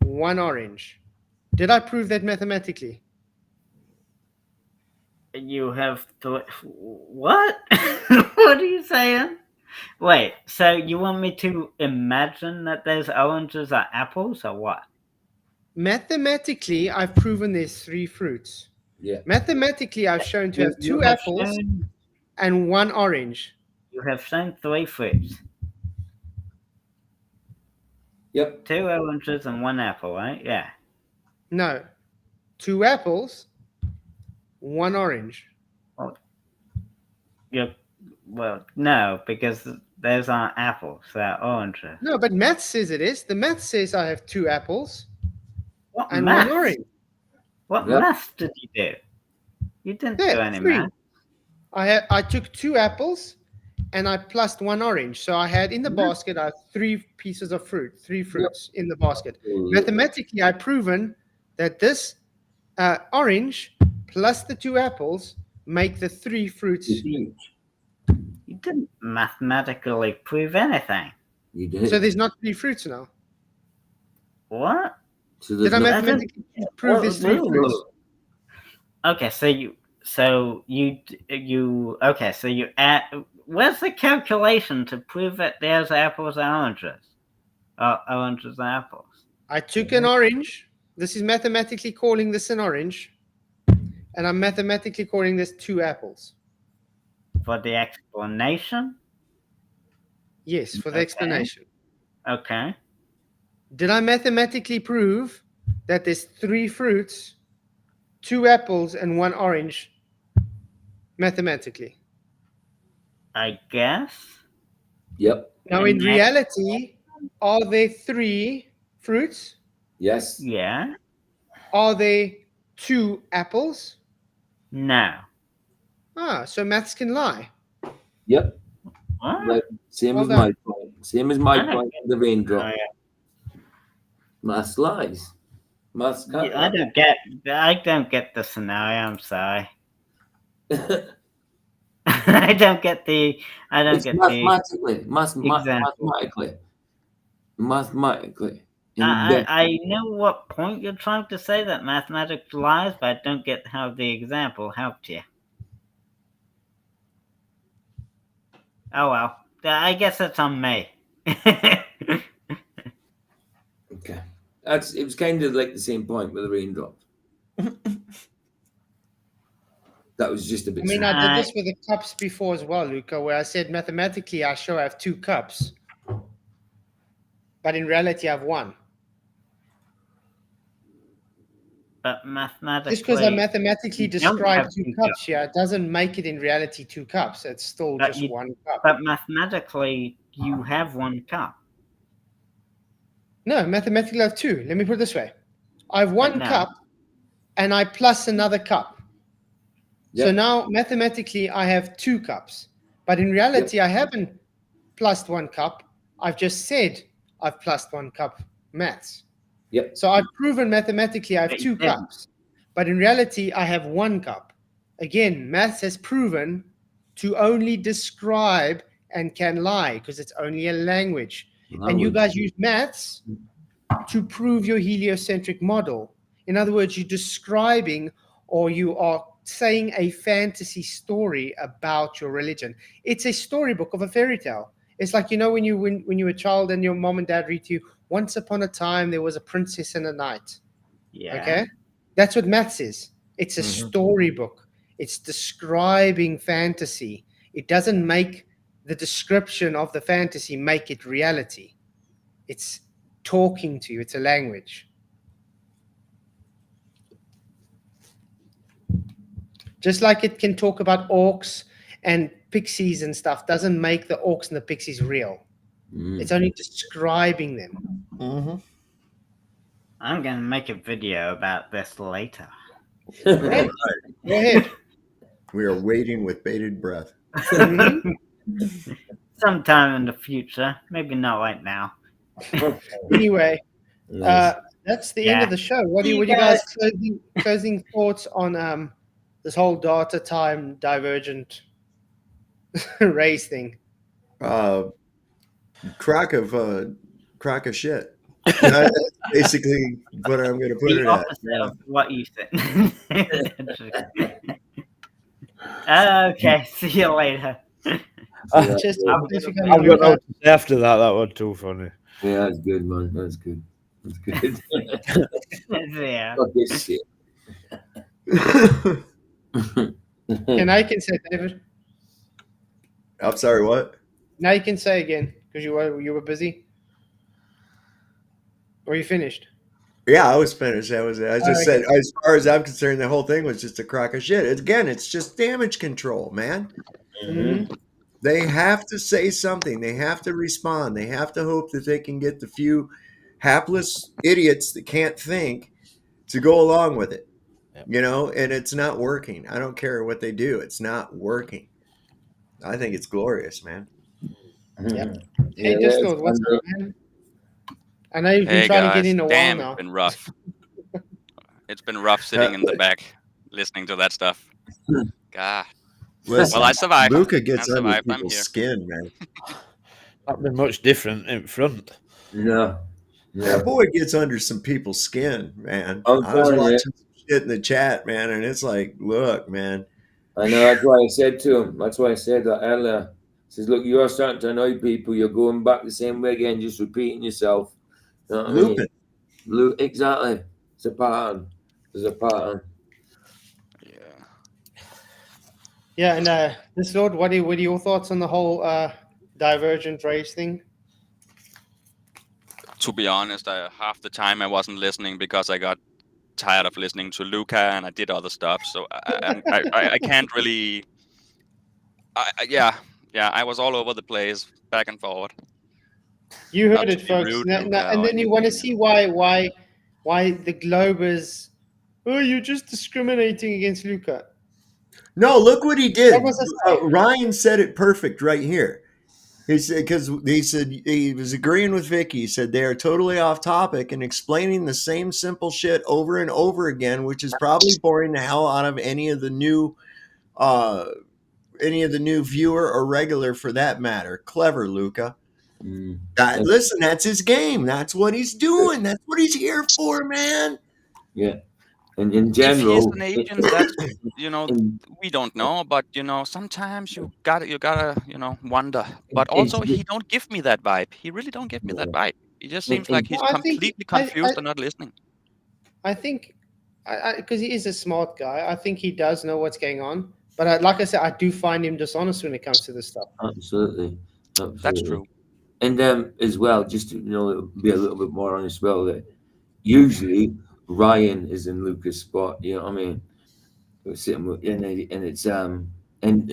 1 orange. Did I prove that mathematically? You have to. What? What are you saying? Wait, so you want me to imagine that those oranges are apples or what? Mathematically, I've proven there's 3 fruits. Yeah. Mathematically, I've shown to have 2 apples and 1 orange. You have shown 3 fruits. Yep. 2 oranges and 1 apple, right? Yeah. No. 2 apples, 1 orange. Well, no, because those aren't apples, they're oranges. No, but math says it is. The math says I have 2 apples and math? 1 orange. What math did you do? You didn't do any 3. math. I took 2 apples and I plussed 1 orange. So I had in the basket, I have 3 pieces of fruit, 3 fruits in the basket. Mathematically, I've proven that this orange plus the 2 apples make the 3 fruits. You didn't mathematically prove anything. You did. So there's not 3 fruits now. What? So did I mathematically prove there's 3 fruits? Okay, so you add. Where's the calculation to prove that there's apples and oranges? Oranges and apples. I took an orange. This is mathematically calling this an orange. And I'm mathematically calling this 2 apples. For the explanation? Yes, for the explanation. Okay. Did I mathematically prove that there's 3 fruits, 2 apples, and 1 orange mathematically? I guess. Yep. Now, in reality, are there 3 fruits? Yes. Yeah. Are there 2 apples? No. So maths can lie. Yep. Like, same as my point. Same as my point on the raindrop. Maths lies. Maths can't I don't get the scenario. I'm sorry. I don't get the. Mathematically. I know what point you're trying to say that mathematics lies, but I don't get how the example helped you. Oh well, I guess that's on me. Okay. It was kind of like the same point with the raindrops. That was just a bit. I mean, I did this with the cups before as well, Luca, where I said mathematically I show I have 2 cups, but in reality I have 1. But mathematically, Just because I mathematically you don't describe have 2 two cups here, it doesn't make it in reality 2 cups. It's still But just you- 1 cup. But mathematically, you have 1 cup. No, mathematically I have 2. Let me put it this way. I have 1 no. cup and I plus another cup. So Yep. now mathematically I have 2 cups. But in reality, I haven't plus 1 cup. I've just said I've plus 1 cup maths. Yep. So I've proven mathematically I have But 2 you didn't. cups. But in reality, I have 1 cup. Again, maths has proven to only describe and can lie because it's only a language. And you guys use maths to prove your heliocentric model. In other words, you're describing or you are saying a fantasy story about your religion. It's a storybook of a fairy tale. It's like, you know, when you were a child and your mom and dad read to you, once upon a time there was a princess and a knight. Yeah. Okay? That's what maths is. It's a storybook. It's describing fantasy. It doesn't make the description of the fantasy make it reality. It's talking to you. It's a language. Just like it can talk about orcs and pixies and stuff, doesn't make the orcs and the pixies real. It's only describing them. Mm-hmm. I'm going to make a video about this later. Right. Go ahead. We are waiting with bated breath. Sometime in the future. Maybe not right now. Anyway, Nice. that's the end of the show. What do you guys closing thoughts on this whole data time divergent race thing? Crock of shit. That's basically what I'm going to put The it at. opposite of what you said. Okay, see you later. Just I've got no to say after that. That was too funny. Yeah, that's good, man. That's good. That's good. Yeah. Fuck this shit. Now you can say, David. I'm sorry, what? Now you can say again because you were busy. Or you finished? Yeah, I was finished. I just Okay. said, as far as I'm concerned, the whole thing was just a crock of shit. It's just damage control, man. Mm-hmm. They have to say something. They have to respond. They have to hope that they can get the few hapless idiots that can't think to go along with it. You know, and it's not working. I don't care what they do. It's not working. I think it's glorious, man. Yep. Yeah, Hey, just that's thought, what's under- up, man? I know you've been Hey trying guys, to get in a while damn, now. it's been rough. It's been rough sitting in the back, listening to that stuff. God. Listen, Well, I survived. Luca gets I under survived. I'm people's here. skin, man. Not been much different in front. No. That boy gets under some people's skin, man. I'm I was telling you. watching some shit in the chat, man, and it's like, look, man. I know, that's why I said to him, that's why I said that earlier. He says, look, you're starting to annoy people. You're going back the same way again, just repeating yourself. You know what I mean? Looping. Exactly. It's a pattern. There's a pattern. Yeah, and this Lord, what are your thoughts on the whole divergent race thing? To be honest, half the time I wasn't listening because I got tired of listening to Luca and I did other stuff. So I can't really. Yeah, I was all over the place, back and forward. You Not heard to it, be folks. rude, And Luca, or then you want to anything, see why the Globers. Oh, you're just discriminating against Luca. No, look what he did. What was I saying? Ryan said it perfect right here. He said, because he said he was agreeing with Vicky. He said they are totally off topic and explaining the same simple shit over and over again, which is probably boring the hell out of any of the new viewer or regular for that matter. Clever, Luca. Listen, that's his game. That's what he's doing. That's what he's here for, man. Yeah. And in if he is general, an agent, that's we don't know, but sometimes you gotta wonder. But also, he don't give me that vibe. He really don't give me that vibe. He just seems like he's Well, I think- completely confused and not listening. I think, because he is a smart guy, I think he does know what's going on. But like I said, I do find him dishonest when it comes to this stuff. Absolutely. That's true. And as well, just to be a little bit more honest, well, that usually Ryan is in Luca's spot. You know what I mean? We're sitting with, and it's and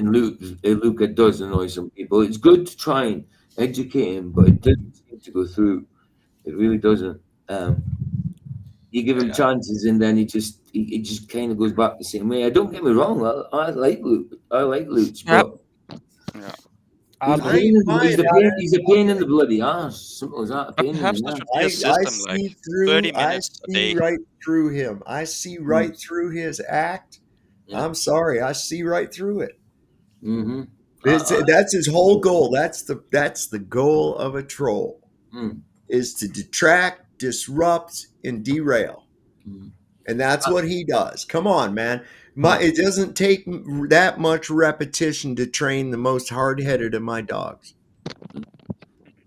Luca does annoy some people. It's good to try and educate him, but it doesn't seem to go through. It really doesn't. You give him chances, and then he just kind of goes back the same way. I don't get me wrong. I like Luke. I like Luke, but he's I ain't buying it. he's a pain in the bloody ass. Simple as that. A pain in Perhaps the there ass. should be a I system like see through. 30 I minutes a see day. right through him. I see right through his act. I'm sorry. I see right through it. Mm-hmm. That's his whole goal. That's the goal of a troll, is to detract, disrupt, and derail. And that's what he does. Come on, man. It doesn't take that much repetition to train the most hard-headed of my dogs.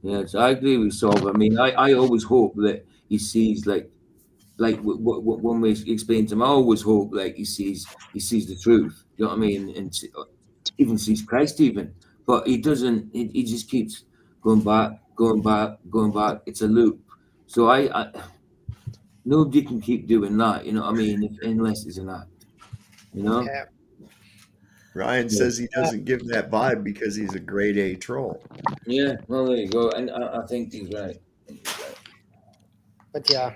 Yes, I agree with Solve. I mean, I always hope that he sees like when we explain to him, I always hope like he sees the truth. You know what I mean? And even sees Christ even, but he doesn't. He just keeps going back, going back, going back. It's a loop. So I nobody can keep doing that. You know what I mean? Unless it's an act. You know. Yeah. Ryan says he doesn't give that vibe because he's a grade A troll. Yeah, well, there you go. And I think he's right. But yeah.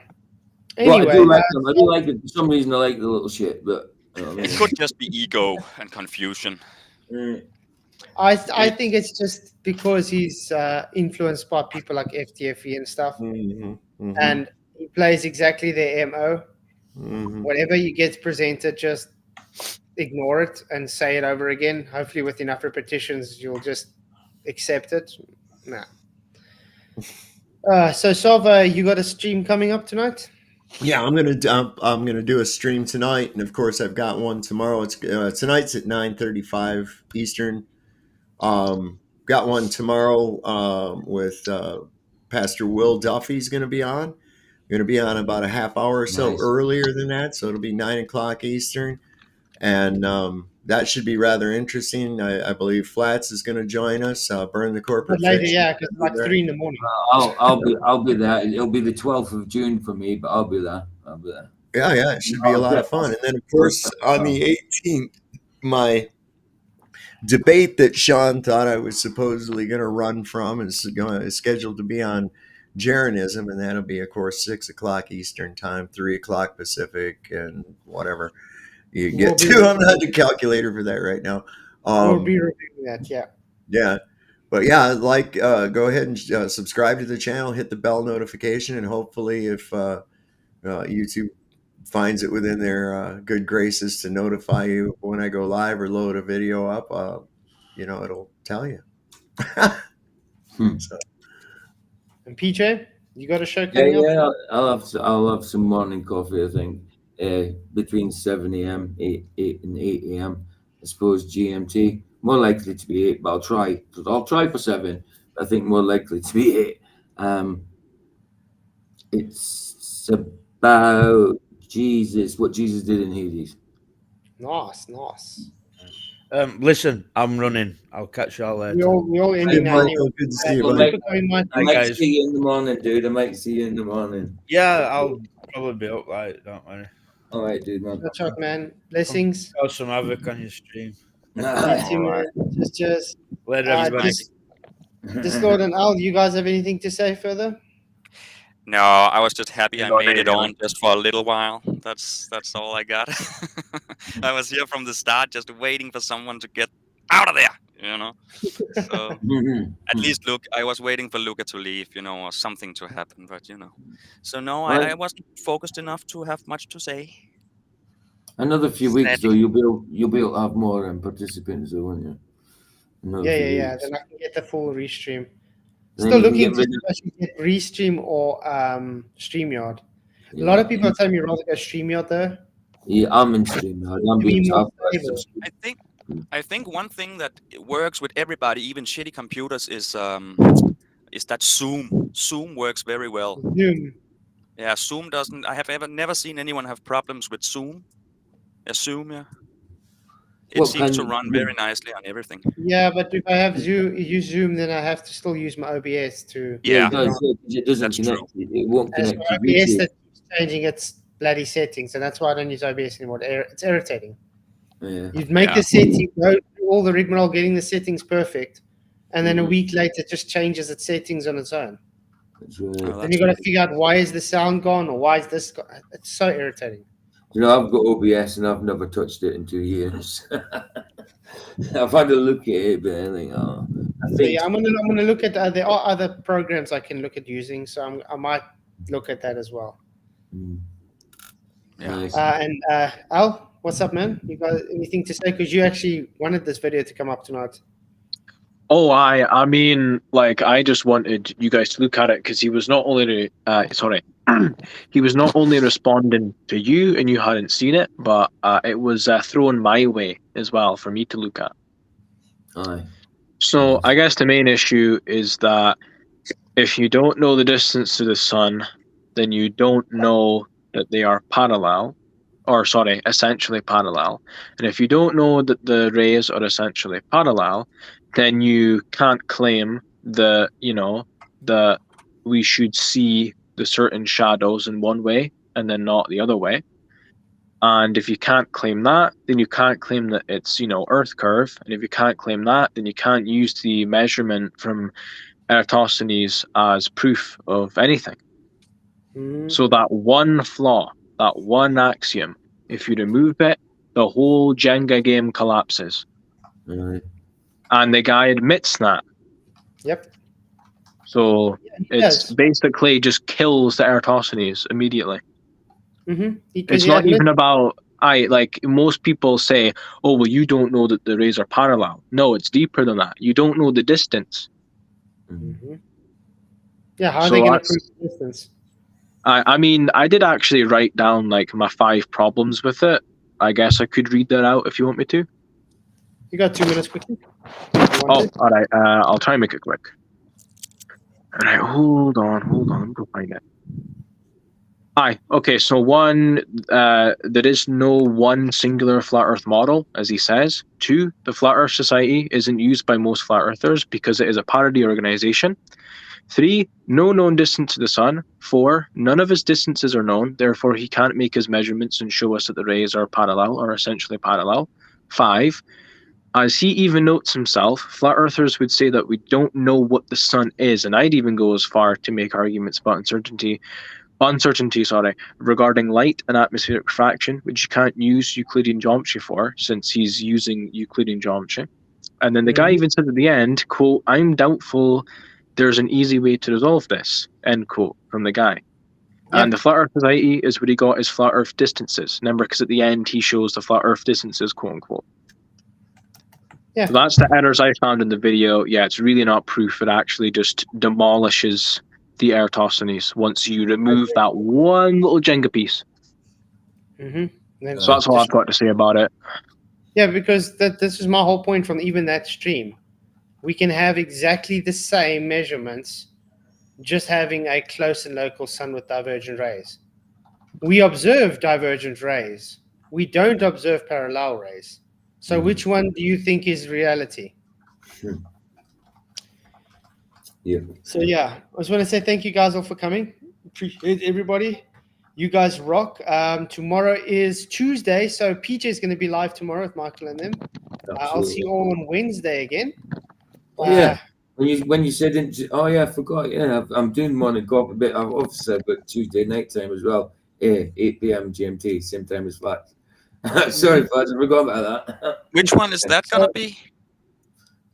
Well, Anyway, I do like him. I do like it. For some reason, I like the little shit, but you know what I It mean? could just be ego and confusion. I think it's just because he's influenced by people like FTFE and stuff, and he plays exactly their MO. Whatever he gets presented, just ignore it and say it over again. Hopefully, with enough repetitions, you'll just accept it. Nah. So, Salva, you got a stream coming up tonight? Yeah, I'm gonna do a stream tonight, and of course I've got one tomorrow. It's tonight's at 9:35 Eastern. Got one tomorrow with Pastor Will Duffy's going to be on. Going to be on about a half hour or so earlier than that, so it'll be 9 o'clock Eastern, and that should be rather interesting. I believe Flats is going to join us. Burn the corporate Later, fiction. yeah, because like 3 in the morning. I'll be there. It'll be the 12th of June for me, but I'll be there. Yeah, it should be a lot of fun. And then, of course, on the 18th, my debate that Sean thought I was supposedly going to run from is scheduled to be on Jeranism, and that'll be, of course, 6 o'clock Eastern time, 3 o'clock Pacific, and whatever you get to. I'm not the calculator for that right now. We'll be reviewing that, yeah. Yeah. But yeah, go ahead and subscribe to the channel, hit the bell notification, and hopefully if YouTube finds it within their good graces to notify you when I go live or load a video up, it'll tell you. So. And PJ, you got a show coming up? Yeah, I'll have some morning coffee, I think, between 7 a.m., 8 and 8 a.m., I suppose, GMT. More likely to be 8, but I'll try for 7. I think more likely to be 8. It's about Jesus, what Jesus did in Hades. Nice. Listen, I'm running. I'll catch y'all later. We all ending now. Michael, good to see you, I might see you in the morning, dude. I might see you in the morning. Yeah, I'll probably be up late, don't worry. All right, dude, man. Watch out, man. Blessings. Cause some havoc on your stream. You too, man. Just later, everybody. Discord and Al, you guys have anything to say further? No, I was just happy I made it on just for a little while. That's all I got. I was here from the start, just waiting for someone to get out of there, you know. So at least I was waiting for Luca to leave, or something to happen, but So no, I wasn't focused enough to have much to say. Another few weeks, though, you'll be able to have more participants, though, won't you? Yeah. Then I can get the full restream. Still looking to actually get Restream or StreamYard. A lot of people are telling me rather go StreamYard though. Yeah, I'm in StreamYard. I'm being tough. I think one thing that works with everybody, even shitty computers, is that Zoom. Zoom works very well. Zoom. Yeah, Zoom doesn't. I have never seen anyone have problems with Zoom. Zoom, yeah. It seems to run very nicely on everything. Yeah, but if I have use Zoom, then I have to still use my OBS to. Yeah, it doesn't connect. It won't connect to OBS YouTube. that's changing its bloody settings, and that's why I don't use OBS anymore. It's irritating. Yeah. You'd make a setting, go through all the rigmarole, getting the settings perfect, and then a week later it just changes its settings on its own. That's right. Then you got to figure out why is the sound gone or why is this gone. It's so irritating. You know, I've got OBS and I've never touched it in 2 years. I've had a look at it, but I think, So yeah, I'm gonna look at there are other programs I can look at using, so I might look at that as well. Yeah. Nice. And Al, what's up, man? You got anything to say? Because you actually wanted this video to come up tonight. Oh, I mean, like, I just wanted you guys to look at it because he was not only he was not only responding to you and you hadn't seen it, but it was thrown my way as well for me to look at. Aye. So I guess the main issue is that if you don't know the distance to the sun, then you don't know that they are parallel, or sorry, essentially parallel. And if you don't know that the rays are essentially parallel, then you can't claim that, you know, that we should see the certain shadows in one way and then not the other way. And if you can't claim that, then you can't claim that it's, you know, Earth curve. And if you can't claim that, then you can't use the measurement from Eratosthenes as proof of anything. So that one flaw, that one axiom, if you remove it, the whole Jenga game collapses. Right. And the guy admits that. Yep. So it's basically just kills the Eratosthenes immediately. It's not even about like most people say, oh well, you don't know that the rays are parallel. No, it's deeper than that. You don't know the distance. Yeah, how are they going to prove the distance? I mean, I did actually write down like my 5 problems with it. I guess I could read that out if you want me to. You got 2 minutes quickly. Oh, all right. I'll try and make it quick. All right, hold on. Let me go find it. Okay, so one, there is no one singular flat Earth model, as he says. 2, the Flat Earth Society isn't used by most flat Earthers because it is a parody organization. 3, no known distance to the sun. 4, none of his distances are known, therefore he can't make his measurements and show us that the rays are parallel or essentially parallel. 5, as he even notes himself, flat earthers would say that we don't know what the sun is, and I'd even go as far to make arguments about uncertainty, regarding light and atmospheric refraction, which you can't use Euclidean geometry for, since he's using Euclidean geometry. And then the guy even said at the end, quote, I'm doubtful there's an easy way to resolve this, end quote, from the guy. Yeah. And the Flat Earth Society is what he got his flat Earth distances. Remember, because at the end he shows the flat Earth distances, quote unquote. Yeah. So that's the errors I found in the video. Yeah, it's really not proof. It actually just demolishes the Eratosthenes once you remove that one little Jenga piece. So that's all I've got to say about it. Yeah, because this is my whole point from even that stream. We can have exactly the same measurements, just having a close and local sun with divergent rays. We observe divergent rays. We don't observe parallel rays. So which one do you think is reality? Yeah. So yeah, I just want to say thank you guys all for coming. Appreciate everybody. You guys rock. Tomorrow is Tuesday, so PJ is going to be live tomorrow with Michael and them. I'll see you all on Wednesday again. Oh, yeah. When you said, I forgot. Yeah, I'm doing one and got a bit. I've obviously got Tuesday night time as well. Yeah, 8 p.m. GMT, same time as Flash. Sorry, Flash, I forgot about that. Which one is that gonna be?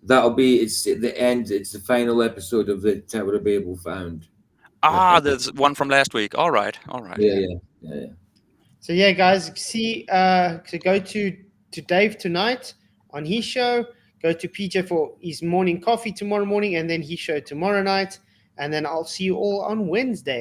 That'll be. It's at the end. It's the final episode of the Tower of Babel found. The one from last week. All right. Yeah. So yeah, guys, see. So go to Dave tonight on his show. Go to PJ for his morning coffee tomorrow morning, and then his show tomorrow night. And then I'll see you all on Wednesday.